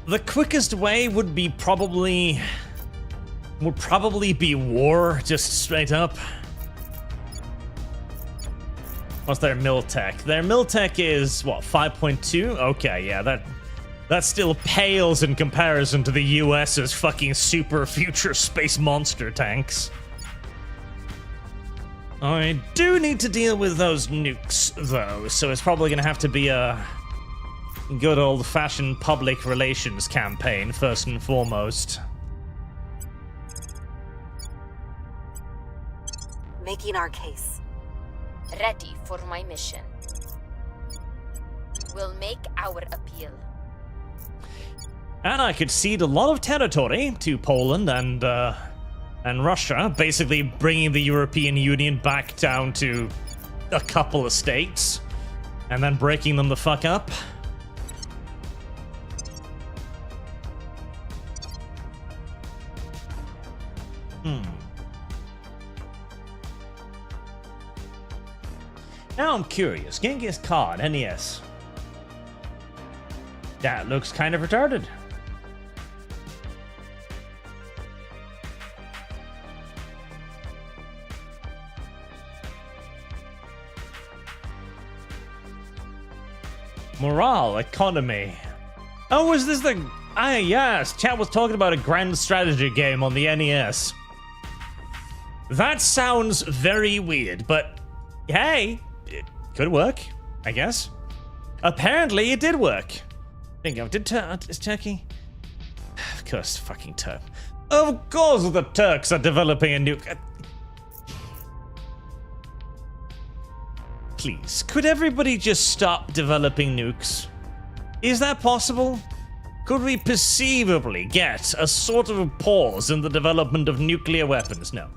The quickest way would be probably be war, just straight up. What's their mil-tech? Their mil-tech is, what, 5.2? Okay, yeah, that still pales in comparison to the US's fucking super future space monster tanks. I do need to deal with those nukes, though, so it's probably gonna have to be a good old-fashioned public relations campaign, first and foremost. Making our case. Ready for my mission. We'll make our appeal. And I could cede a lot of territory to Poland and Russia, basically bringing the European Union back down to a couple of states, and then breaking them the fuck up. Now I'm curious, Genghis Khan, NES. That looks kind of retarded. Morale, economy. Oh, is this the... Ah, yes, chat was talking about a grand strategy game on the NES. That sounds very weird, but hey, it could work, I guess. Apparently, it did work. Bingo. Is Turkey? Of course, fucking Turk. Of course, the Turks are developing a nuke. Please, could everybody just stop developing nukes? Is that possible? Could we perceivably get a sort of a pause in the development of nuclear weapons? No.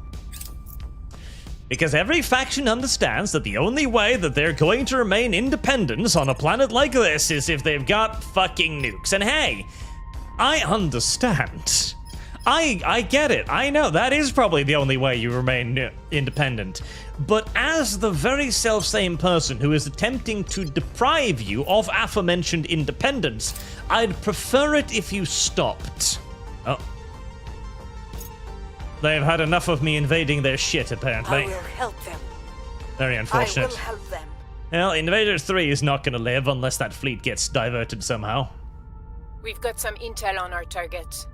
Because every faction understands that the only way that they're going to remain independent on a planet like this is if they've got fucking nukes. And hey, I understand. I get it. I know that is probably the only way you remain independent. But as the very self-same person who is attempting to deprive you of aforementioned independence, I'd prefer it if you stopped. Oh. They've had enough of me invading their shit, apparently. I will help them. Very unfortunate. I will help them. Well, Invader 3 is not going to live unless that fleet gets diverted somehow. We've got some intel on our target.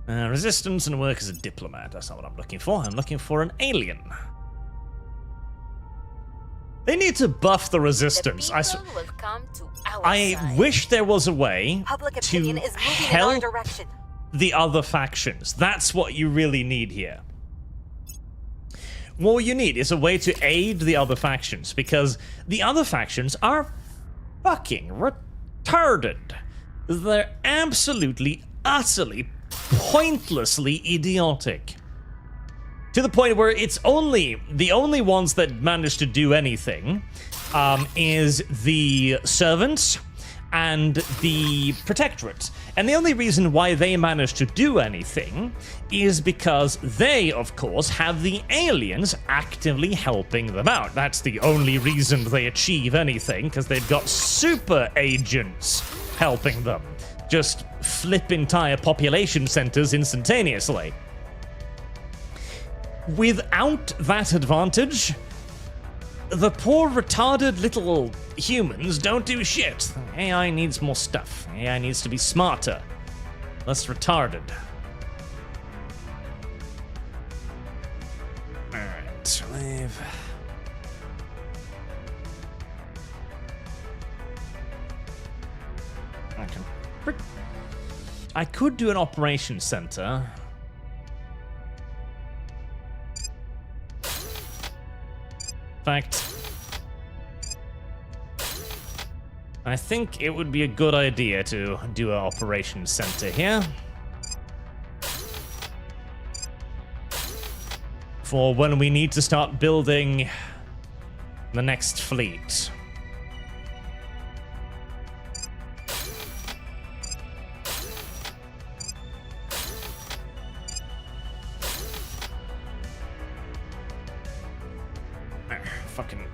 Resistance and work as a diplomat. That's not what I'm looking for. I'm looking for an alien. They need to buff the resistance. The people will come to our I side. wish there was a way Public to opinion is moving in our help direction. the other factions. That's what you really need here. What you need is a way to aid the other factions, because the other factions are fucking retarded. They're absolutely, utterly, pointlessly idiotic. To the point where it's only the only ones that manage to do anything is the servants and the protectorate. And the only reason why they manage to do anything is because they, of course, have the aliens actively helping them out. That's the only reason they achieve anything, because they've got super agents helping them. Just flip entire population centers instantaneously. Without that advantage, the poor retarded little humans don't do shit. AI needs more stuff. AI needs to be smarter, less retarded. Alright, I could do an operations center. In fact, I think it would be a good idea to do an operations center here. For when we need to start building the next fleet. Fucking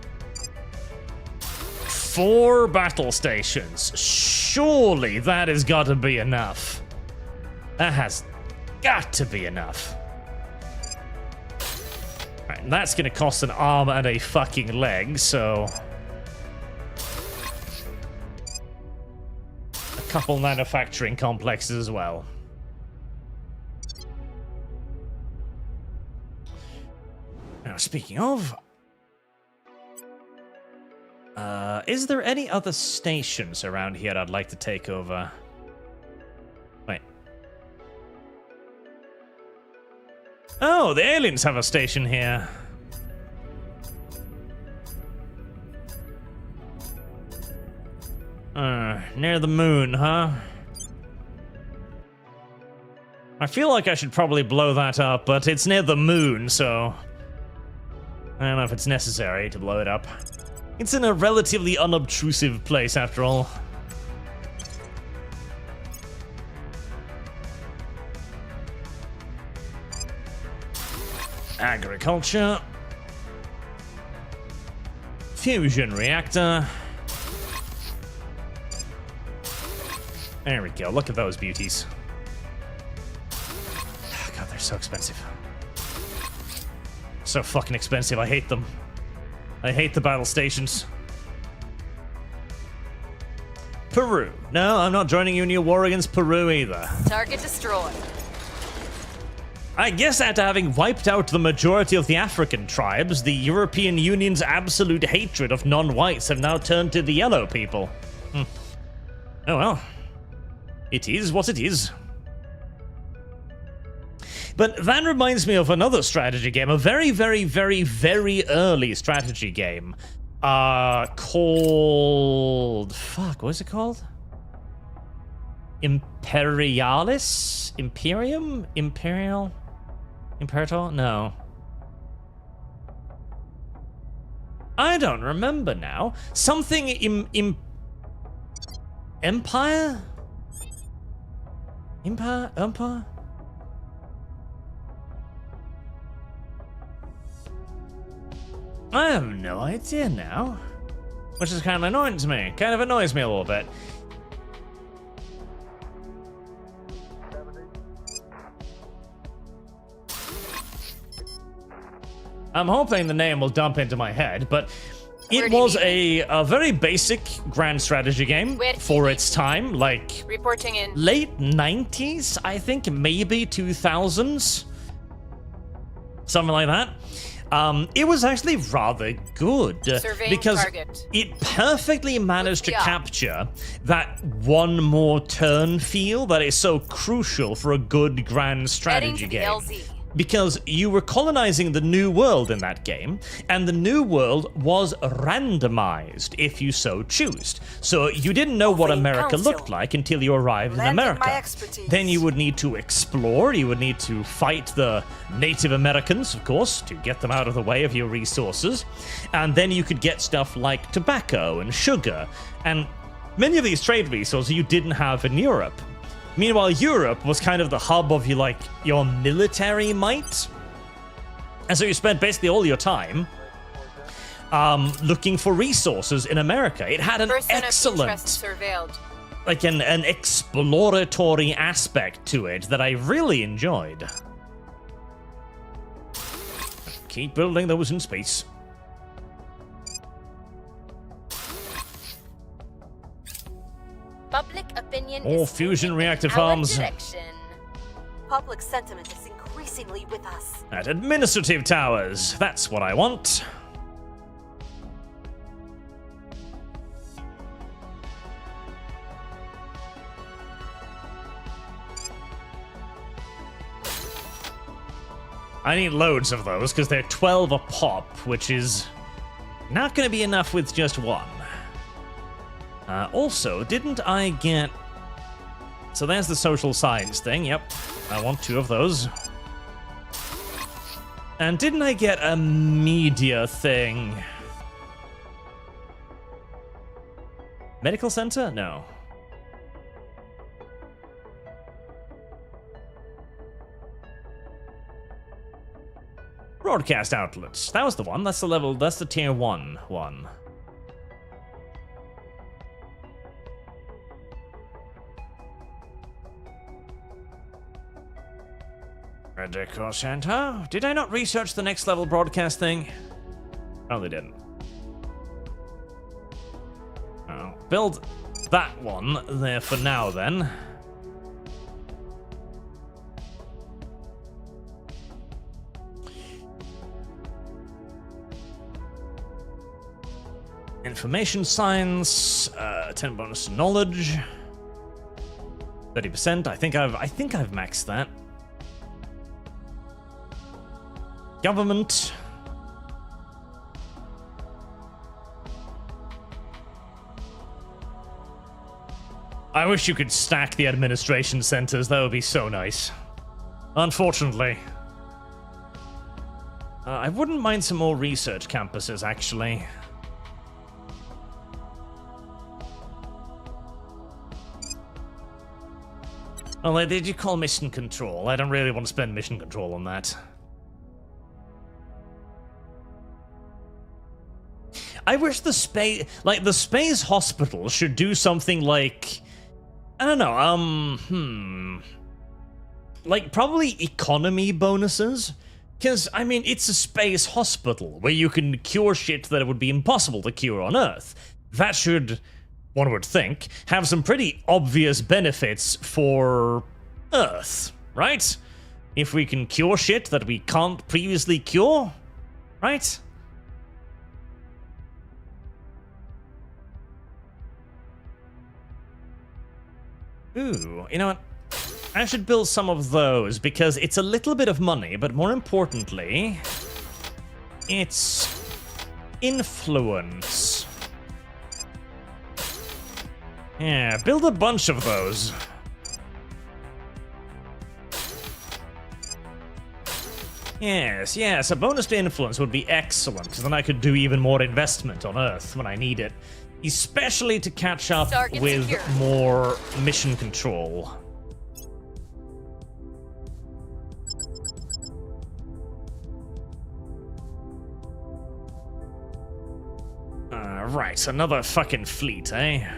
4 battle stations. Surely that has got to be enough. That has got to be enough. Right, and that's gonna cost an arm and a fucking leg, so a couple manufacturing complexes as well. Now, speaking of, is there any other stations around here I'd like to take over? Wait. Oh, the aliens have a station here. Near the moon, huh? I feel like I should probably blow that up, but it's near the moon, so I don't know if it's necessary to blow it up. It's in a relatively unobtrusive place, after all. Agriculture. Fusion reactor. There we go. Look at those beauties. Oh, God, they're so expensive. So fucking expensive. I hate them. I hate the battle stations. Peru. No, I'm not joining you in your war against Peru either. Target destroyed. I guess after having wiped out the majority of the African tribes, the European Union's absolute hatred of non-whites have now turned to the yellow people. Oh well. It is what it is. But that reminds me of another strategy game, a very, very, very, very early strategy game. Called... Fuck, what is it called? Imperialis? Imperium? Imperial? Imperator? No. I don't remember now. Something Empire? Empire? I have no idea now. Which is kind of annoying to me. Kind of annoys me a little bit. I'm hoping the name will dump into my head, but it was a very basic grand strategy game for its time, like Reporting in. late 90s, I think, maybe 2000s. Something like that. It was actually rather good because it perfectly managed to capture that one more turn feel that is so crucial for a good grand strategy game. Because you were colonizing the new world in that game, and the new world was randomized if you so choose. So you didn't know what America looked like until you arrived in America. Then you would need to explore, you would need to fight the Native Americans, of course, to get them out of the way of your resources. And then you could get stuff like tobacco and sugar, and many of these trade resources you didn't have in Europe. Meanwhile, Europe was kind of the hub of your military might. And so you spent basically all your time looking for resources in America. It had an excellent, like an exploratory aspect to it that I really enjoyed. Keep building those in space. Public opinion All is fusion moving reactor in farms. our direction. Public sentiment is increasingly with us. At administrative towers. That's what I want. I need loads of those, because they're 12 a pop, which is not going to be enough with just one. Also, didn't I get... So there's the social science thing, yep. I want 2 of those. And didn't I get a media thing? Medical center? No. Broadcast outlets. That was the one. That's the level. That's the tier 1 one. Medical center. Did I not research the next level broadcast thing? Oh, they didn't. Oh, build that one there for now, then. Information science, 10 bonus to knowledge, 30%. I think I've maxed that. Government. I wish you could stack the administration centers. That would be so nice. Unfortunately. I wouldn't mind some more research campuses, actually. Well, did you call mission control? I don't really want to spend mission control on that. I wish the space hospital should do something like, I don't know, like probably economy bonuses, because I mean it's a space hospital where you can cure shit that it would be impossible to cure on Earth. That should, one would think, have some pretty obvious benefits for Earth, right? If we can cure shit that we can't previously cure, right? Ooh, you know what? I should build some of those, because it's a little bit of money, but more importantly, it's influence. Yeah, build a bunch of those. Yes, a bonus to influence would be excellent, because then I could do even more investment on Earth when I need it. Especially to catch up with more mission control. Right, another fucking fleet, eh?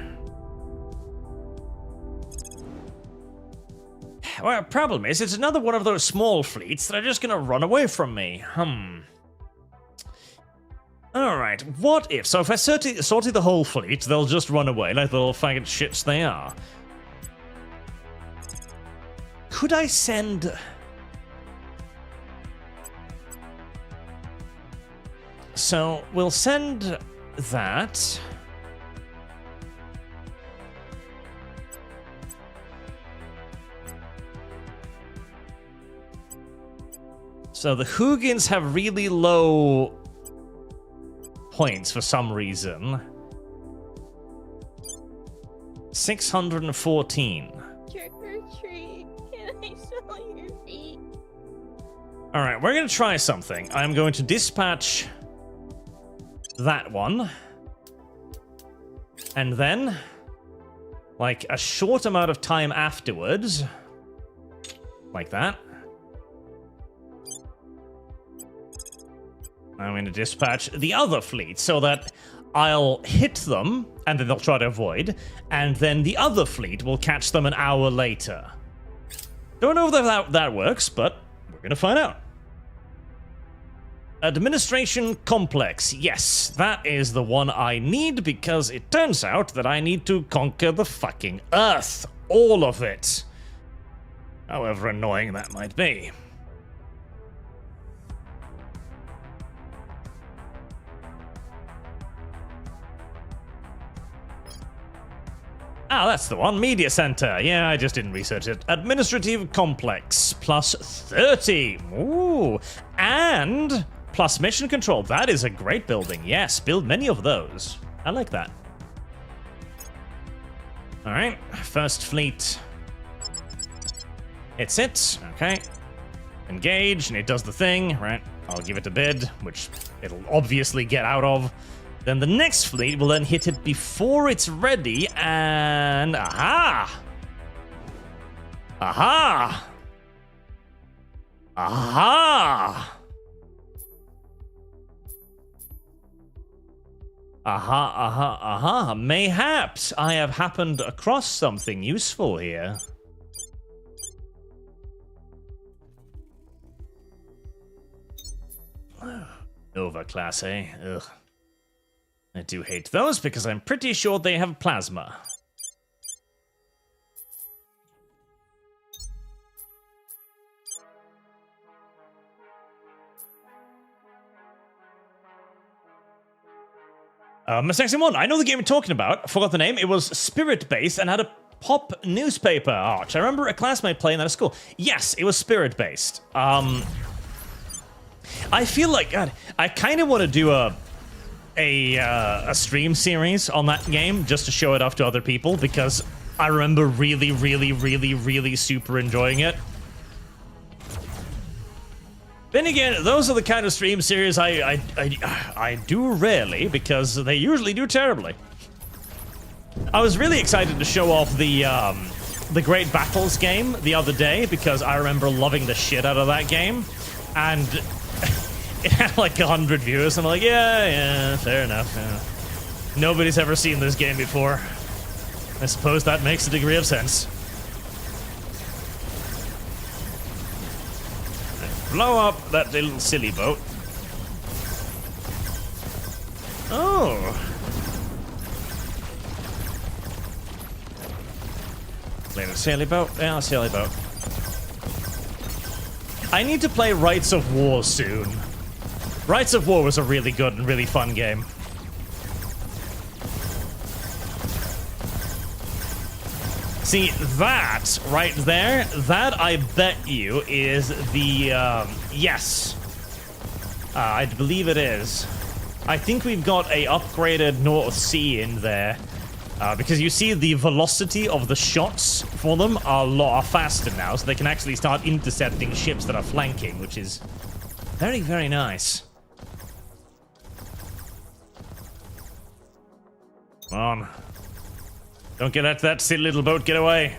Well, problem is, it's another one of those small fleets that are just gonna run away from me. Alright, what if? So if I sorted the whole fleet, they'll just run away like the little faggot shits they are. Could I send... So, we'll send that. So the Hugins have really low points for some reason. 614. Trick or treat. Can I smell your feet? Alright, we're going to try something. I'm going to dispatch that one. And then, like, a short amount of time afterwards, like that, I'm going to dispatch the other fleet so that I'll hit them, and then they'll try to avoid, and then the other fleet will catch them an hour later. Don't know if that works, but we're going to find out. Administration complex. Yes, that is the one I need, because it turns out that I need to conquer the fucking Earth. All of it. However annoying that might be. Ah, that's the one. Media center. Yeah, I just didn't research it. Administrative complex. Plus 30. Ooh. Ooh, and plus mission control. That is a great building. Yes, build many of those. I like that. All right, first fleet. It's it. Okay. Engage, and it does the thing. Right. I'll give it a bid, which it'll obviously get out of. Then the next fleet will then hit it before it's ready, and aha! Aha! Aha! Aha, aha, aha. Mayhaps I have happened across something useful here. Nova class, eh? Ugh. I do hate those because I'm pretty sure they have plasma. Mistake one. I know the game you're talking about. I forgot the name. It was Spirit-based and had a pop newspaper art. I remember a classmate playing that at school. Yes, it was Spirit-based. I feel like, God, I kind of want to do a stream series on that game just to show it off to other people because I remember really super enjoying it. Then again, those are the kind of stream series I do rarely because they usually do terribly. I was really excited to show off the Great Battles game the other day because I remember loving the shit out of that game, and it had like 100 viewers. I'm like, yeah, fair enough. Yeah. Nobody's ever seen this game before. I suppose that makes a degree of sense. Blow up that little silly boat. Oh. Little silly boat. Yeah, silly boat. I need to play Rights of War soon. Rights of War was a really good and really fun game. See, that right there, that I bet you is the, yes. I believe it is. I think we've got a upgraded North Sea in there. Because you see the velocity of the shots for them are a lot faster now, so they can actually start intercepting ships that are flanking, which is very nice. Come on. Don't get at that silly little boat, get away.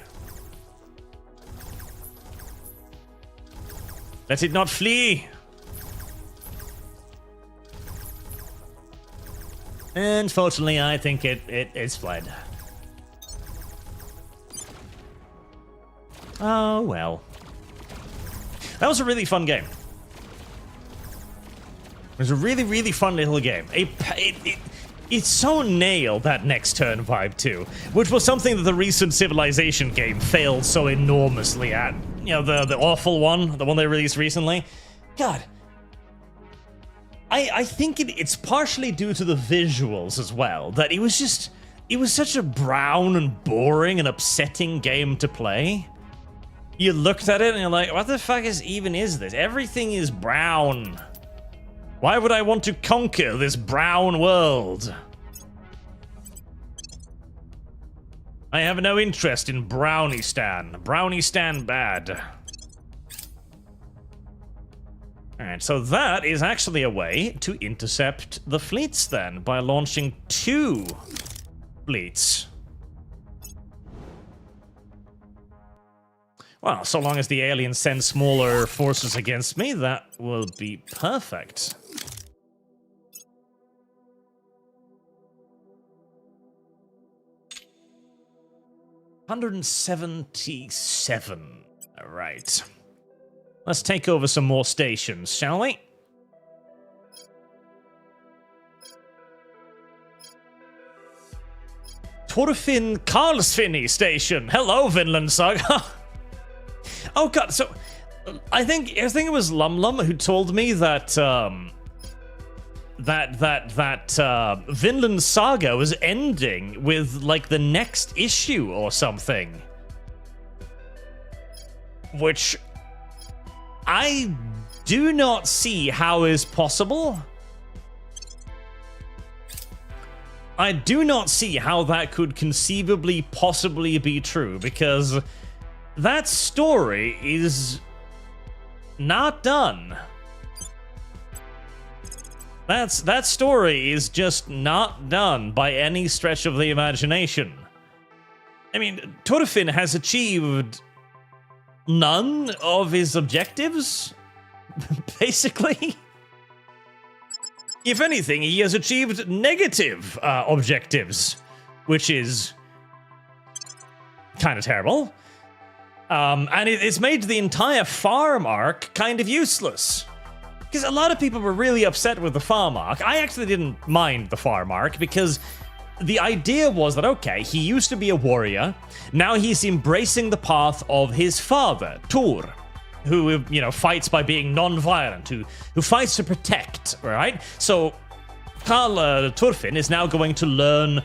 Let it not flee. Unfortunately, I think it is fled. Oh, well. That was a really fun game. It was a really fun little game. It so nailed that next turn vibe too, which was something that the recent Civilization game failed so enormously at. You know, the awful one, the one they released recently. God. I think it's partially due to the visuals as well, that it was such a brown and boring and upsetting game to play. You looked at it and you're like, what the fuck is this? Everything is brown. Why would I want to conquer this brown world? I have no interest in Brownistan. Brownistan bad. Alright, so that is actually a way to intercept the fleets then, by launching 2 fleets. Well, so long as the aliens send smaller forces against me, that will be perfect. $177. All right. Let's take over some more stations, shall we? Torfin Karlsfinny Station. Hello, Vinland Saga. Oh god, so I think it was Lumlum who told me that Vinland Saga was ending with like the next issue or something. Which I do not see how is possible. I do not see how that could conceivably possibly be true, because that story is not done. That story is just not done by any stretch of the imagination. I mean, Thorfinn has achieved none of his objectives, basically. If anything, he has achieved negative objectives, which is kind of terrible. And it's made the entire farm arc kind of useless. Because a lot of people were really upset with the farm arc. I actually didn't mind the farm arc because the idea was that, okay, he used to be a warrior. Now he's embracing the path of his father, Thor, who, you know, fights by being non-violent, who fights to protect, right? So Thorfinn is now going to learn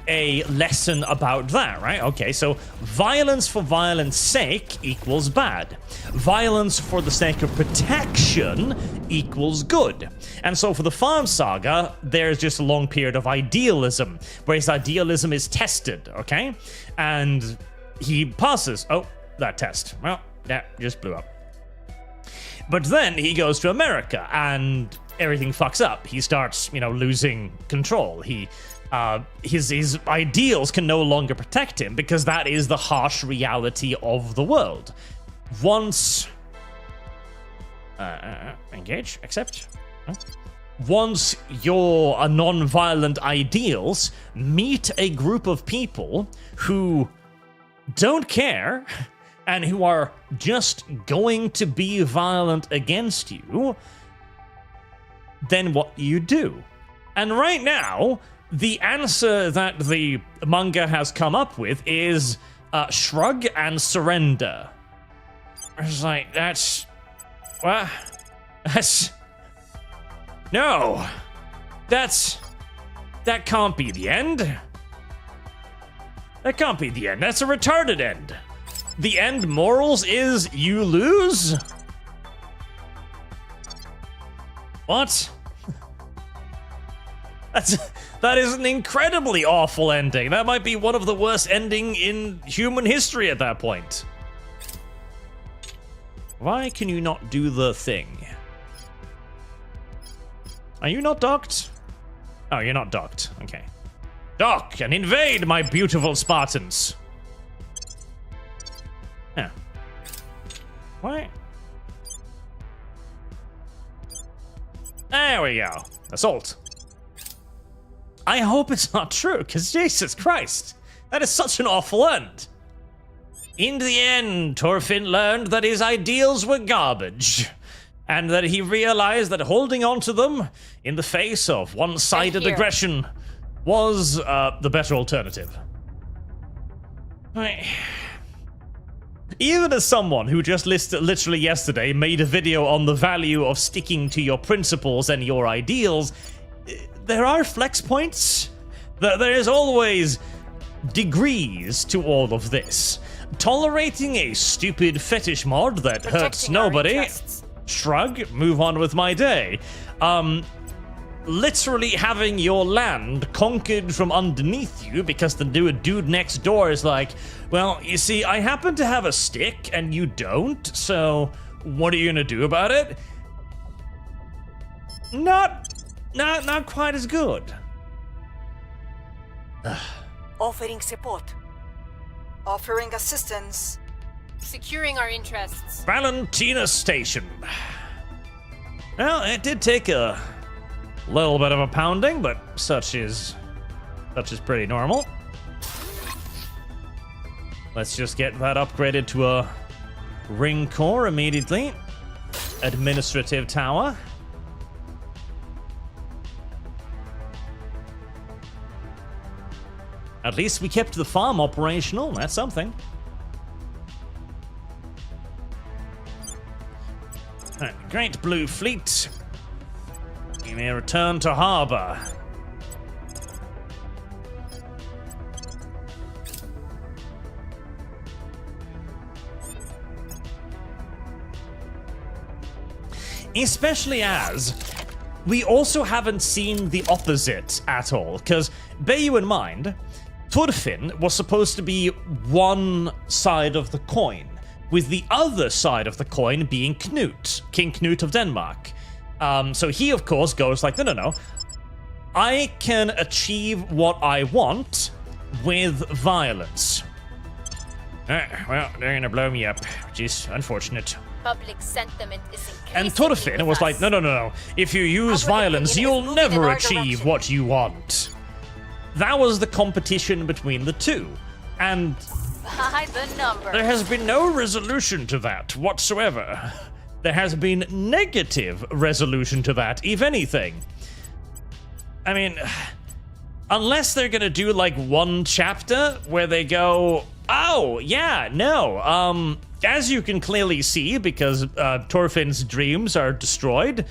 a lesson about that, right? Okay, so violence for violence sake equals bad. Violence for the sake of protection equals good. And so for the farm saga, there's just a long period of idealism, where his idealism is tested, okay? And he passes. Oh, that test. Well, that just blew up. But then he goes to America, and everything fucks up. He starts, you know, losing control. His ideals can no longer protect him because that is the harsh reality of the world. Once engage, accept. Once your non-violent ideals meet a group of people who don't care and who are just going to be violent against you, then what you do? And right now, the answer that the manga has come up with is shrug and surrender. It's like, no, that can't be the end. That can't be the end. That's a retarded end. The end morals is you lose? What? That is an incredibly awful ending. That might be one of the worst ending in human history at that point. Why can you not do the thing? Are you not docked? Oh, you're not docked. Okay. Dock and invade, my beautiful Spartans. Yeah. Why? There we go. Assault. I hope it's not true, because Jesus Christ, that is such an awful end. In the end, Thorfinn learned that his ideals were garbage, and that he realized that holding on to them in the face of one-sided aggression was the better alternative. Right. Even as someone who just literally yesterday made a video on the value of sticking to your principles and your ideals, there are flex points. There is always degrees to all of this. Tolerating a stupid fetish mod that hurts nobody. Shrug, move on with my day. Literally having your land conquered from underneath you because the dude next door is like, well, you see, I happen to have a stick and you don't, so what are you gonna do about it? Not quite as good. Offering support. Offering assistance. Securing our interests. Valentina Station. Well, it did take a little bit of a pounding, but such is pretty normal. Let's just get that upgraded to a ring core immediately. Administrative tower. At least we kept the farm operational. That's something. Right, Great Blue Fleet. You may return to harbor. Especially as we also haven't seen the opposite at all, because bear you in mind, Thorfinn was supposed to be one side of the coin, with the other side of the coin being Knut, King Knut of Denmark. So he, of course, goes like, no. I can achieve what I want with violence. Well, they're gonna blow me up, which is unfortunate. Public sentiment is increasing. And Thorfinn was like, no. If you use violence, you'll never achieve what you want. That was the competition between the two. And By the number. there has been no resolution to that whatsoever. There has been negative resolution to that, if anything. I mean, unless they're gonna do like one chapter where they go, oh, yeah, no, as you can clearly see, because Thorfinn's dreams are destroyed,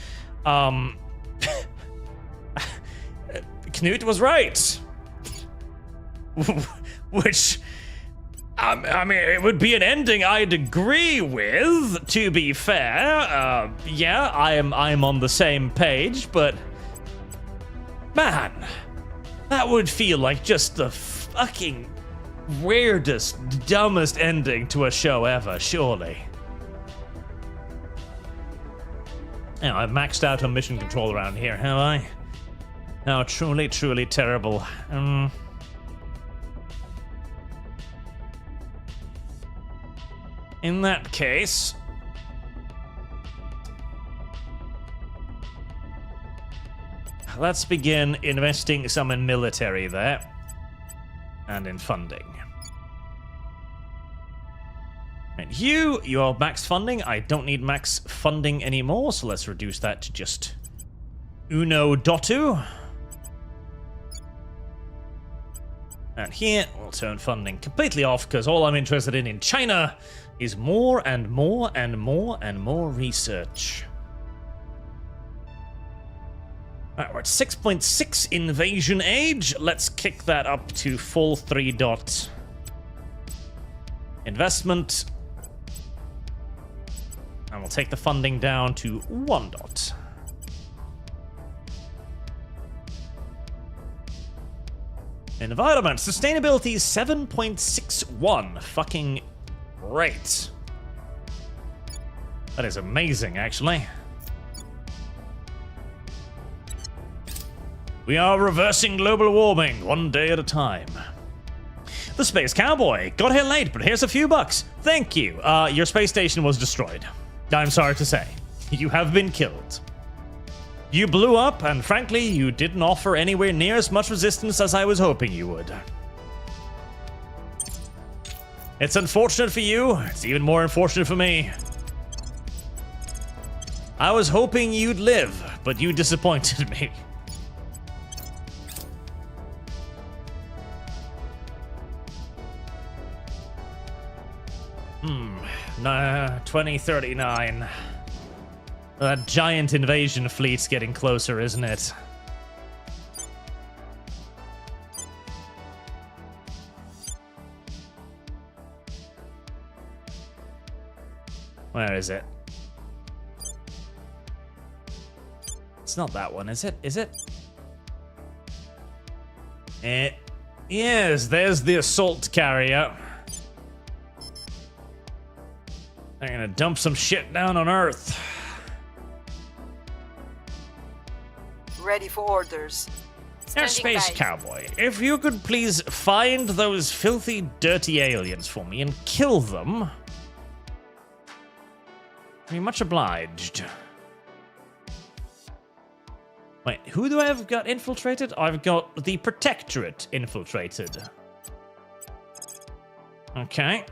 Knut was right. Which, I mean, it would be an ending I'd agree with, to be fair. Yeah, I'm on the same page, but man, that would feel like just the fucking weirdest, dumbest ending to a show ever, surely. Now, I've maxed out on mission control around here, have I? No, truly, truly terrible. In that case, let's begin investing some in military there and in funding. And you are max funding. I don't need max funding anymore, so let's reduce that to just uno dotu. And here, we'll turn funding completely off, because all I'm interested in China is more and more and more and more research. Alright, we're at 6.6 invasion age. Let's kick that up to full 3 dot investment. And we'll take the funding down to 1 dot. Environment sustainability 7.61. Fucking great. That is amazing, actually. We are reversing global warming, one day at a time. The Space Cowboy. Got here late, but here's a few bucks. Thank you. Your space station was destroyed. I'm sorry to say. You have been killed. You blew up, and frankly, you didn't offer anywhere near as much resistance as I was hoping you would. It's unfortunate for you. It's even more unfortunate for me. I was hoping you'd live, but you disappointed me. 2039. That giant invasion fleet's getting closer, isn't it? Where is it? It's not that one, is it? Is it? Yes, there's the assault carrier. They're gonna dump some shit down on Earth. Ready for orders. Space Cowboy, if you could please find those filthy, dirty aliens for me and kill them, I'd be much obliged. Wait, who do I have got infiltrated? I've got the Protectorate infiltrated. Okay.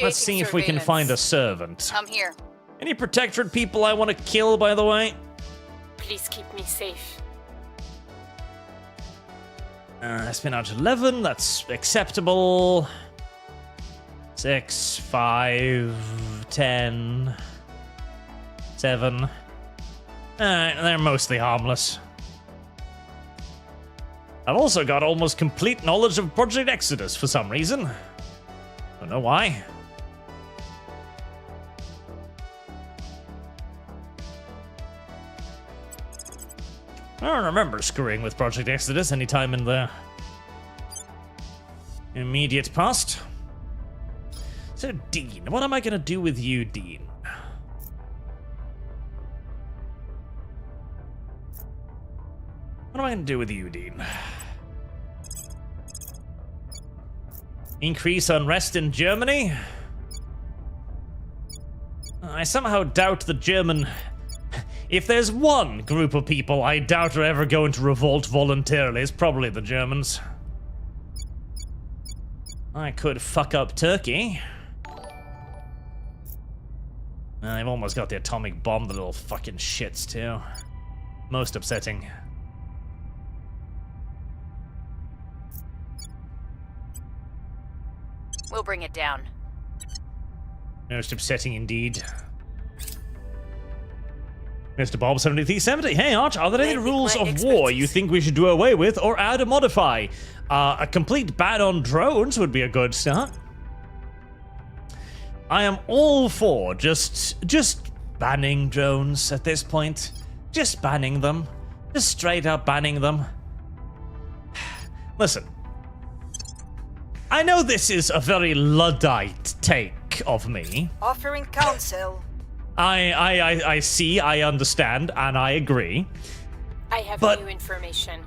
Let's see if we can find a servant. I'm here. Any Protectorate people I want to kill, by the way? Please keep me safe. Espionage 11, that's acceptable. 6, 5, 10, 7. Alright, they're mostly harmless. I've also got almost complete knowledge of Project Exodus for some reason. Don't know why. I don't remember screwing with Project Exodus anytime in the immediate past. So, Dean, what am I gonna do with you, Dean? What am I gonna do with you, Dean? Increase unrest in Germany? I somehow doubt the German... If there's one group of people I doubt are ever going to revolt voluntarily, it's probably the Germans. I could fuck up Turkey. They've almost got the atomic bomb, the little fucking shits, too. Most upsetting. We'll bring it down. Most upsetting indeed. Mr. Bob 7370. Hey Arch, are there any rules of war you think we should do away with or add or modify? A complete ban on drones would be a good start. I am all for just banning drones at this point. Just banning them. Just straight up banning them. Listen. I know this is a very Luddite take of me. Offering counsel. I see, I understand, and I agree. I have But- new information.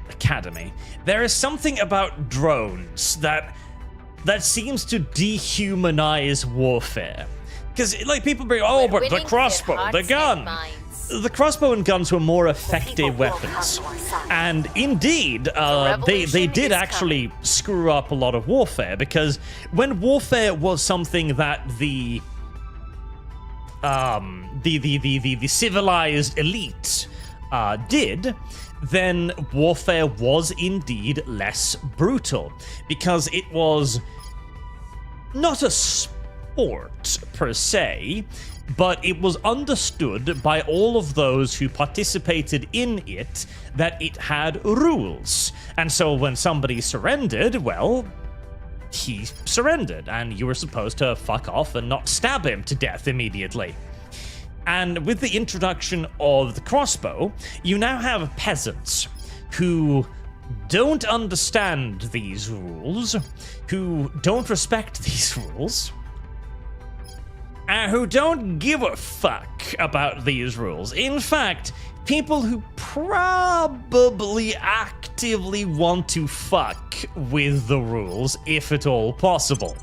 Academy. There is something about drones that seems to dehumanize warfare. Because, like, people bring, oh, We're but the winning their crossbow, the hearts and gun. minds. The crossbow and guns were more effective people will weapons. come to our side. And indeed, they revolution did is actually screw up a lot of warfare, because when warfare was something that the civilized elite did, then warfare was indeed less brutal, because it was not a sport per se, but it was understood by all of those who participated in it that it had rules. And so when somebody surrendered, well, he surrendered, and you were supposed to fuck off and not stab him to death immediately. And with the introduction of the crossbow, you now have peasants who don't understand these rules, who don't respect these rules, and who don't give a fuck about these rules. In fact, people who probably actively want to fuck with the rules, if at all possible.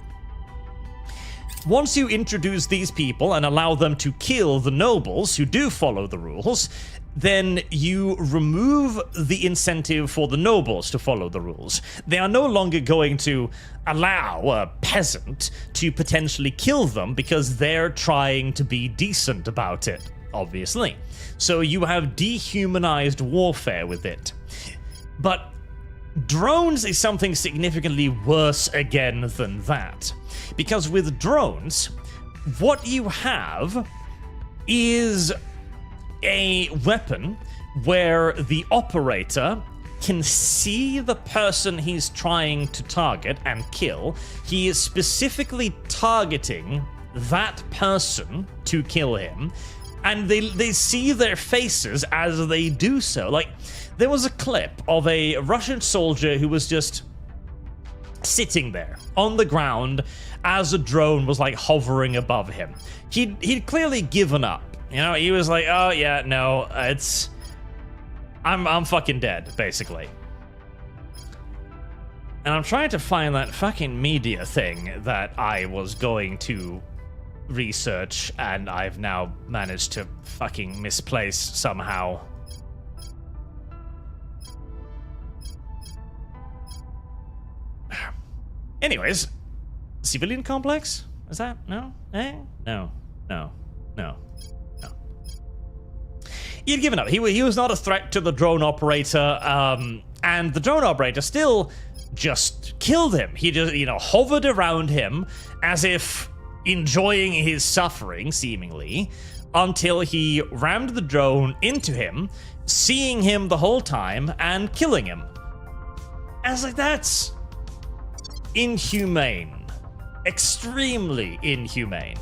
Once you introduce these people and allow them to kill the nobles who do follow the rules, then you remove the incentive for the nobles to follow the rules. They are no longer going to allow a peasant to potentially kill them because they're trying to be decent about it, obviously. So you have dehumanized warfare with it. But drones is something significantly worse again than that. Because with drones, what you have is a weapon where the operator can see the person he's trying to target and kill. He is specifically targeting that person to kill him, and they see their faces as they do so. Like, there was a clip of a Russian soldier who was just sitting there on the ground as a drone was like hovering above him. He'd clearly given up. You know, he was like, oh yeah, no, I'm fucking dead, basically. And I'm trying to find that fucking media thing that I was going to research, and I've now managed to fucking misplace somehow. Anyways, civilian complex? Is that? No? Eh? No. No. No. No. He had given up. He was not a threat to the drone operator, and the drone operator still just killed him. He just, hovered around him as if enjoying his suffering, seemingly, until he rammed the drone into him, seeing him the whole time, and killing him. I was like, that's inhumane. extremely inhumane.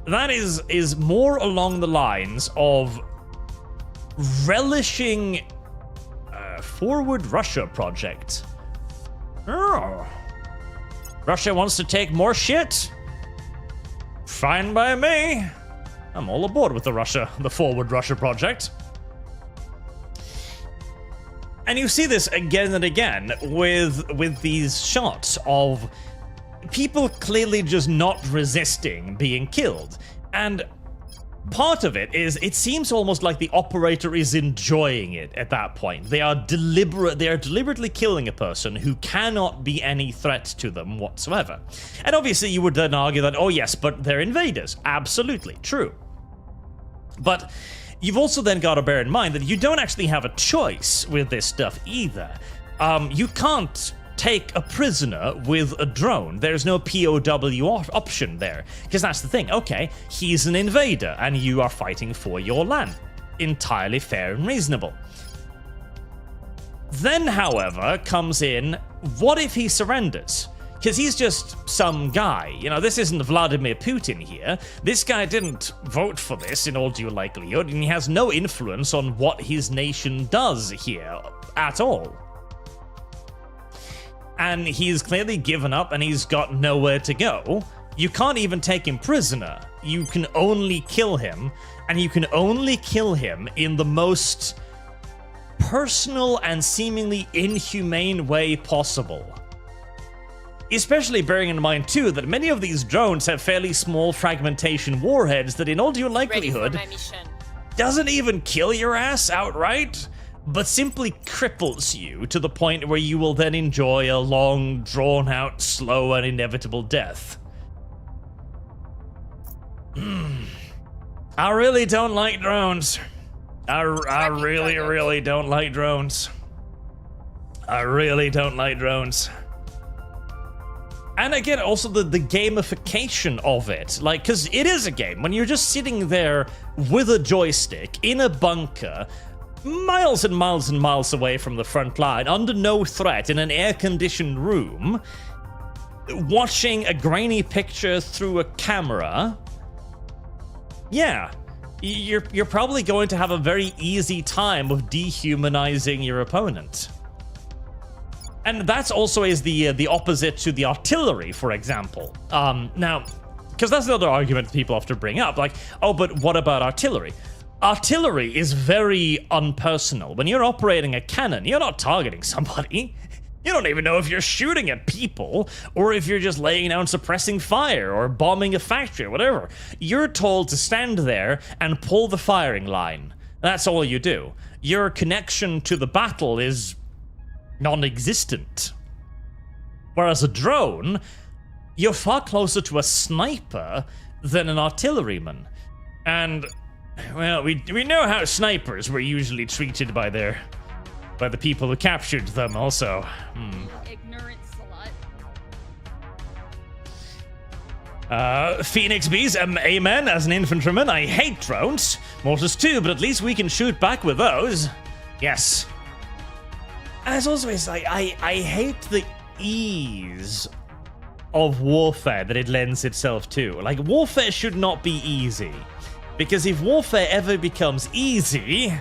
That is more along the lines of relishing Forward Russia project. Oh. Russia wants to take more shit? Fine by me. I'm all aboard with the Forward Russia project. And you see this again and again with these shots of people clearly just not resisting being killed. And part of it is, it seems almost like the operator is enjoying it at that point. They are deliberately killing a person who cannot be any threat to them whatsoever. And obviously you would then argue that, oh yes, but they're invaders. Absolutely, true. But you've also then got to bear in mind that you don't actually have a choice with this stuff either. You can't take a prisoner with a drone. There's no POW option there. Because that's the thing. Okay, he's an invader and you are fighting for your land. Entirely fair and reasonable. Then, however, comes in, what if he surrenders? Because he's just some guy. You know, this isn't Vladimir Putin here. This guy didn't vote for this in all due likelihood, and he has no influence on what his nation does here at all. And he's clearly given up and he's got nowhere to go. You can't even take him prisoner. You can only kill him, and you can only kill him in the most personal and seemingly inhumane way possible. Especially bearing in mind, too, that many of these drones have fairly small fragmentation warheads that in all due likelihood doesn't even kill your ass outright, but simply cripples you to the point where you will then enjoy a long, drawn-out, slow, and inevitable death. I really don't like drones. I really don't like drones. I really don't like drones. And again, also the gamification of it. Like, because it is a game. When you're just sitting there with a joystick in a bunker, miles and miles and miles away from the front line, under no threat, in an air-conditioned room, watching a grainy picture through a camera, yeah, you're probably going to have a very easy time of dehumanizing your opponent. And that's also is the opposite to the artillery, for example. Now, because that's another argument people have to bring up, like, oh, but what about artillery? Artillery is very unpersonal. When you're operating a cannon, you're not targeting somebody. You don't even know if you're shooting at people, or if you're just laying down suppressing fire, or bombing a factory, or whatever. You're told to stand there and pull the firing line. That's all you do. Your connection to the battle is non-existent. Whereas a drone, you're far closer to a sniper than an artilleryman. And, well, we know how snipers were usually treated by the people who captured them also. Ignorant slut. Phoenix Bees, amen, as an infantryman, I hate drones. Mortars too, but at least we can shoot back with those. Yes. And as always, I hate the ease of warfare that it lends itself to. Like, warfare should not be easy. Because if warfare ever becomes easy,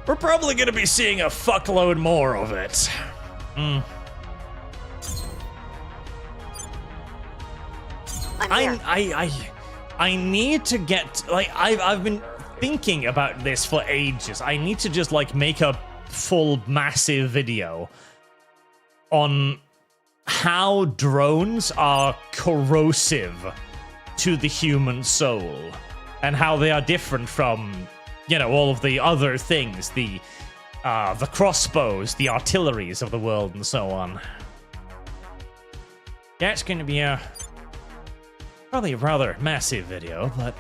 we're probably going to be seeing a fuckload more of it. I need to get, like, I've been thinking about this for ages. I need to just, like, make a full massive video on how drones are corrosive to the human soul and how they are different from, you know, all of the other things, the crossbows, the artilleries of the world and so on. That's going to be probably a rather massive video, but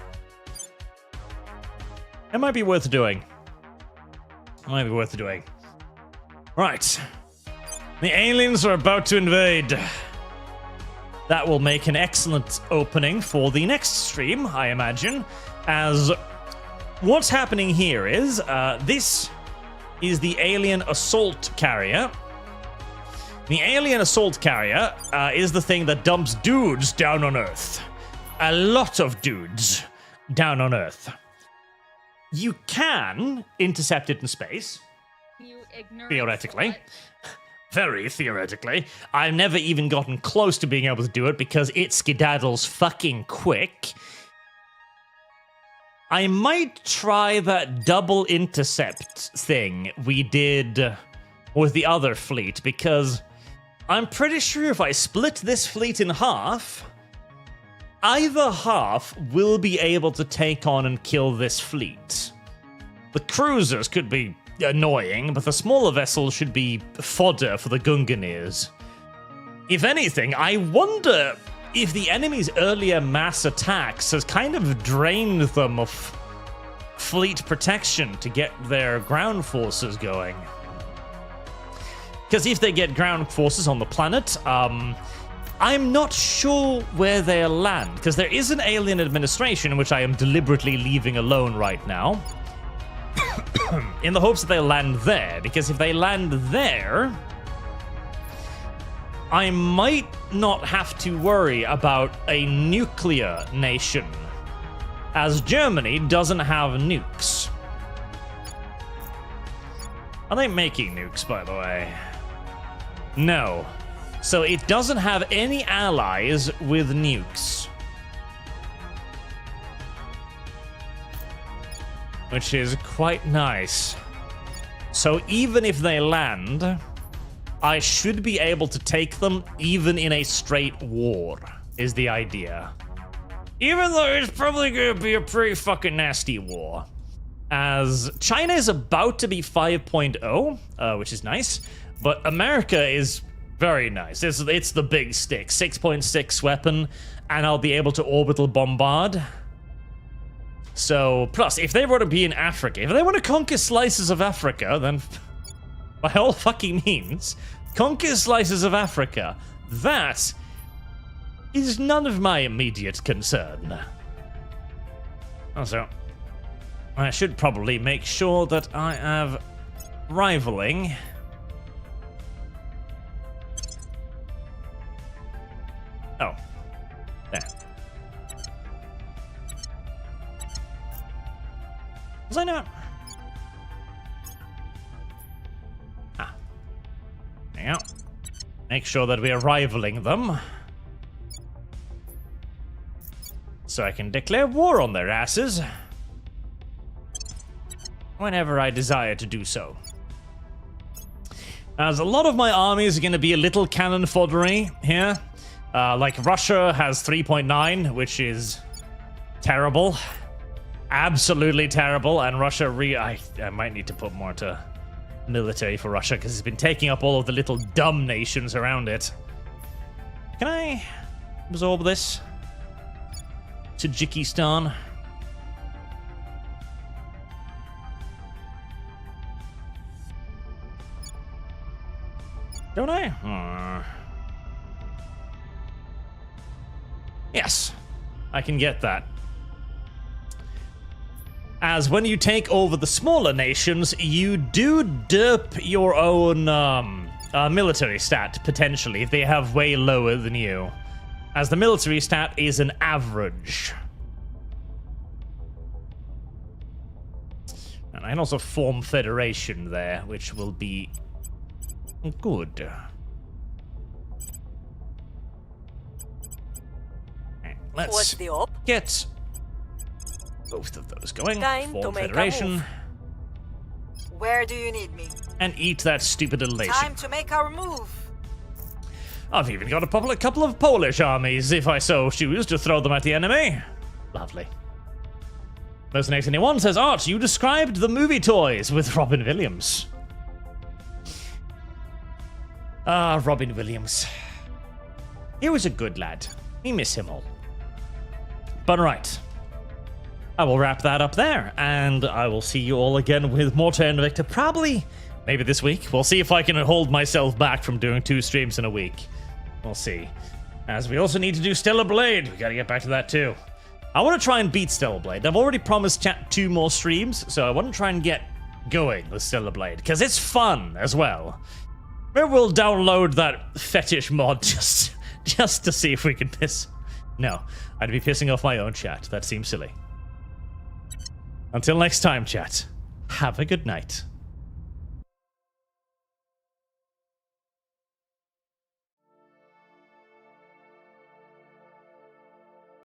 it might be worth doing. Right. The aliens are about to invade. That will make an excellent opening for the next stream, I imagine, as what's happening here is, this is the alien assault carrier, The alien assault carrier is the thing that dumps dudes down on Earth. A lot of dudes down on Earth. You can intercept it in space. You ignorant Theoretically. slut. Very theoretically. I've never even gotten close to being able to do it because it skedaddles fucking quick. I might try that double intercept thing we did with the other fleet, because I'm pretty sure if I split this fleet in half, either half will be able to take on and kill this fleet. The cruisers could be annoying, but the smaller vessels should be fodder for the Gunganirs. If anything, I wonder if the enemy's earlier mass attacks has kind of drained them of fleet protection to get their ground forces going. Because if they get ground forces on the planet, I'm not sure where they'll land, because there is an alien administration which I am deliberately leaving alone right now, in the hopes that they'll land there, because if they land there, I might not have to worry about a nuclear nation, as Germany doesn't have nukes. Are they making nukes, by the way? No. So it doesn't have any allies with nukes. Which is quite nice. So even if they land, I should be able to take them even in a straight war, is the idea. Even though it's probably gonna be a pretty fucking nasty war. As China is about to be 5.0, which is nice, but America is very nice. It's the big stick, 6.6 weapon, and I'll be able to orbital bombard. So, plus, if they were to be in Africa, if they want to conquer slices of Africa, then by all fucking means, conquer slices of Africa. That is none of my immediate concern. Also, I should probably make sure that I have rivaling. Oh, there. Was I not? Ah. There you go. Make sure that we are rivaling them. So I can declare war on their asses whenever I desire to do so. As a lot of my armies are going to be a little cannon foddery here. Like Russia has 3.9, which is terrible. Absolutely terrible. And Russia, I might need to put more to military for Russia because it's been taking up all of the little dumb nations around it. Can I absorb this? Tajikistan. Don't I? Yes, I can get that. As when you take over the smaller nations, you do derp your own military stat, potentially, if they have way lower than you. As the military stat is an average. And I can also form federation there, which will be good. Let's get both of those going. Form federation. Where do you need me? And eat that stupid elation. Time to make our move. I've even got a couple of Polish armies, if I so choose, to throw them at the enemy. Lovely. Mercenaries Anyone says, Art, you described the movie toys with Robin Williams. Ah, Robin Williams. He was a good lad. We miss him all. But right. I will wrap that up there, and I will see you all again with more Terra Invicta, probably, maybe this week. We'll see if I can hold myself back from doing 2 streams in a week. We'll see. As we also need to do Stellar Blade. We gotta get back to that too. I want to try and beat Stellar Blade. I've already promised chat 2 more streams, so I want to try and get going with Stellar Blade, because it's fun as well. Maybe we'll download that fetish mod just to see if we can piss. No, I'd be pissing off my own chat. That seems silly. Until next time, chat. Have a good night.